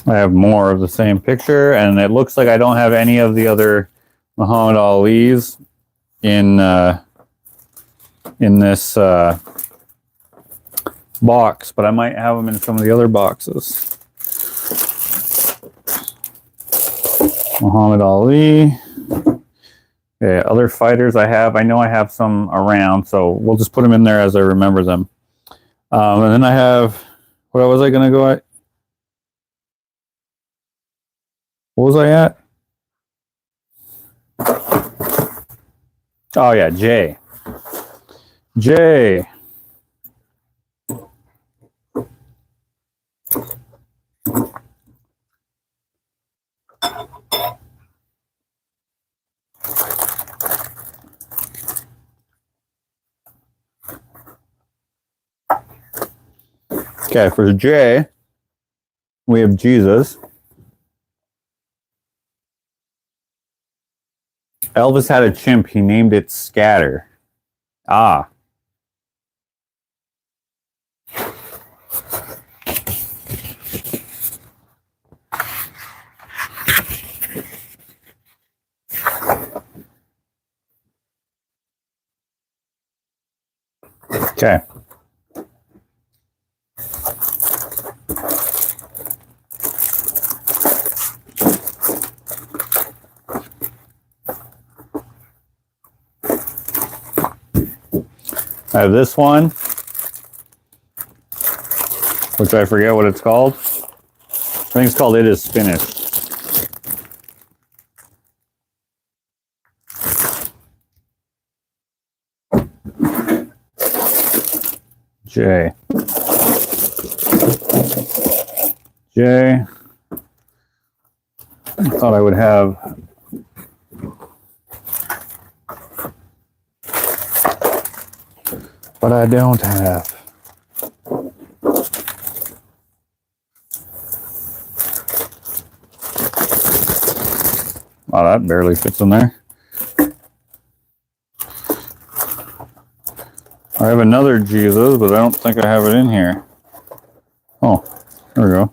I have more of the same picture, and it looks like I don't have any of the other Muhammad Ali's in this box, but I might have them in some of the other boxes. Muhammad Ali. Okay, other fighters I know I have some around, so we'll just put them in there as I remember them. And then I have, what was I going to go at? What was I at? Oh yeah, J. J. Okay, for J, we have Jesus. Elvis had a chimp. He named it Scatter. Ah. Okay. I have this one, which I forget what it's called. I think it's called It Is Finished. J. J. I thought I would have but I don't have. Oh, that barely fits in there. I have another Jesus, but I don't think I have it in here. Oh, there we go.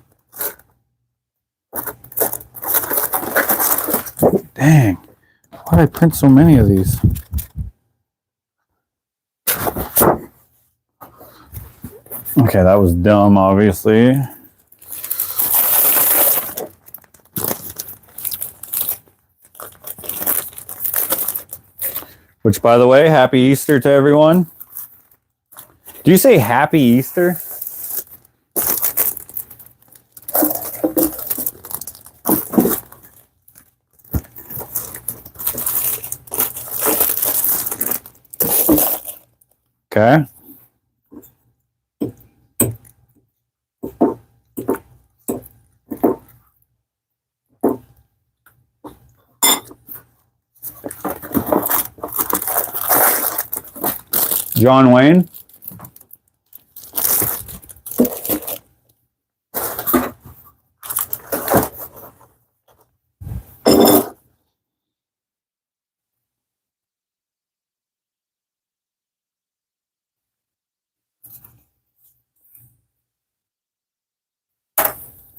Dang. Why did I print so many of these? Okay, that was dumb, obviously. Which, by the way, happy Easter to everyone. Do you say happy Easter? Okay. John Wayne.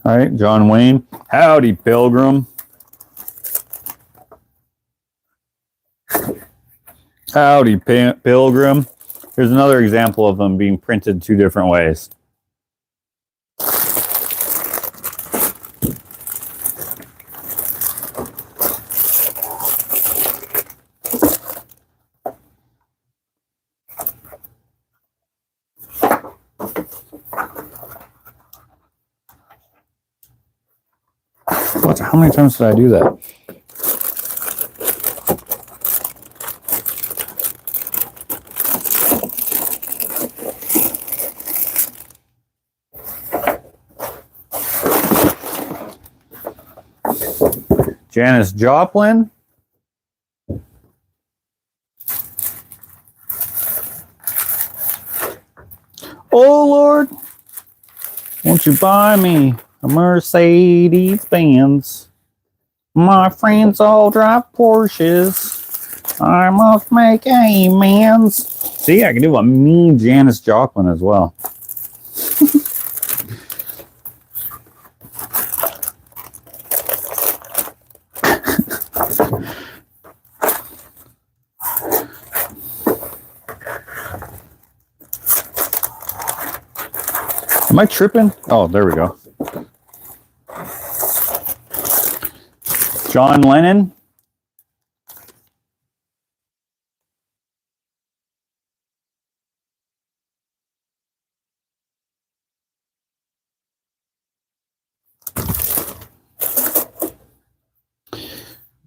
All right, John Wayne. Howdy, Pilgrim. Howdy, Pilgrim. Here's another example of them being printed 2 different ways. What? How many times did I do that? Janis Joplin. Oh Lord, won't you buy me a Mercedes Benz? My friends all drive Porsches. I must make amends. See, I can do a mean Janis Joplin as well. Am I tripping? Oh, there we go. John Lennon.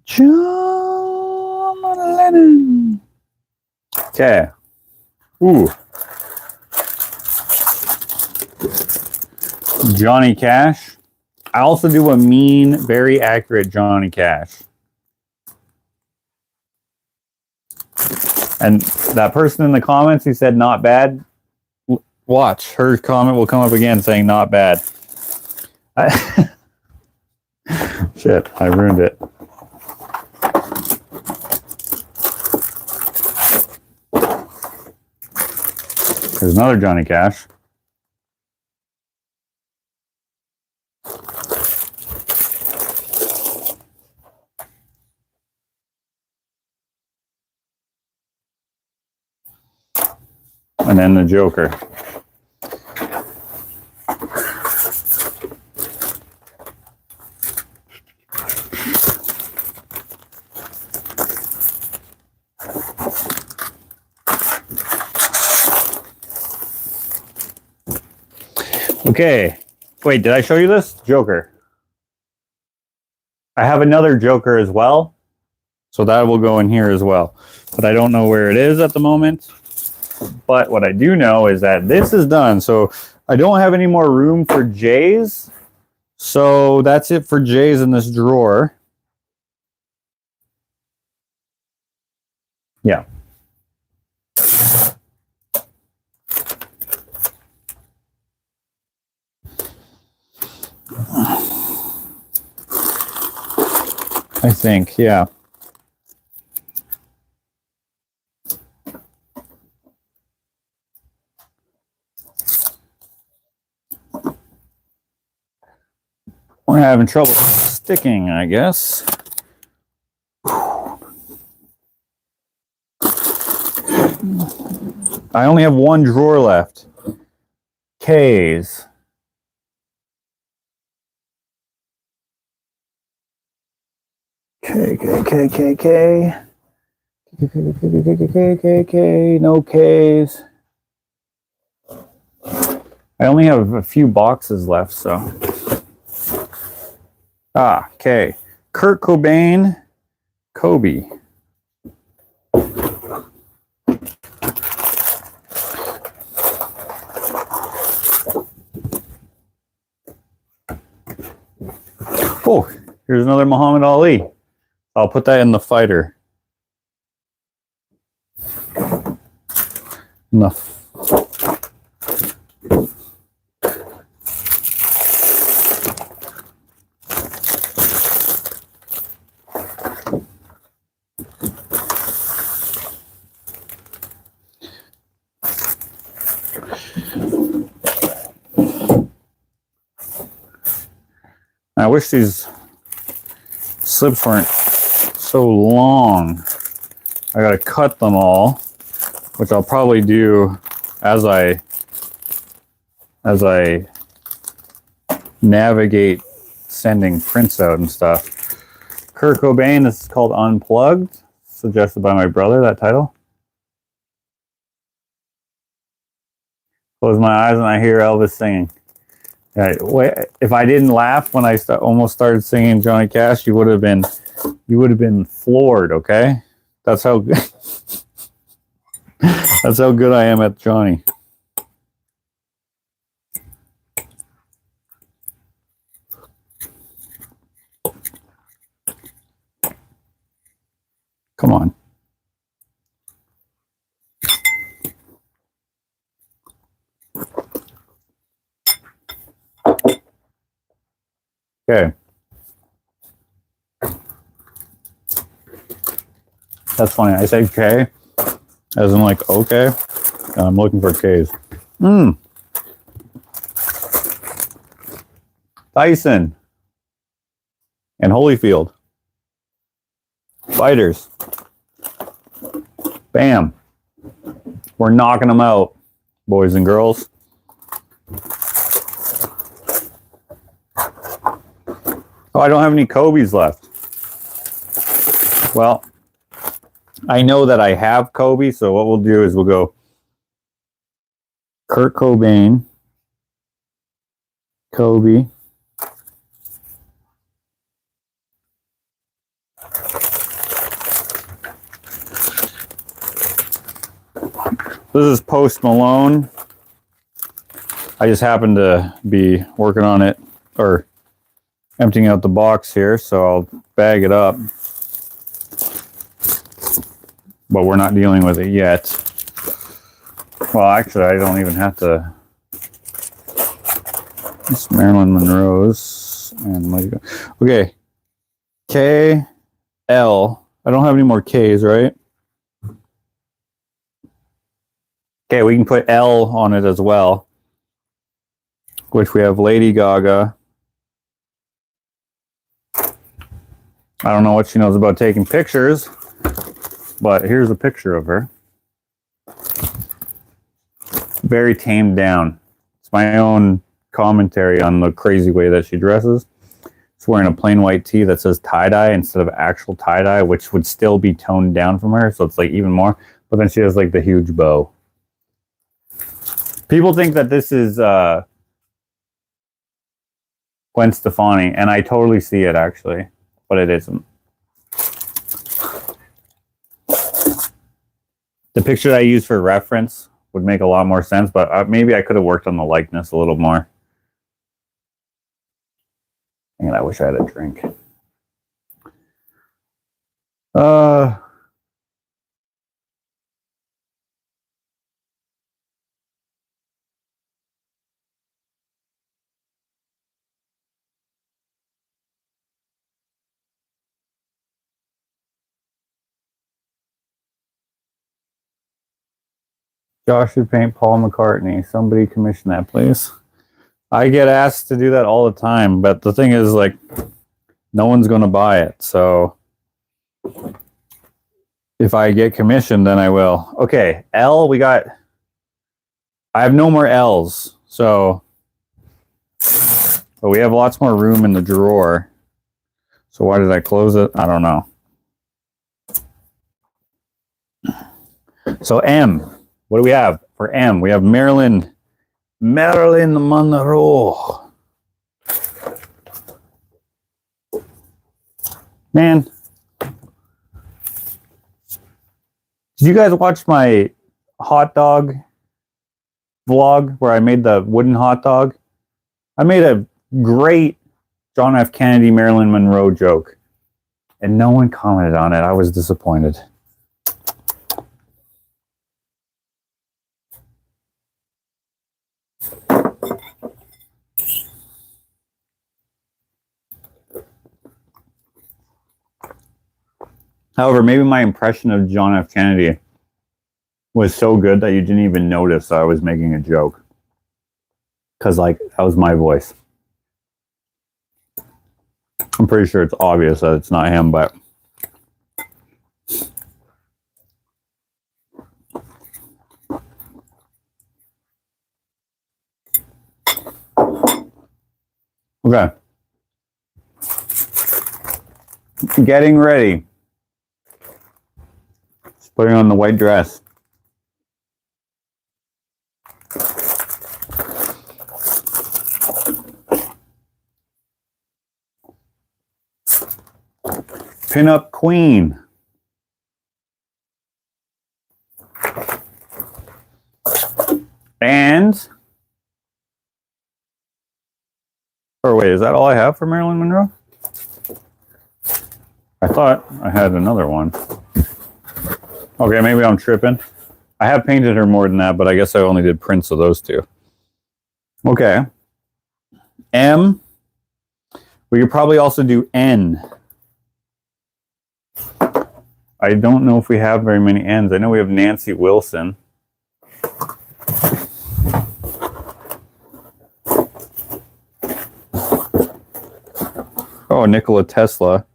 John Lennon. Okay. Ooh. Johnny Cash. I also do a mean, very accurate Johnny Cash. And that person in the comments who said not bad, watch. Her comment will come up again saying not bad. Shit, I ruined it. There's another Johnny Cash. And then the Joker. Okay. Wait, did I show you this? Joker. I have another Joker as well. So that will go in here as well. But I don't know where it is at the moment. But what I do know is that this is done. So I don't have any more room for J's. So that's it for J's in this drawer. Yeah. I think, yeah. We're having trouble sticking, I guess. I only have one drawer left. K's. K. No K's. I only have a few boxes left, so. Ah, K. Kurt Cobain, Kobe. Oh, here's another Muhammad Ali. I'll put that in the fighter. Enough. I wish these slips weren't so long. I gotta cut them all, which I'll probably do as I navigate sending prints out and stuff. Kurt Cobain, this is called Unplugged, suggested by my brother, that title. Close my eyes and I hear Elvis singing. Right, wait, if I didn't laugh when I almost started singing Johnny Cash, you would have been floored, okay? That's how good that's how good I am at Johnny. Come on. Okay. That's funny. I say K as in like okay. And I'm looking for K's. Tyson and Holyfield. Fighters. Bam. We're knocking them out, boys and girls. Oh, I don't have any Kobe's left. Well, I know that I have Kobe, so what we'll do is we'll go Kurt Cobain, Kobe, this is Post Malone. I just happened to be working on it, or emptying out the box here, so I'll bag it up. But we're not dealing with it yet. Well, actually, I don't even have to. It's Marilyn Monroe's. And okay. K, L. I don't have any more K's, right? Okay, we can put L on it as well. Which we have Lady Gaga. I don't know what she knows about taking pictures, but here's a picture of her. Very tamed down. It's my own commentary on the crazy way that she dresses. She's wearing a plain white tee that says tie-dye instead of actual tie-dye, which would still be toned down from her, so it's like even more. But then she has like the huge bow. People think that this is Gwen Stefani, and I totally see it actually, but it isn't. The picture that I used for reference would make a lot more sense, but maybe I could have worked on the likeness a little more. And I wish I had a drink. Josh should paint Paul McCartney. Somebody commission that, please. I get asked to do that all the time, but the thing is, like, no one's going to buy it. So if I get commissioned, then I will. Okay, L, we got... I have no more L's, so... But we have lots more room in the drawer. So why did I close it? I don't know. So M. What do we have for M? We have Marilyn Monroe. Man. Did you guys watch my hot dog vlog where I made the wooden hot dog? I made a great John F. Kennedy, Marilyn Monroe joke, and no one commented on it. I was disappointed. However, maybe my impression of John F. Kennedy was so good that you didn't even notice that I was making a joke. Because, like, that was my voice. I'm pretty sure it's obvious that it's not him, but okay. Getting ready. Just putting on the white dress. Pin-up queen. And, or wait, is that all I have for Marilyn Monroe? I thought I had another one. Okay, maybe I'm tripping. I have painted her more than that, but I guess I only did prints of those two. Okay. M. We could probably also do N. I don't know if we have very many N's. I know we have Nancy Wilson. Oh, Nikola Tesla.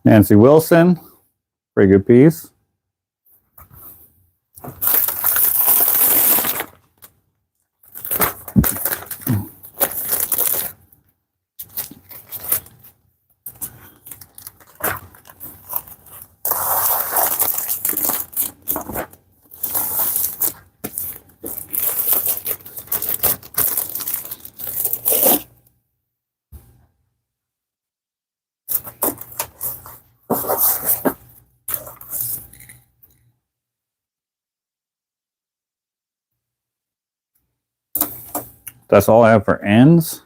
Nancy Wilson, pretty good piece. That's all I have for ends.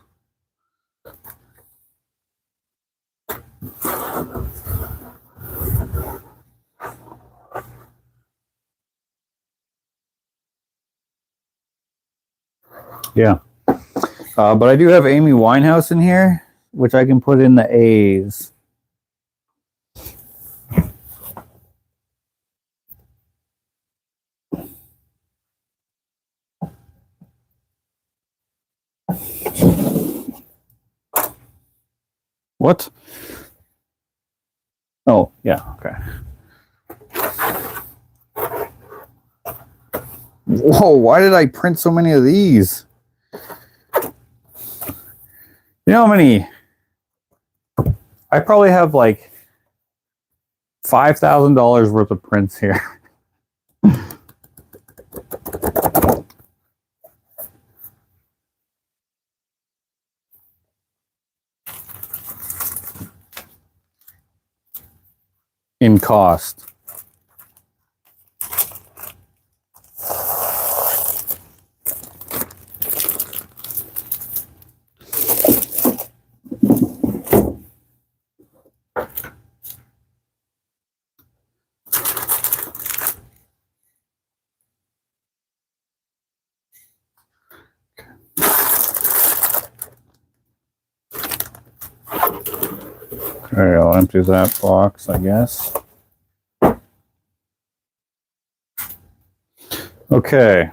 Yeah. But I do have Amy Winehouse in here, which I can put in the A's. What? Oh, yeah, okay. Whoa, why did I print so many of these? You know how many? I probably have like $5,000 worth of prints here. In cost. Alright, I'll empty that box, I guess. Okay.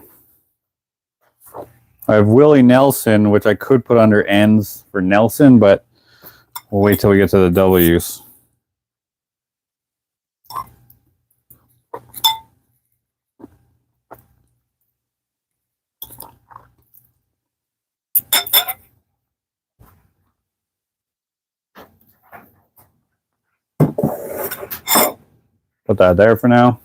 I have Willie Nelson, which I could put under N's for Nelson, but we'll wait till we get to the W's. Put that there for now.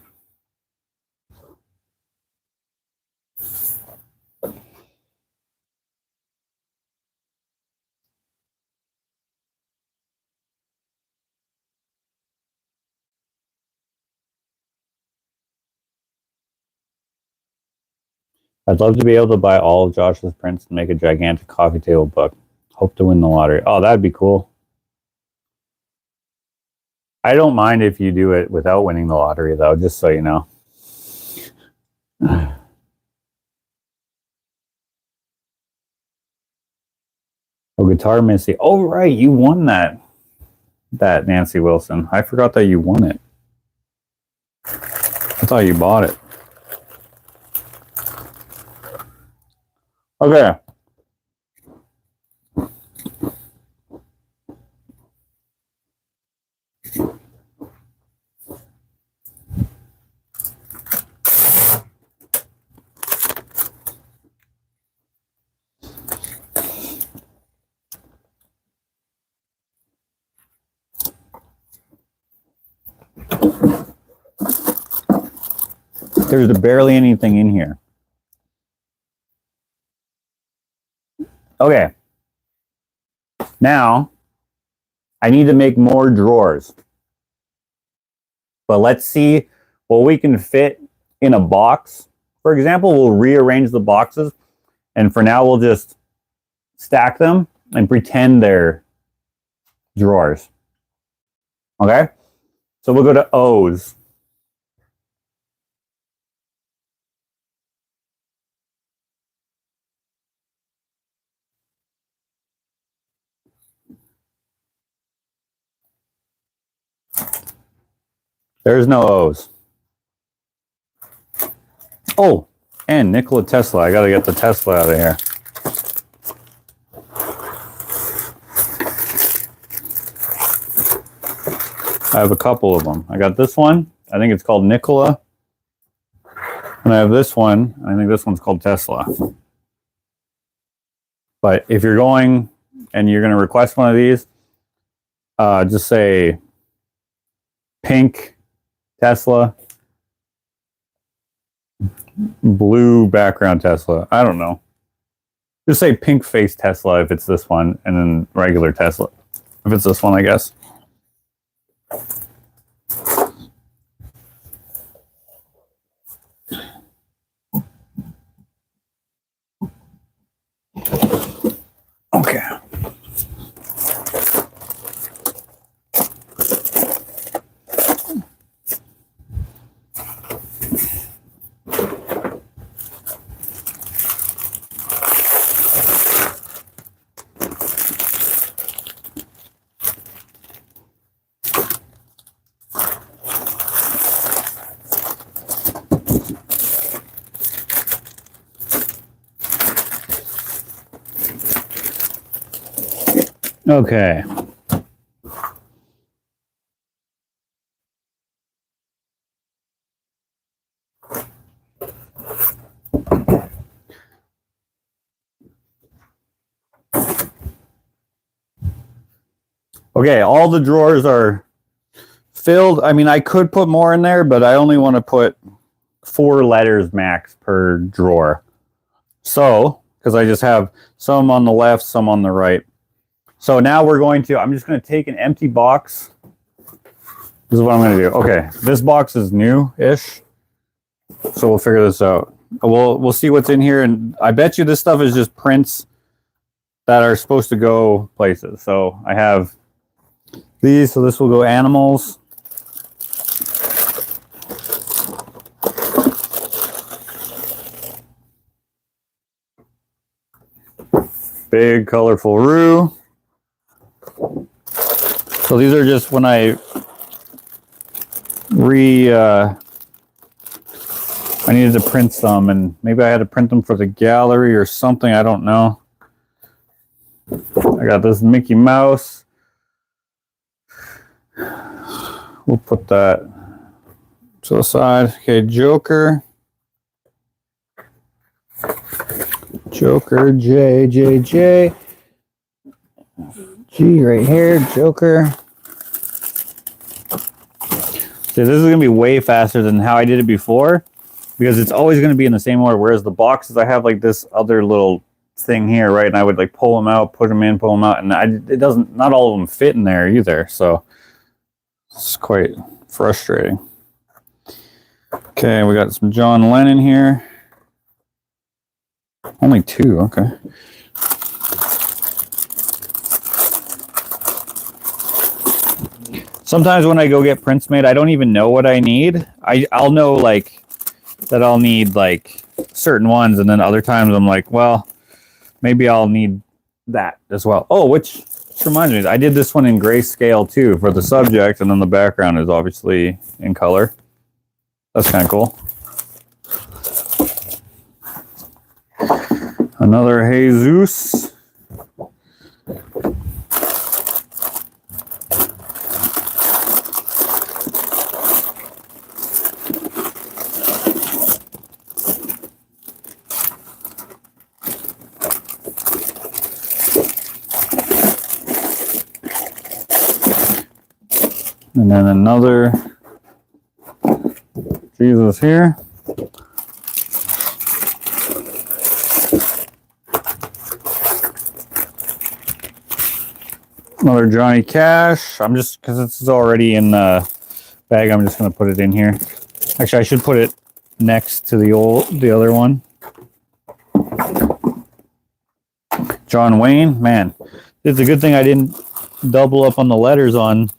I'd love to be able to buy all of Josh's prints and make a gigantic coffee table book. Hope to win the lottery. Oh, that'd be cool. I don't mind if you do it without winning the lottery, though, just so you know. Oh, Guitar Missy. Oh, right. You won that. That, Nancy Wilson. I forgot that you won it. I thought you bought it. Okay. There's barely anything in here. Okay. Now, I need to make more drawers. But let's see what we can fit in a box. For example, we'll rearrange the boxes. And for now, we'll just stack them and pretend they're drawers. Okay? So we'll go to O's. There's no O's. Oh, and Nikola Tesla. I gotta get the Tesla out of here. I have a couple of them. I got this one. I think it's called Nikola. And I have this one. I think this one's called Tesla. But if you're going and you're going to request one of these, just say pink Tesla, blue background Tesla. I don't know. Just say pink face Tesla if it's this one, and then regular Tesla if it's this one, I guess. Okay. Okay. Okay, all the drawers are filled. I mean, I could put more in there, but I only want to put 4 letters max per drawer. So, because I just have some on the left, some on the right. So now we're going to, I'm just going to take an empty box. This is what I'm going to do. Okay, this box is new-ish. So we'll figure this out. We'll see what's in here. And I bet you this stuff is just prints that are supposed to go places. So I have these. So this will go animals. Big colorful roux. So these are just when I I needed to print some, and maybe I had to print them for the gallery or something. I don't know. I got this Mickey Mouse. We'll put that to the side. Okay, Joker. Joker, J, J, J. G right here, Joker. So this is going to be way faster than how I did it before, because it's always going to be in the same order, whereas the boxes, I have like this other little thing here, right? And I would like pull them out, put them in, pull them out, and it doesn't, not all of them fit in there either, so it's quite frustrating. Okay, we got some John Lennon here. Only 2, okay. Sometimes when I go get prints made, I don't even know what I need. I'll know like that I'll need like certain ones, and then other times I'm like, well, maybe I'll need that as well. Oh, which reminds me, I did this one in grayscale too for the subject, and then the background is obviously in color. That's kind of cool. Another Jesus. And then another Jesus here. Another Johnny Cash. I'm just, because it's already in the bag, I'm just going to put it in here. Actually, I should put it next to the other one. John Wayne. Man, it's a good thing I didn't double up on the letters on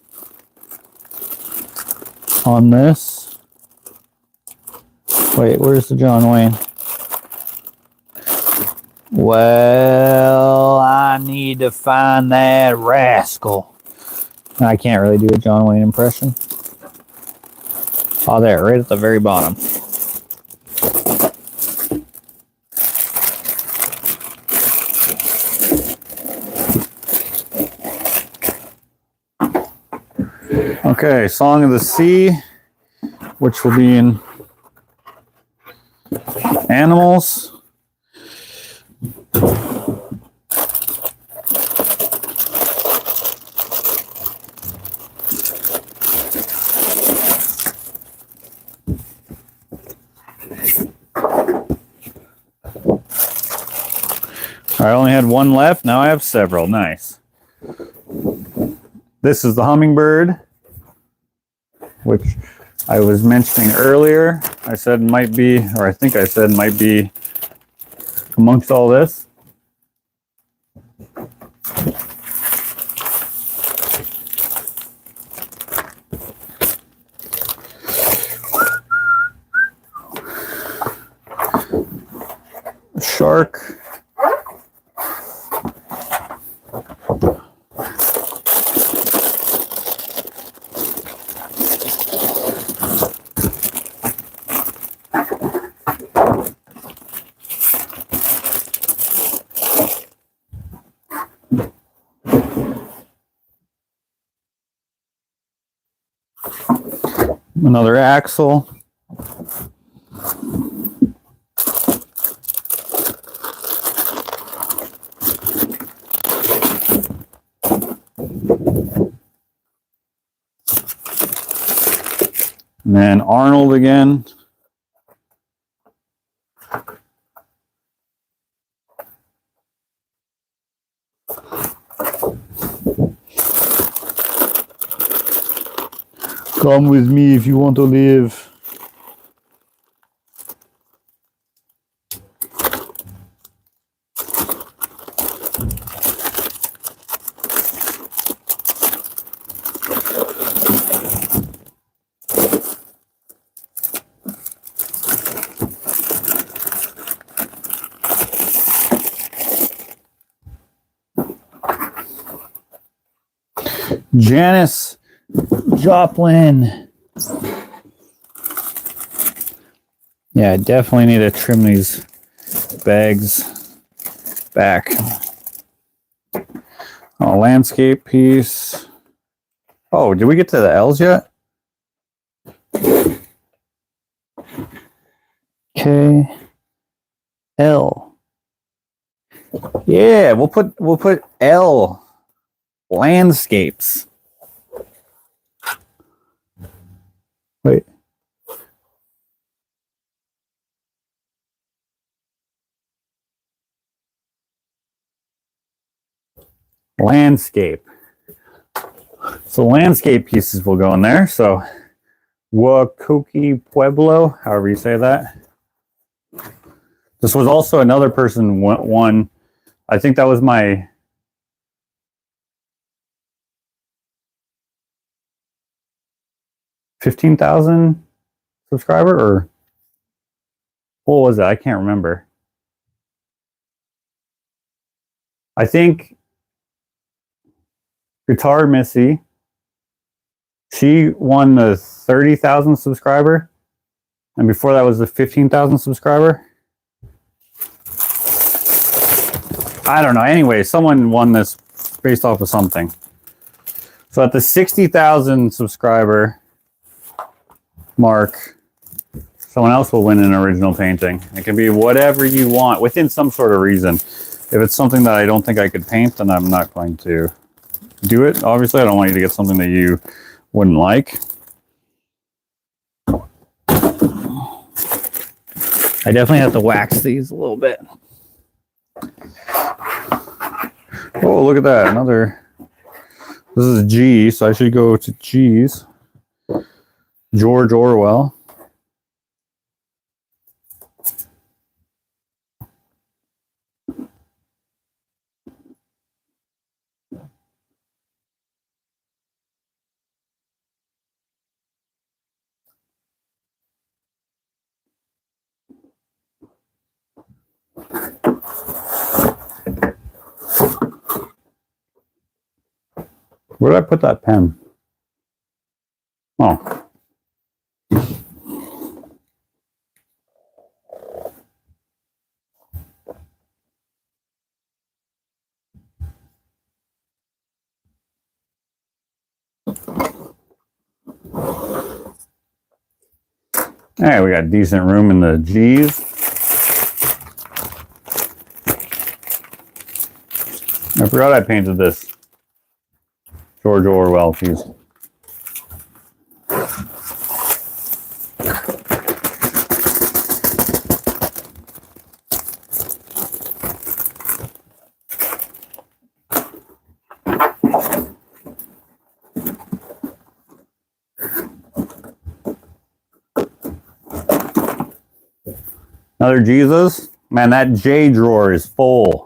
this. Wait, where's the John Wayne? Well, I need to find that rascal. I can't really do a John Wayne impression. Oh, there, right at the very bottom. Okay, Song of the Sea, which will be in animals. I only had one left. Now I have several. Nice. This is the hummingbird, which I was mentioning earlier. I said might be, or I think I said might be amongst all this. Shark. Another axle. And then Arnold again. Come with me if you want to live. Janis Joplin. Yeah, I definitely need to trim these bags back. Oh, landscape piece. Oh, did we get to the L's yet? K L. Yeah, we'll put L. Landscapes. Wait. Landscape. So landscape pieces will go in there. So Huacoqui Pueblo, however you say that. This was also another person won. I think that was my 15,000 subscriber, or what was it? I can't remember. I think Guitar Missy, she won the 30,000 subscriber, and before that was the 15,000 subscriber. I don't know. Anyway, someone won this based off of something. So at the 60,000 subscriber mark, someone else will win an original painting. It can be whatever you want within some sort of reason. If it's something that I don't think I could paint, then I'm not going to do it. Obviously, I don't want you to get something that you wouldn't like. I definitely have to wax these a little bit. Oh, look at that. Another. This is a G, so I should go to G's. George Orwell. Where did I put that pen? Oh. Alright, we got decent room in the G's. I forgot I painted this George Orwell piece. Another Jesus. Man, that J drawer is full.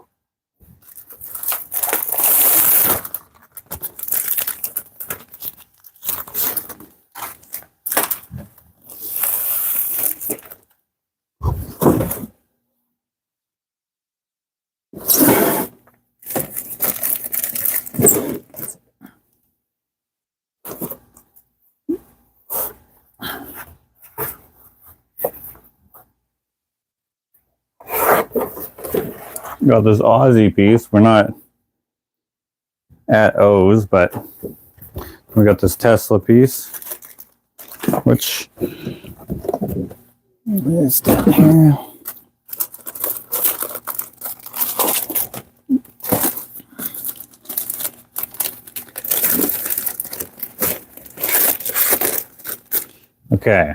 Got this Aussie piece. We're not at O's, but we got this Tesla piece, which is down here. Okay.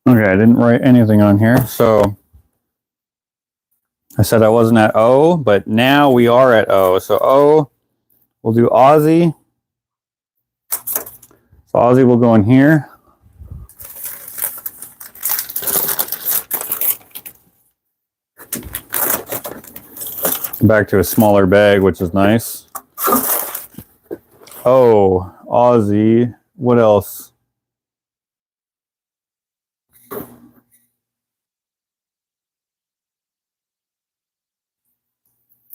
Okay, I didn't write anything on here, so I said I wasn't at O, but now we are at O. So O, we'll do Aussie. So Aussie will go in here. Back to a smaller bag, which is nice. Oh, Aussie. What else?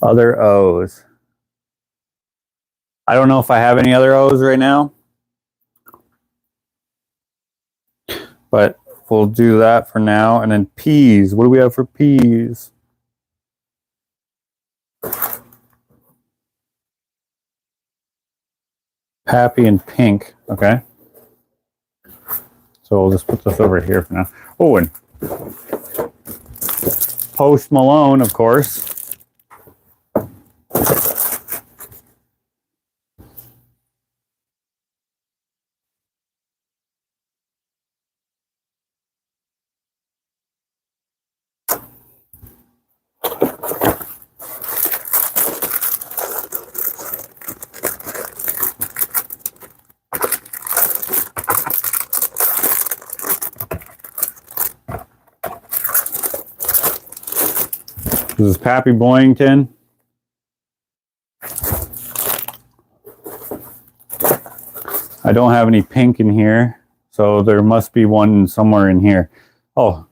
Other O's. I don't know if I have any other O's right now, but we'll do that for now. And then P's. What do we have for P's? Happy and pink. Okay. So we'll just put this over here for now. Oh, and Post Malone, of course. This is Pappy Boyington. I I don't have any pink in here, so there must be one somewhere in here. Oh,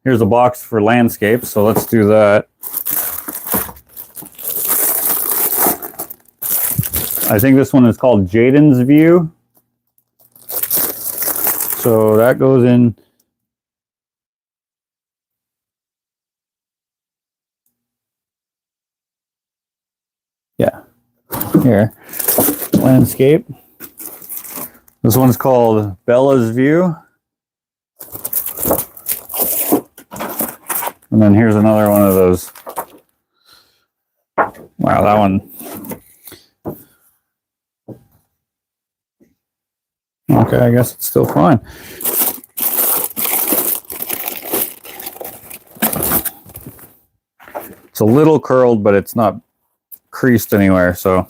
here's a box for landscape, so let's do that. I think this one is called Jaden's View. So that goes in. Yeah, here, landscape. This one's called Bella's View. And then here's another one of those. Wow, that one. Okay, I guess it's still fine. It's a little curled, but it's not creased anywhere, so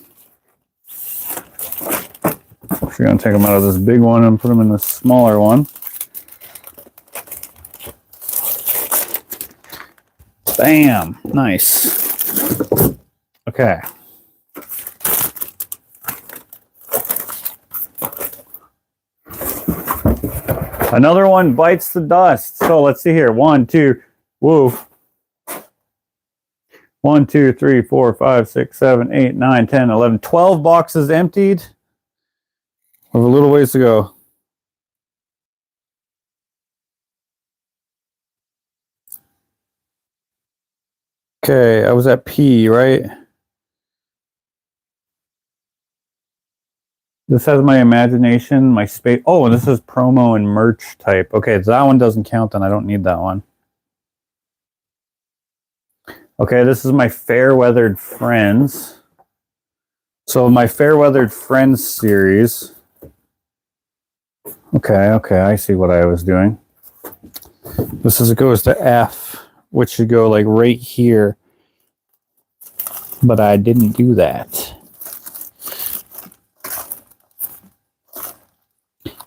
we're going to take them out of this big one and put them in this smaller one. Bam! Nice. Okay. Another one bites the dust. So let's see here. 1, 2, woo. 1, 2, 3, 4, 5, 6, 7, 8, 9, 10, 11, 12 boxes emptied. We have a little ways to go. Okay, I was at P, right? This has my imagination, my space. Oh, and this is promo and merch type. Okay, so that one doesn't count, then I don't need that one. Okay, this is my Fair Weathered Friends. So my Fair Weathered Friends series. Okay, I see what I was doing. This is, it goes to F, which should go like right here. But I didn't do that.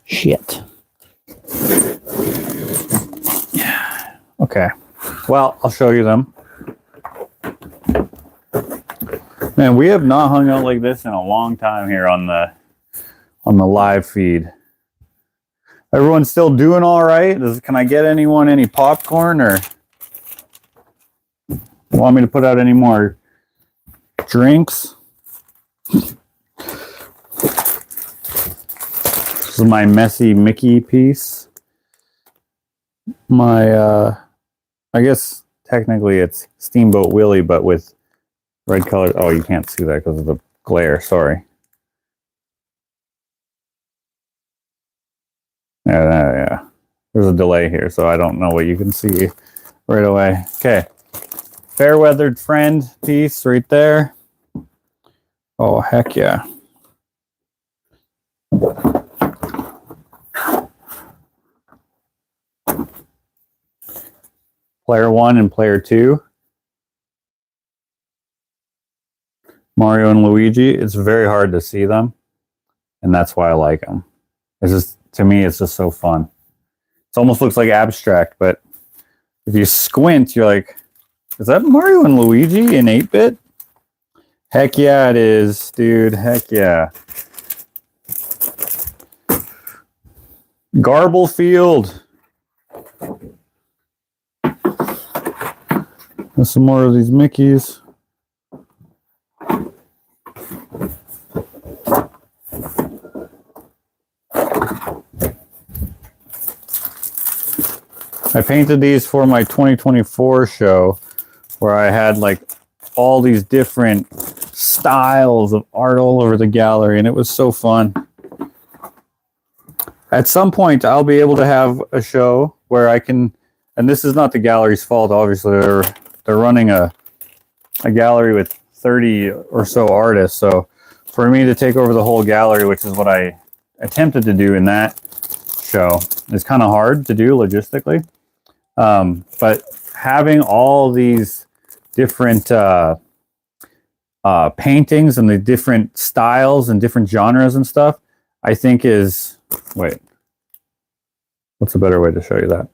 Shit. Yeah. Okay. Well, I'll show you them. Man, we have not hung out like this in a long time here on the live feed. Everyone's still doing all right? Can I get anyone any popcorn, or want me to put out any more drinks? This is my messy Mickey piece. My I guess technically it's Steamboat Willie, but with red color. Oh, you can't see that because of the glare. Sorry. Yeah. There's a delay here, so I don't know what you can see right away. Okay. Fair Weathered Friend piece right there. Oh, heck yeah. Player 1 and Player 2. Mario and Luigi. It's very hard to see them, and that's why I like them. It's just, to me, it's just so fun. It almost looks like abstract, but if you squint, you're like, is that Mario and Luigi in 8-bit? Heck yeah, it is, dude. Heck yeah. Garble-field. There's some more of these Mickeys. I painted these for my 2024 show, where I had like all these different styles of art all over the gallery, and it was so fun. At some point, I'll be able to have a show where I can, and this is not the gallery's fault, obviously. They're running a gallery with 30 or so artists, so for me to take over the whole gallery, which is what I attempted to do in that show, is kind of hard to do logistically. But having all these different paintings and the different styles and different genres and stuff, I think is, wait, what's a better way to show you that?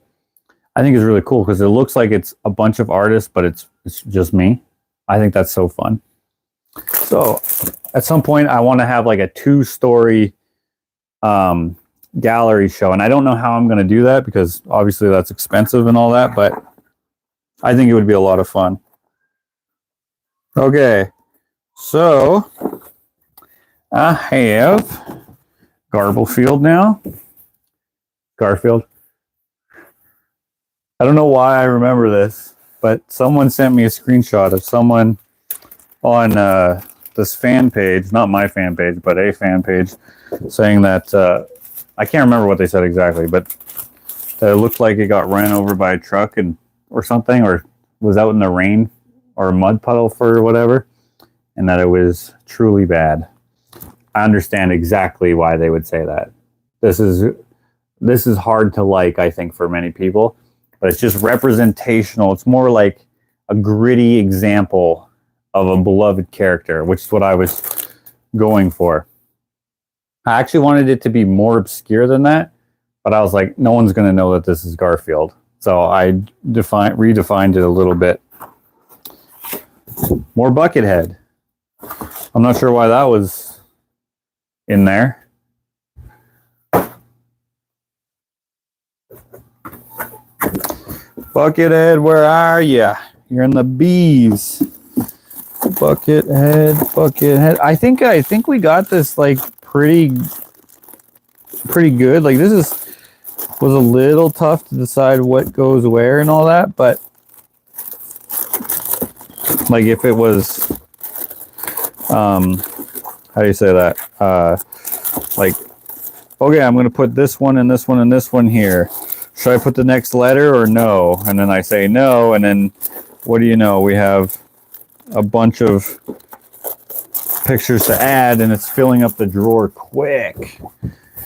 I think is really cool because it looks like it's a bunch of artists, but it's just me. I think that's so fun. So at some point I want to have like a 2-story gallery show. And I don't know how I'm going to do that because obviously that's expensive and all that, but I think it would be a lot of fun. Okay, so I have Garfield now. Garfield. I don't know why I remember this, but someone sent me a screenshot of someone on this fan page, not my fan page, but a fan page, saying that I can't remember what they said exactly, but that it looked like it got ran over by a truck or something, or was out in the rain or a mud puddle for whatever, and that it was truly bad. I understand exactly why they would say that. This is hard to like, I think, for many people, but it's just representational. It's more like a gritty example of a beloved character, which is what I was going for. I actually wanted it to be more obscure than that, but I was like, no one's going to know that this is Garfield. So I redefined it a little bit. More Buckethead. I'm not sure why that was in there. Buckethead, where are ya? You're in the bees. Buckethead. I think we got this like pretty good. Like this was a little tough to decide what goes where and all that, but like if it was how do you say that? Like, okay, I'm gonna put this one and this one and this one here. Should I put the next letter or no? And then I say no, and then what do you know? We have a bunch of pictures to add, and it's filling up the drawer quick.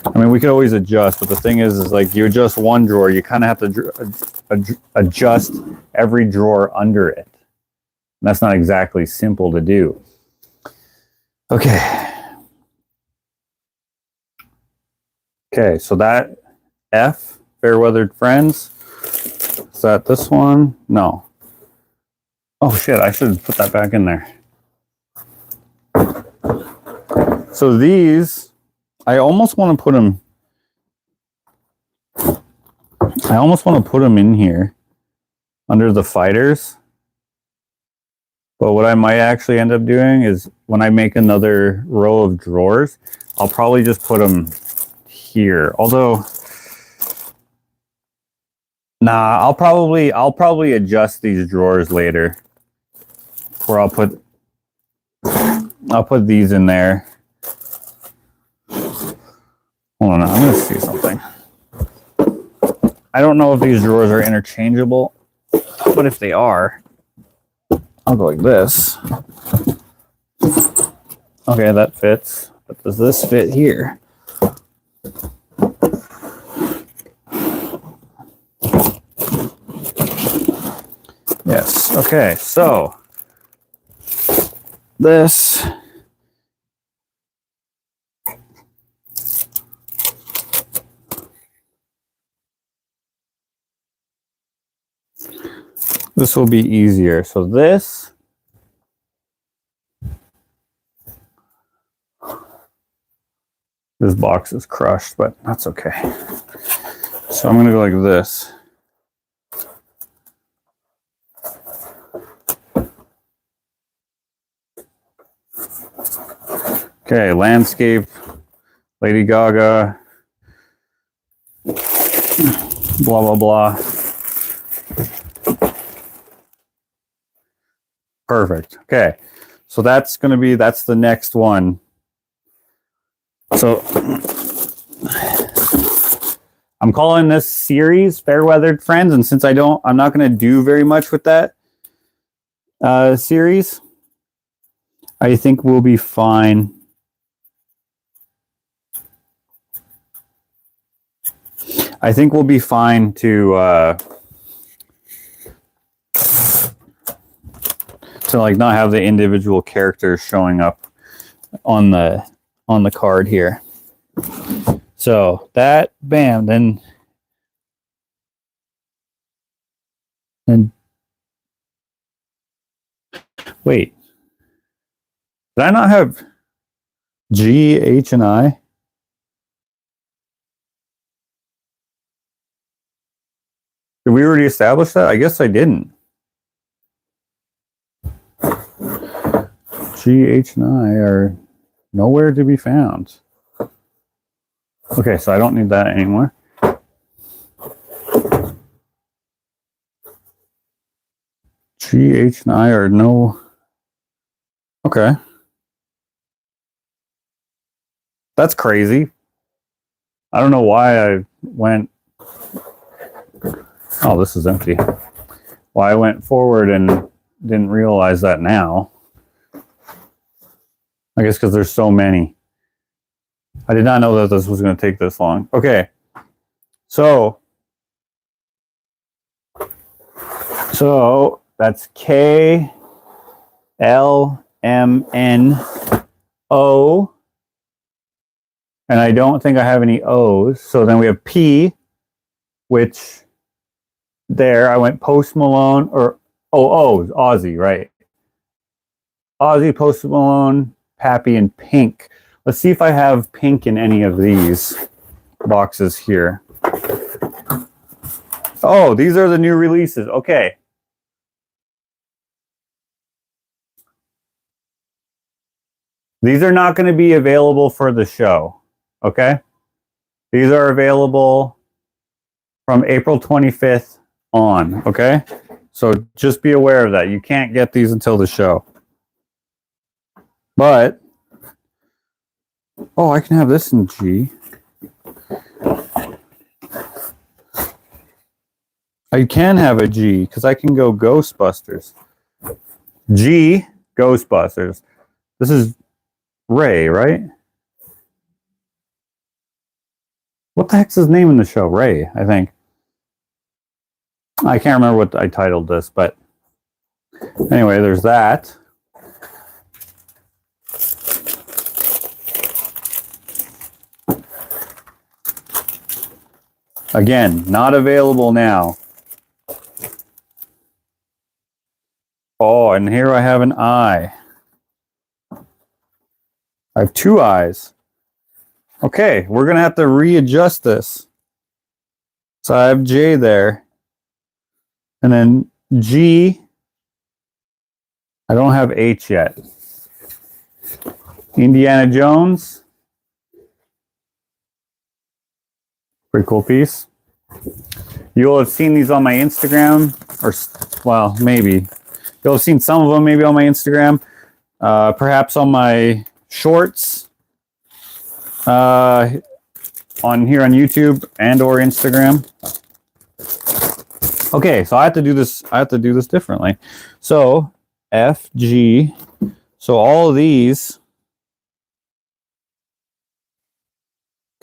I mean, we could always adjust, but the thing is like you adjust one drawer, you kind of have to adjust every drawer under it. And that's not exactly simple to do. Okay. Okay, so that F, Fair Weathered Friends. Is that this one? No. Oh shit, I should put that back in there. So these, I almost want to put them in here under the fighters. But what I might actually end up doing is when I make another row of drawers, I'll probably just put them here. Although, nah, I'll probably adjust these drawers later. Where I'll put these in there. Hold on, I'm gonna see something. I don't know if these drawers are interchangeable, but if they are, I'll go like this. Okay, that fits. But does this fit here? Yes. Okay, so this will be easier. So this box is crushed, but that's okay. So I'm going to go like this. Okay, landscape, Lady Gaga, blah, blah, blah. Perfect. Okay, so that's the next one. So I'm calling this series Fair Weathered Friends, and since I'm not going to do very much with that series, I think we'll be fine. I think we'll be fine to like not have the individual characters showing up on the card here. So that, bam, then wait, did I not have G, H, and I? Did we already establish that? I guess I didn't. G, H, and I are nowhere to be found. Okay, so I don't need that anymore. G, H, and I are no... Okay. That's crazy. I don't know why I went... Oh, this is empty. Why I went forward and didn't realize that now. I guess because there's so many. I did not know that this was going to take this long. Okay. So that's K, L, M, N, O. And I don't think I have any O's. So then we have P, which there I went Post Malone or O's, Aussie, right? Aussie, Post Malone, Pappy, and Pink. Let's see if I have Pink in any of these boxes here. Oh, these are the new releases. Okay. These are not going to be available for the show. Okay? These are available from April 25th on. Okay? So just be aware of that. You can't get these until the show. But, oh, I can have this in G. I can have a G because I can go Ghostbusters. G, Ghostbusters. This is Ray, right? What the heck's his name in the show? Ray, I think. I can't remember what I titled this, but anyway, there's that. Again, not available now. Oh, and here I have an eye. I have two eyes. Okay, we're going to have to readjust this. So I have J there. And then G. I don't have H yet. Indiana Jones. Pretty cool piece. You'll have seen these on my Instagram. Or, well, maybe. You'll have seen some of them maybe on my Instagram. Perhaps on my shorts. On here on YouTube and or Instagram. Okay, so I have to do this differently. So F, G. So all of these.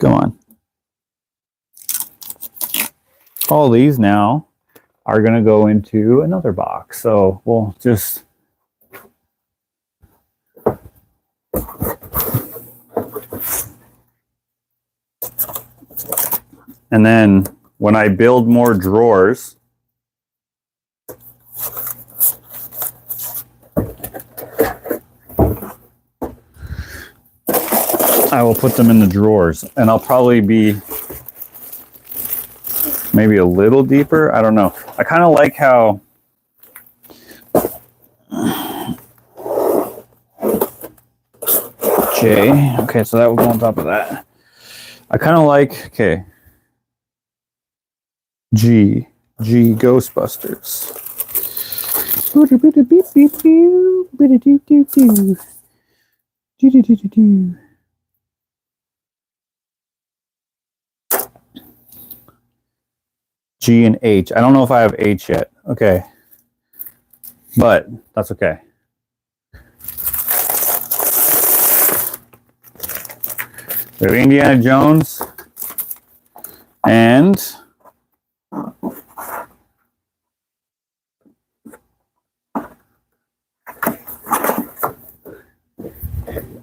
Come on. All these now are going to go into another box. So we'll just and then when I build more drawers, I will put them in the drawers, and I'll probably be maybe a little deeper. I don't know. I kind of like how J. Okay, so that will go on top of that. I kind of like, okay, G Ghostbusters. G and H. I don't know if I have H yet. Okay. But that's okay. We have Indiana Jones and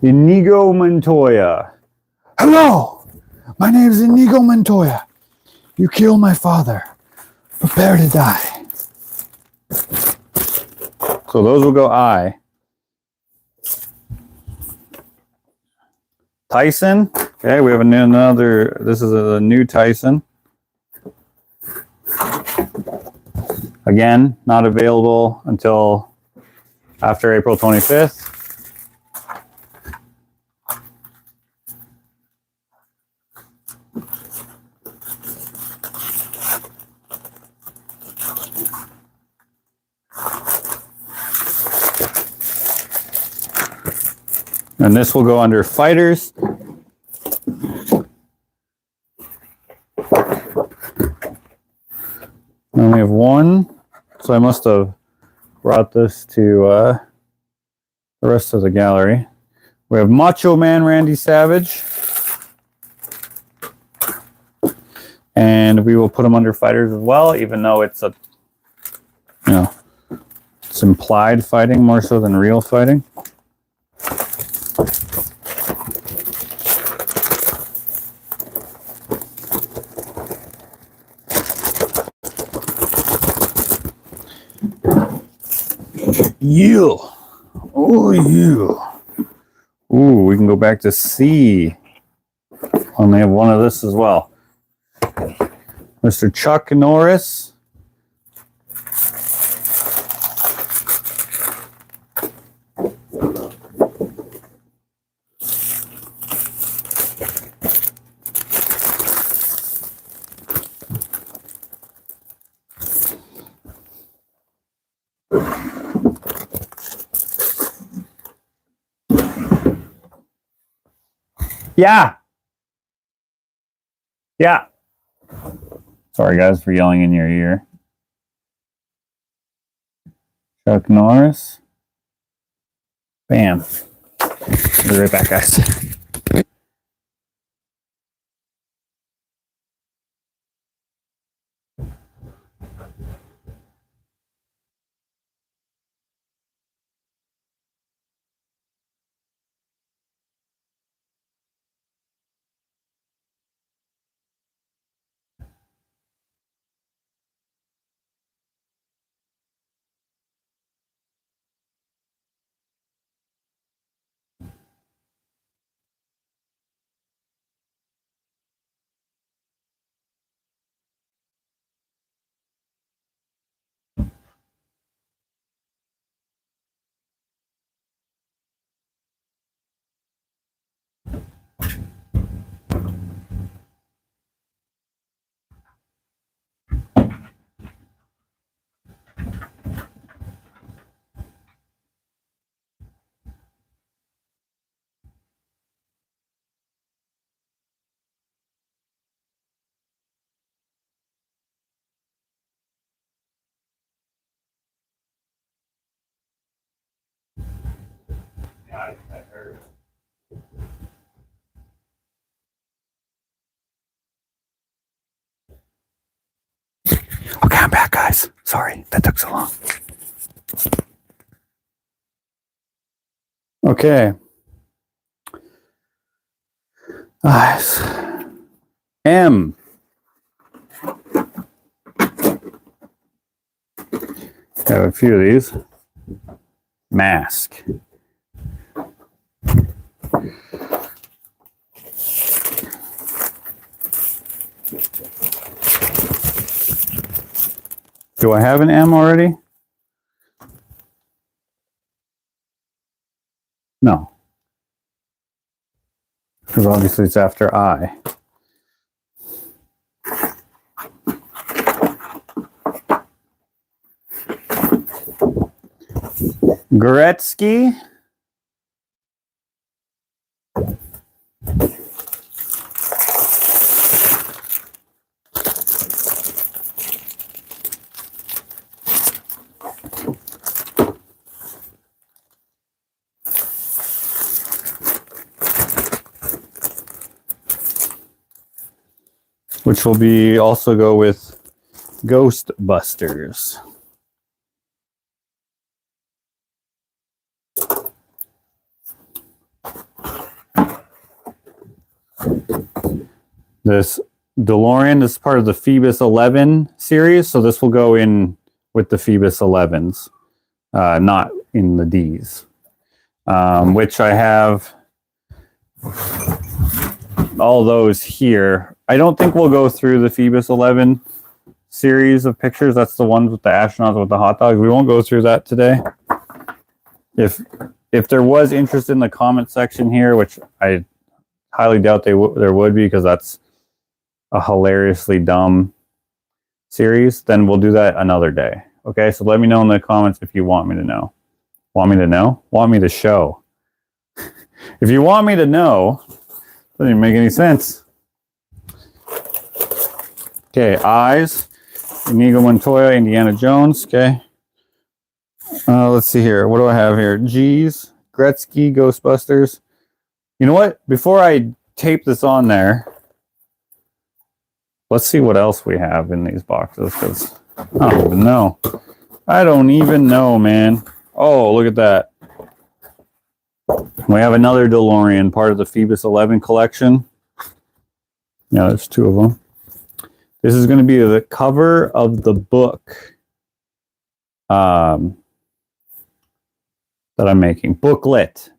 Inigo Montoya. Hello, my name is Inigo Montoya. You killed my father. Prepare to die. So those will go I. Tyson. Okay, we have another. This is a new Tyson. Again, not available until after April 25th. And this will go under fighters. I only have one, so I must have brought this to the rest of the gallery. We have Macho Man Randy Savage. And we will put him under fighters as well, even though it's a, you know, it's implied fighting more so than real fighting. Yeah. Oh, yeah. Ooh, we can go back to C. Only have one of this as well. Mr. Chuck Norris. Yeah. Yeah. Sorry, guys, for yelling in your ear. Chuck Norris. Bam. I'll be right back, guys. Okay, I'm back, guys. Sorry, that took so long. Okay. Nice. M. Have a few of these. Mask. Do I have an M already? No. Because obviously it's after I. Gretzky. Which will be also go with Ghostbusters. This DeLorean is part of the Phoebus 11 series, so this will go in with the Phoebus 11s, not in the Ds, which I have all those here. I don't think we'll go through the Phoebus 11 series of pictures. That's the ones with the astronauts with the hot dogs. We won't go through that today. If there was interest in the comment section here, which I highly doubt there would be, because that's a hilariously dumb series, then we'll do that another day. Okay, so let me know in the comments if you want me to know. Want me to know? Want me to show? If you want me to know, doesn't even make any sense. Okay, eyes. Inigo Montoya, Indiana Jones. Okay. Let's see here. What do I have here? G's, Gretzky, Ghostbusters. You know what? Before I tape this on there, let's see what else we have in these boxes, because I don't even know. I don't even know, man. Oh, look at that. We have another DeLorean, part of the Phoebus 11 collection. Yeah, there's two of them. This is going to be the cover of the book that I'm making. Booklet.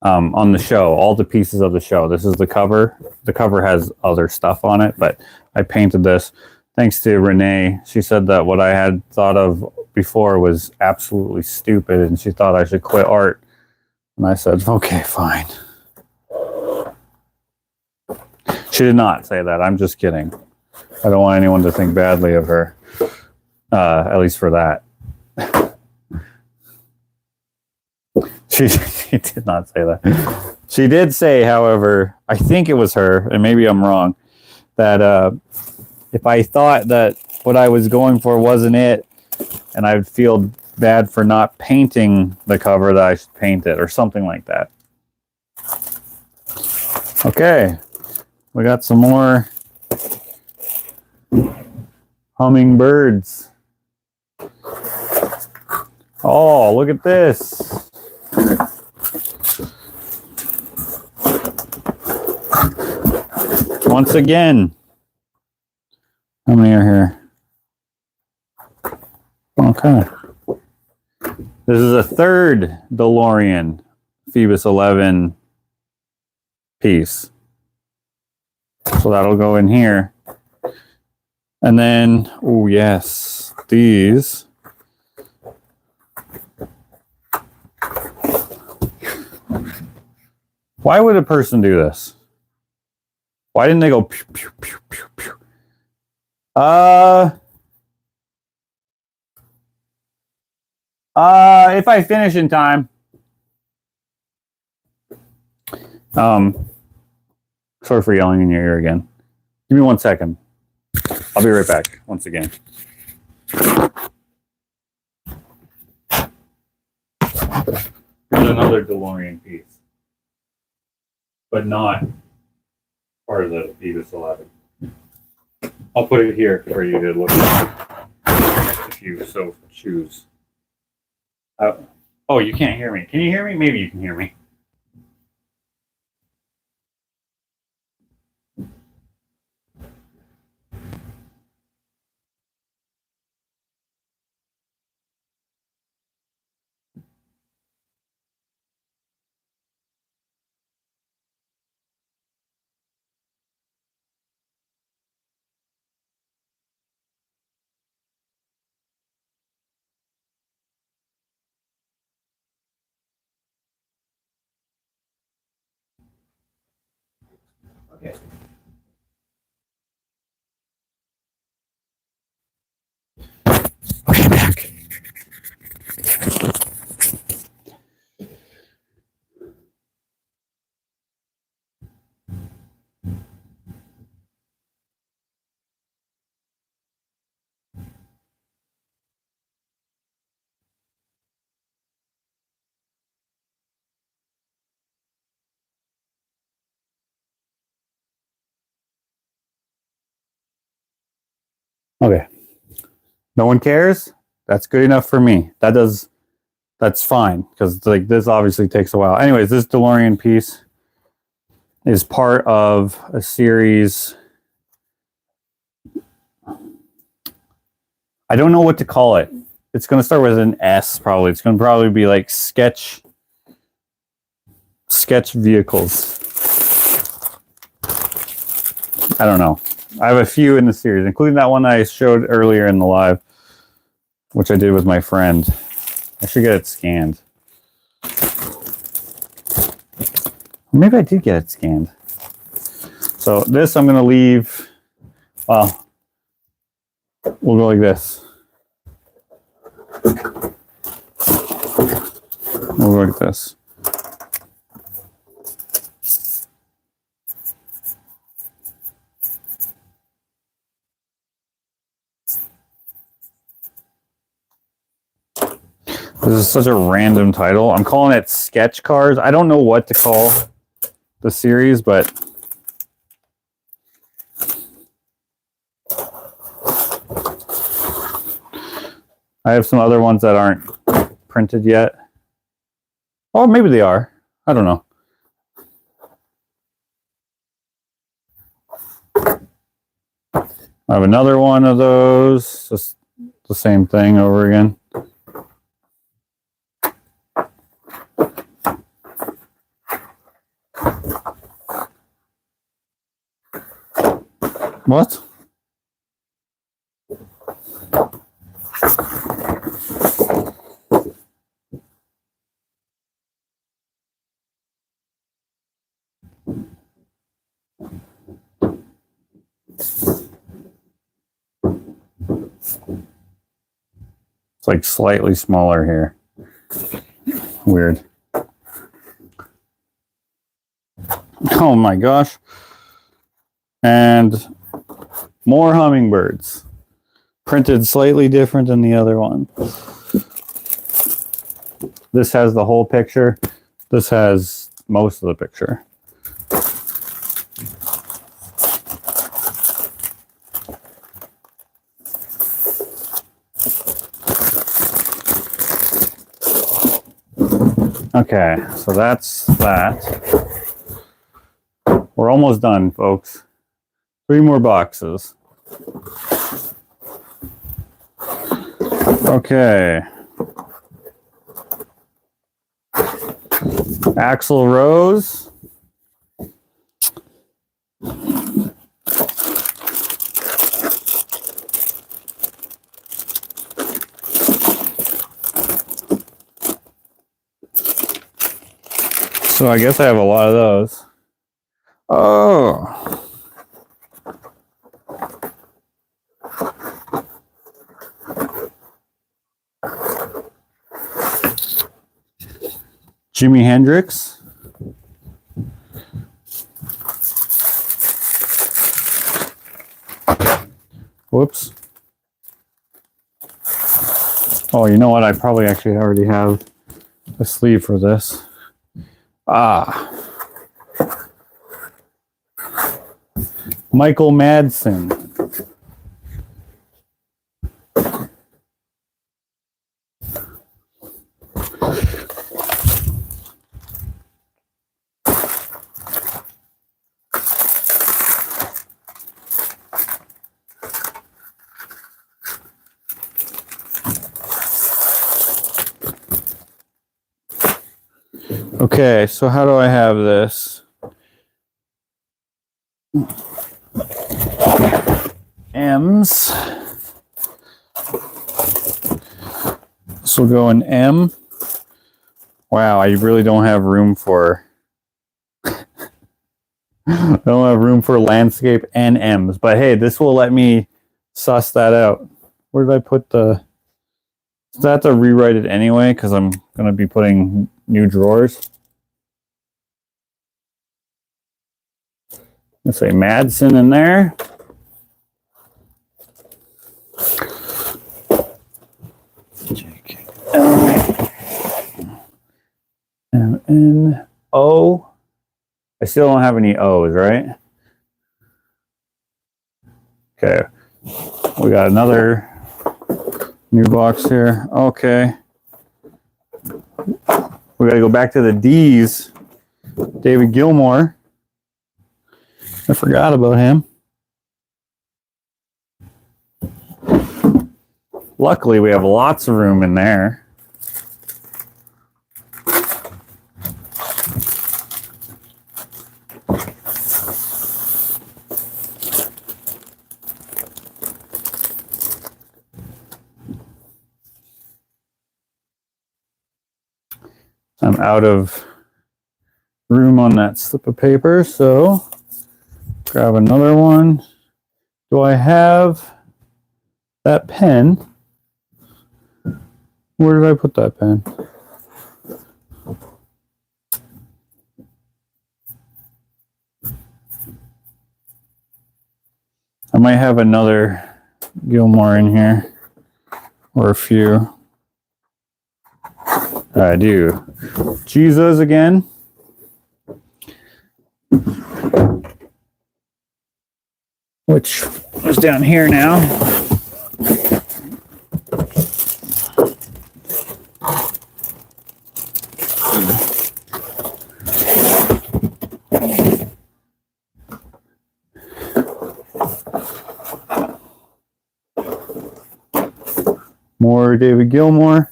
On the show, all the pieces of the show. This is the cover. The cover has other stuff on it, but I painted this thanks to Renee. She said that what I had thought of before was absolutely stupid, and she thought I should quit art. And I said, okay, fine. She did not say that. I'm just kidding. I don't want anyone to think badly of her, at least for that. She did not say that. She did say, however, I think it was her, and maybe I'm wrong, that if I thought that what I was going for wasn't it, and I'd feel bad for not painting the cover, that I should paint it, or something like that. Okay, we got some more hummingbirds. Oh, look at this. Once again, how many are here? Okay. This is a third DeLorean Phoebus 11 piece. So that'll go in here. And then, oh yes, these. Why would a person do this? Why didn't they go pew, pew, pew, pew, pew? If I finish in time. Sorry for yelling in your ear again. Give me 1 second. I'll be right back once again. Here's another DeLorean piece, but not part of the Phoebus 11. I'll put it here for you to look at if you so choose. Oh, you can't hear me. Can you hear me? Maybe you can hear me. Okay. Okay, back. Okay. No one cares? That's good enough for me. That's fine, because like this obviously takes a while. Anyways, this DeLorean piece is part of a series. I don't know what to call it. It's going to start with an S probably. It's going to probably be like sketch vehicles. I don't know. I have a few in the series, including that one I showed earlier in the live, which I did with my friend. I should get it scanned. Maybe I did get it scanned. So this I'm going to leave. Well, we'll go like this. We'll go like this. This is such a random title. I'm calling it Sketch Cards. I don't know what to call the series, but I have some other ones that aren't printed yet. Oh, maybe they are. I don't know. I have another one of those. Just the same thing over again. What? It's like slightly smaller here. Weird. Oh my gosh. And more hummingbirds. Printed slightly different than the other one. This has the whole picture. This has most of the picture. Okay, so that's that. We're almost done, folks. 3 more boxes. Okay. Axl Rose. So I guess I have a lot of those. Oh. Jimi Hendrix. Whoops. Oh, you know what? I probably actually already have a sleeve for this. Ah. Michael Madsen. Okay, so how do I have this? M's. This will go in M. Wow, I really don't have room for... I don't have room for landscape and M's. But hey, this will let me suss that out. Where did I put the... So I have to rewrite it anyway, because I'm going to be putting new drawers. Let's say Madsen in there. M-N-O. I still don't have any O's, right? Okay. We got another new box here. Okay. We got to go back to the D's. David Gilmour. I forgot about him. Luckily, we have lots of room in there. I'm out of room on that slip of paper, so grab another one. Do I have that pen? Where did I put that pen? I might have another Gilmore in here, or a few. I do. Jesus again. Which is down here now. More David Gilmour.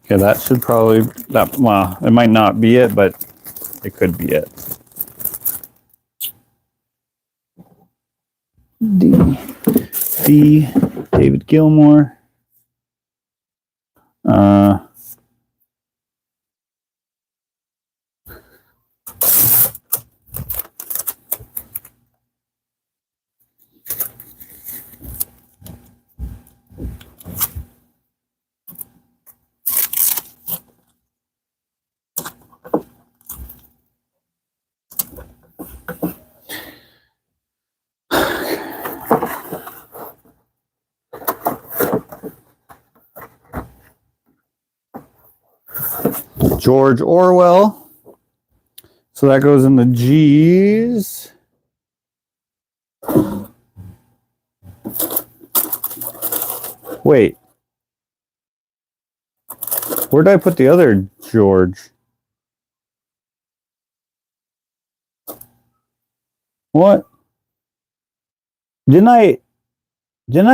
Okay, that should probably, well, it might not be it, but it could be it. D, David Gilmour. George Orwell. So that goes in the G's. Wait. Where did I put the other George? What? Didn't I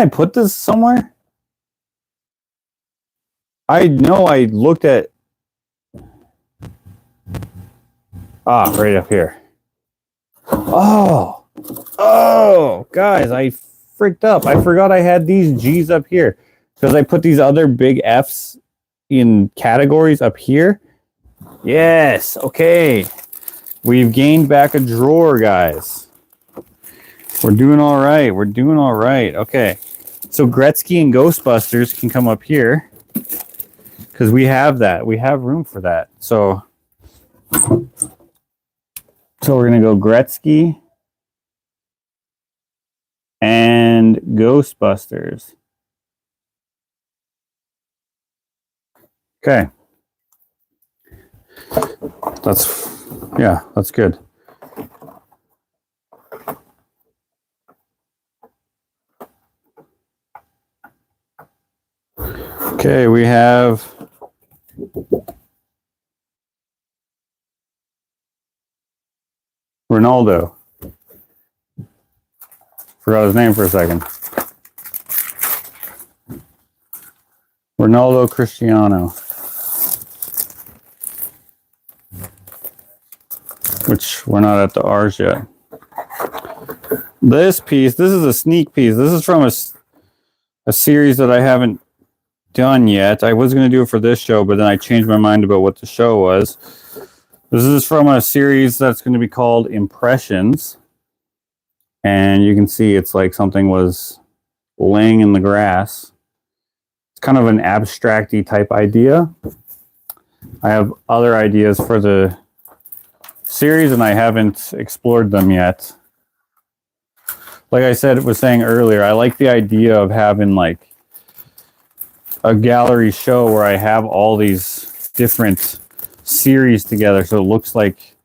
put this somewhere? I know I looked at right up here. Oh, guys, I freaked up. I forgot I had these G's up here because I put these other big F's in categories up here. Yes, okay. We've gained back a drawer, guys. We're doing all right. We're doing all right. Okay. So Gretzky and Ghostbusters can come up here because we have that. We have room for that. So we're going to go Gretzky and Ghostbusters. Okay. That's good. Okay, we have Ronaldo. Forgot his name for a second. Ronaldo Cristiano. Which we're not at the R's yet. This piece, this is a sneak piece. This is from a series that I haven't done yet. I was going to do it for this show, but then I changed my mind about what the show was. This is from a series that's going to be called Impressions. And you can see it's like something was laying in the grass. It's kind of an abstract-y type idea. I have other ideas for the series and I haven't explored them yet. Like I was saying earlier, I like the idea of having like a gallery show where I have all these different series together, so it looks like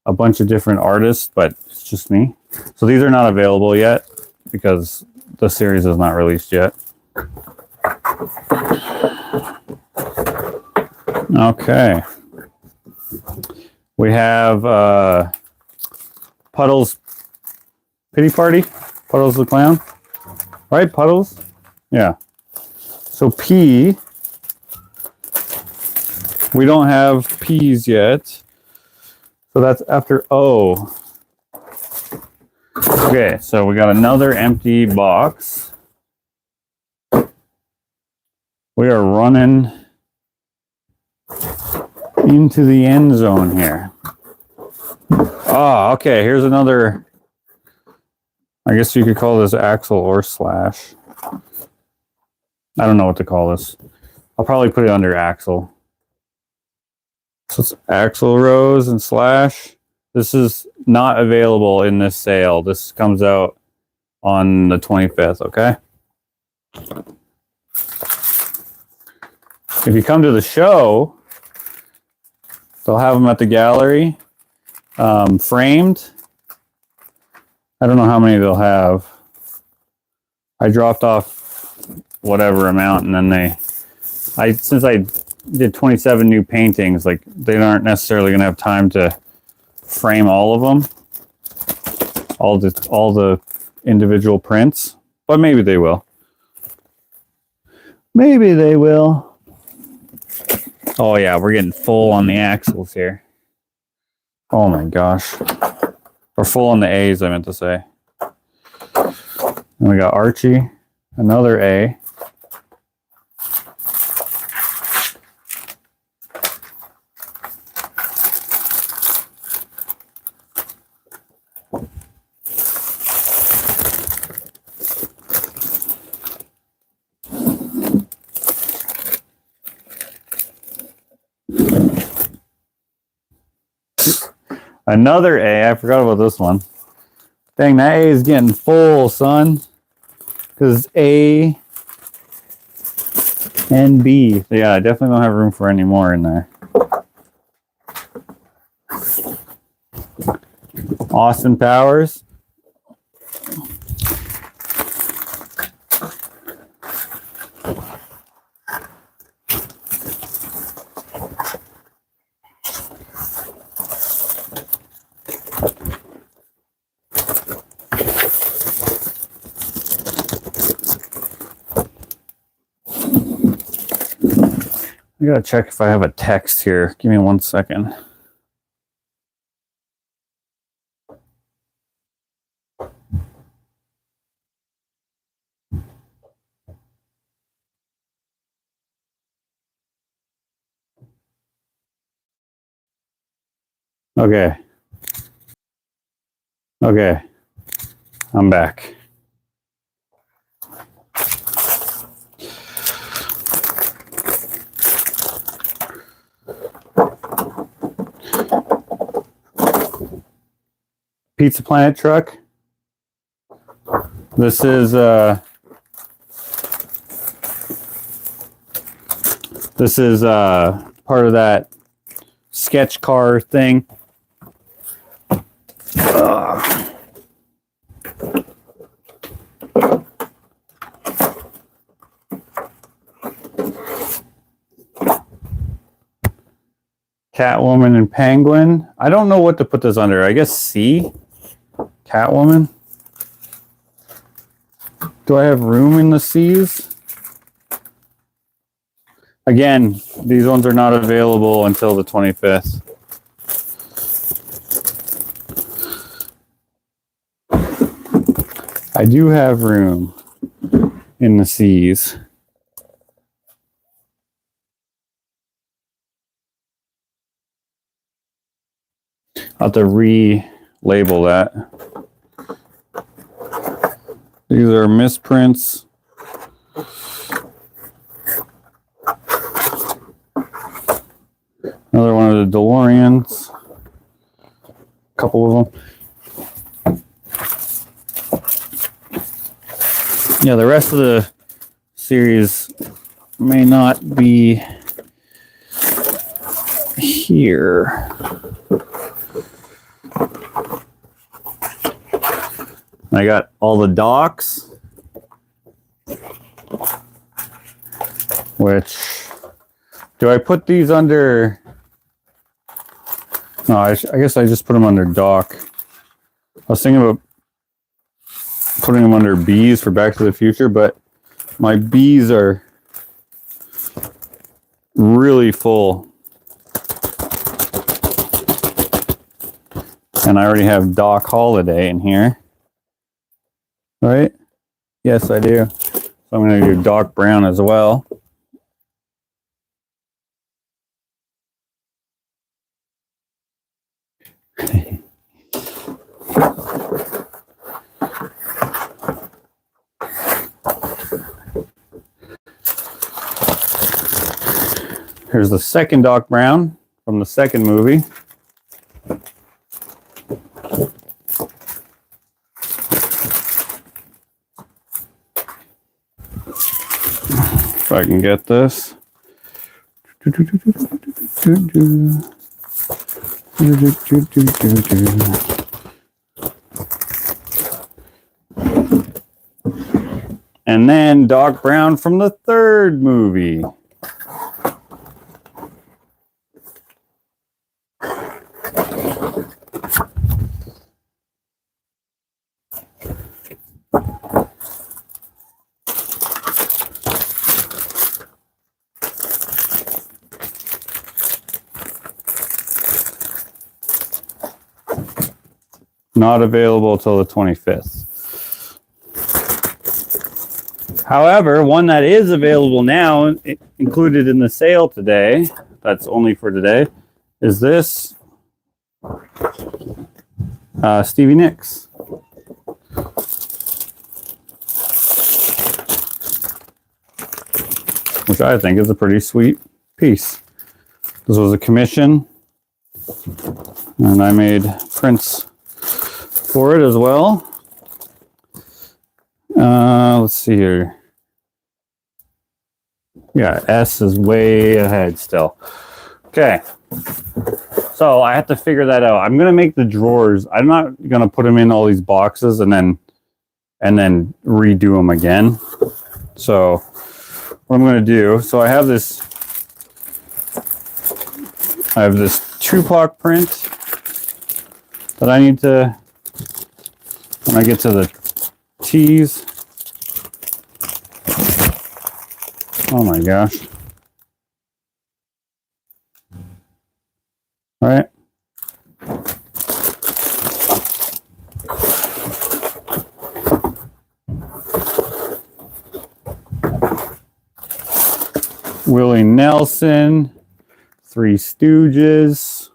a bunch of different artists, but it's just me. So these are not available yet because the series is not released yet. Okay. We have Puddles Pity Party. Puddles the Clown. Right, Puddles? Yeah. So P, we don't have P's yet. So that's after O. Okay, so we got another empty box. We are running into the end zone here. Oh, okay, here's another, I guess you could call this axle or slash. I don't know what to call this. I'll probably put it under axle. So it's axle rose and slash. This is not available in this sale. This comes out on the 25th, okay? If you come to the show, they'll have them at the gallery, framed. I don't know how many they'll have. I dropped off whatever amount, and then since I did 27 new paintings, like they aren't necessarily going to have time to frame all of them, all the individual prints, but maybe they will. Maybe they will. Oh yeah, we're getting full on the axles here. Oh my gosh. Or full on the A's, I meant to say. And we got Archie, another A. Another A. I forgot about this one. Dang, that A is getting full, son. Because A and B. Yeah, I definitely don't have room for any more in there. Austin Powers. I gotta check if I have a text here. Give me 1 second. Okay. Okay. I'm back. Pizza Planet truck. This is part of that sketch car thing. Catwoman and Penguin. I don't know what to put this under. I guess C. Catwoman. Do I have room in the C's? Again, these ones are not available until the 25th. I do have room in the C's. I'll have to relabel that. These are misprints. Another one of the DeLoreans. A couple of them. Yeah, the rest of the series may not be here. I got all the docks, which, do I put these under, no, I guess I just put them under dock. I was thinking about putting them under B's for Back to the Future, but my B's are really full. And I already have Doc Holiday in here. Right? Yes, I do. So I'm going to do dark brown as well. Here's the second dark brown from the second movie. If I can get this. And then dark brown from the third movie. Not available till the 25th. However, one that is available now, included in the sale today, that's only for today, is this Stevie Nicks. Which I think is a pretty sweet piece. This was a commission, and I made prints for it as well. Let's see here. Yeah, S is way ahead still. Okay. So I have to figure that out. I'm gonna make the drawers. I'm not gonna put them in all these boxes and then redo them again. So what I'm gonna do, so I have this Tupac print that I need to, when I get to the T's. Oh my gosh. All right. Willie Nelson, Three Stooges.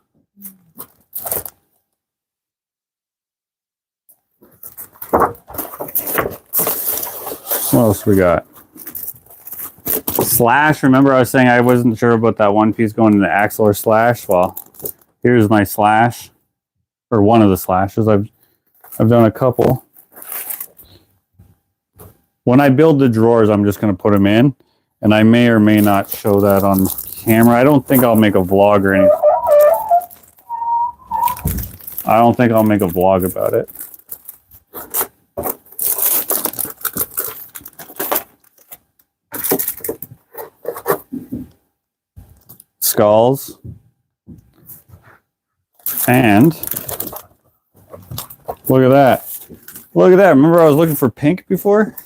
What else we got? Slash. Remember I was saying I wasn't sure about that one piece going into axle or slash? Well, here's my slash, or one of the slashes. I've done a couple. When I build the drawers, I'm just going to put them in, and I may or may not show that on camera. I don't think I'll make a vlog or anything. I don't think I'll make a vlog about it. Skulls. And look at that. Look at that. Remember I was looking for pink before?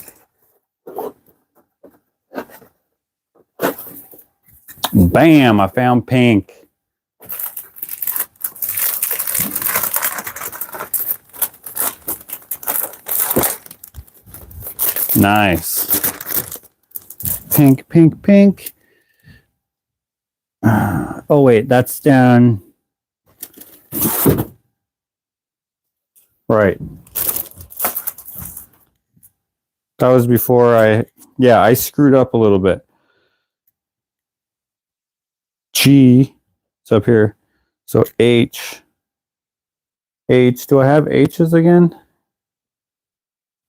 Bam, I found pink. Nice. Pink, pink, pink. Oh wait, that's down. Right. That was before I screwed up a little bit. G, it's up here. So H. Do I have H's again?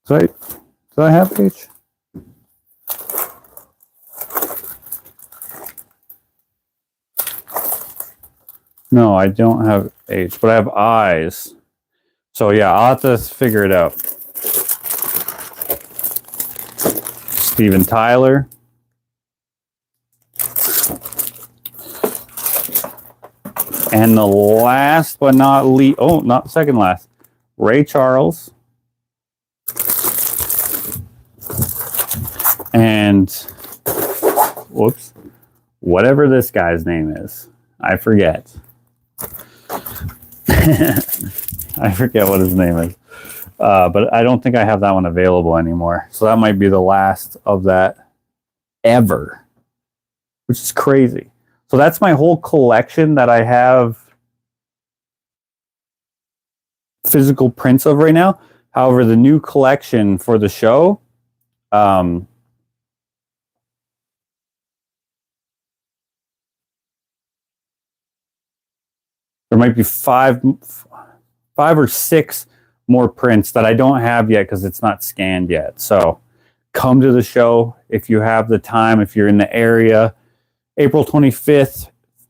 Do I have H? No, I don't have H, but I have I's. So yeah, I'll have to figure it out. Steven Tyler. And the last but not least, oh, not second last, Ray Charles. And, whoops, whatever this guy's name is. I forget. I forget what his name is. But I don't think I have that one available anymore. So that might be the last of that ever, which is crazy. So that's my whole collection that I have physical prints of right now. However, the new collection for the show, there might be five or six more prints that I don't have yet because it's not scanned yet. So come to the show if you have the time, if you're in the area. April 25th,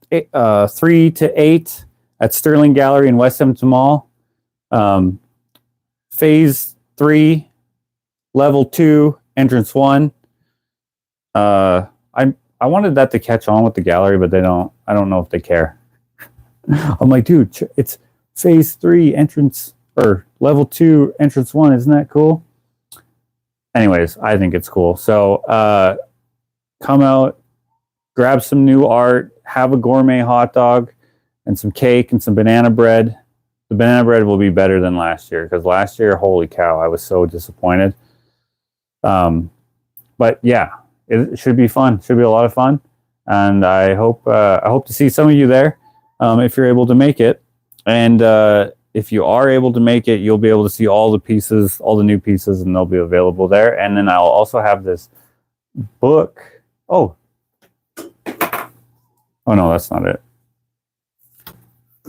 3 to 8 at Sterling Gallery in West Edmonton Mall. Phase 3, Level 2, Entrance 1. I wanted that to catch on with the gallery, but they don't. I don't know if they care. I'm like, dude, it's Phase 3, Entrance, or Level 2, Entrance 1. Isn't that cool? Anyways, I think it's cool. So come out, grab some new art, have a gourmet hot dog and some cake and some banana bread. The banana bread will be better than last year because last year, holy cow, I was so disappointed. But yeah, it should be fun. Should be a lot of fun, and I hope to see some of you there if you're able to make it. And if you are able to make it, you'll be able to see all the pieces, all the new pieces, and they'll be available there. And then I'll also have this book. Oh no, that's not it.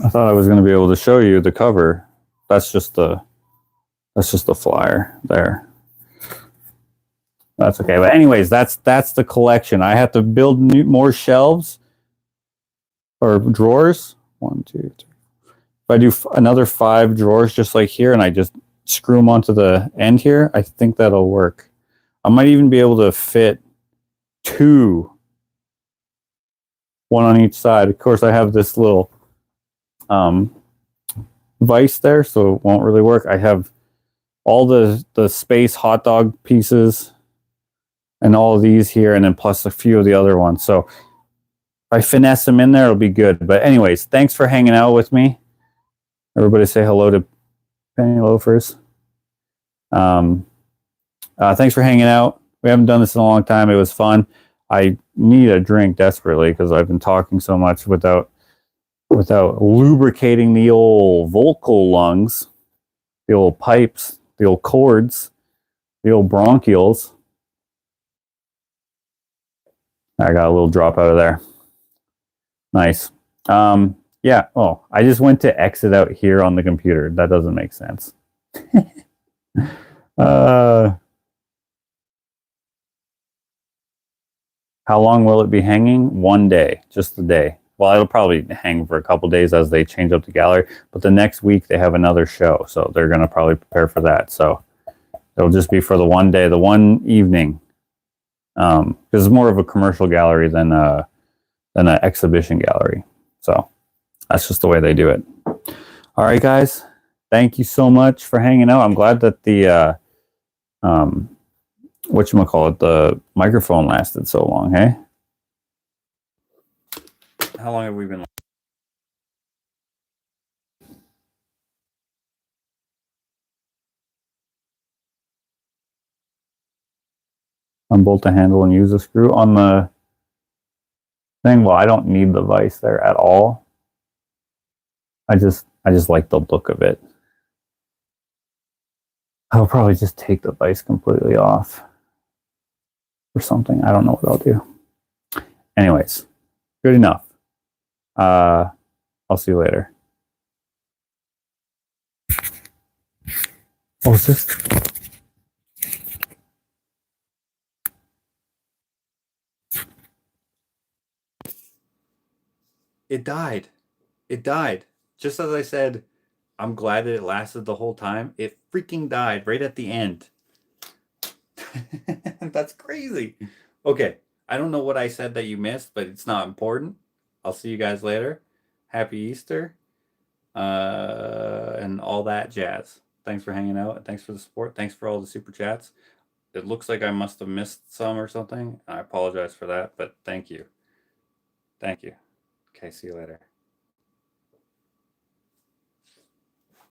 I thought I was going to be able to show you the cover. That's just the flyer there. That's okay. But anyways, that's the collection. I have to build more shelves or drawers. 1, 2, 3. If I do another 5 drawers just like here, and I just screw them onto the end here, I think that'll work. I might even be able to fit 2, one on each side. Of course, I have this little vise there, so it won't really work. I have all the space hot dog pieces and all of these here, and then plus a few of the other ones. So if I finesse them in there, it'll be good. But anyways, thanks for hanging out with me. Everybody say hello to Penny Loafers. Thanks for hanging out. We haven't done this in a long time. It was fun. I need a drink desperately because I've been talking so much without lubricating the old vocal lungs, the old pipes, the old cords, the old bronchioles. I got a little drop out of there. Nice. Yeah. Oh, I just went to exit out here on the computer. That doesn't make sense. How long will it be hanging? 1 day, just a day. Well, it'll probably hang for a couple days as they change up the gallery. But the next week they have another show, so they're going to probably prepare for that. So it'll just be for the 1 day, the one evening. Because it's more of a commercial gallery than an exhibition gallery. So that's just the way they do it. All right, guys. Thank you so much for hanging out. I'm glad that the whatchamacallit, the microphone lasted so long, hey? How long have we been? Unbolt the handle and use a screw on the thing. Well, I don't need the vise there at all. I just like the look of it. I'll probably just take the vise completely off or something. I don't know what I'll do. Anyways, good enough. I'll see you later. What was this? It died. It died. Just as I said, I'm glad that it lasted the whole time. It freaking died right at the end. That's crazy. Okay. I don't know what I said that you missed, but it's not important. I'll see you guys later. Happy Easter. And all that jazz. Thanks for hanging out. And thanks for the support. Thanks for all the super chats. It looks like I must have missed some or something. I apologize for that, but thank you. Thank you. Okay, see you later.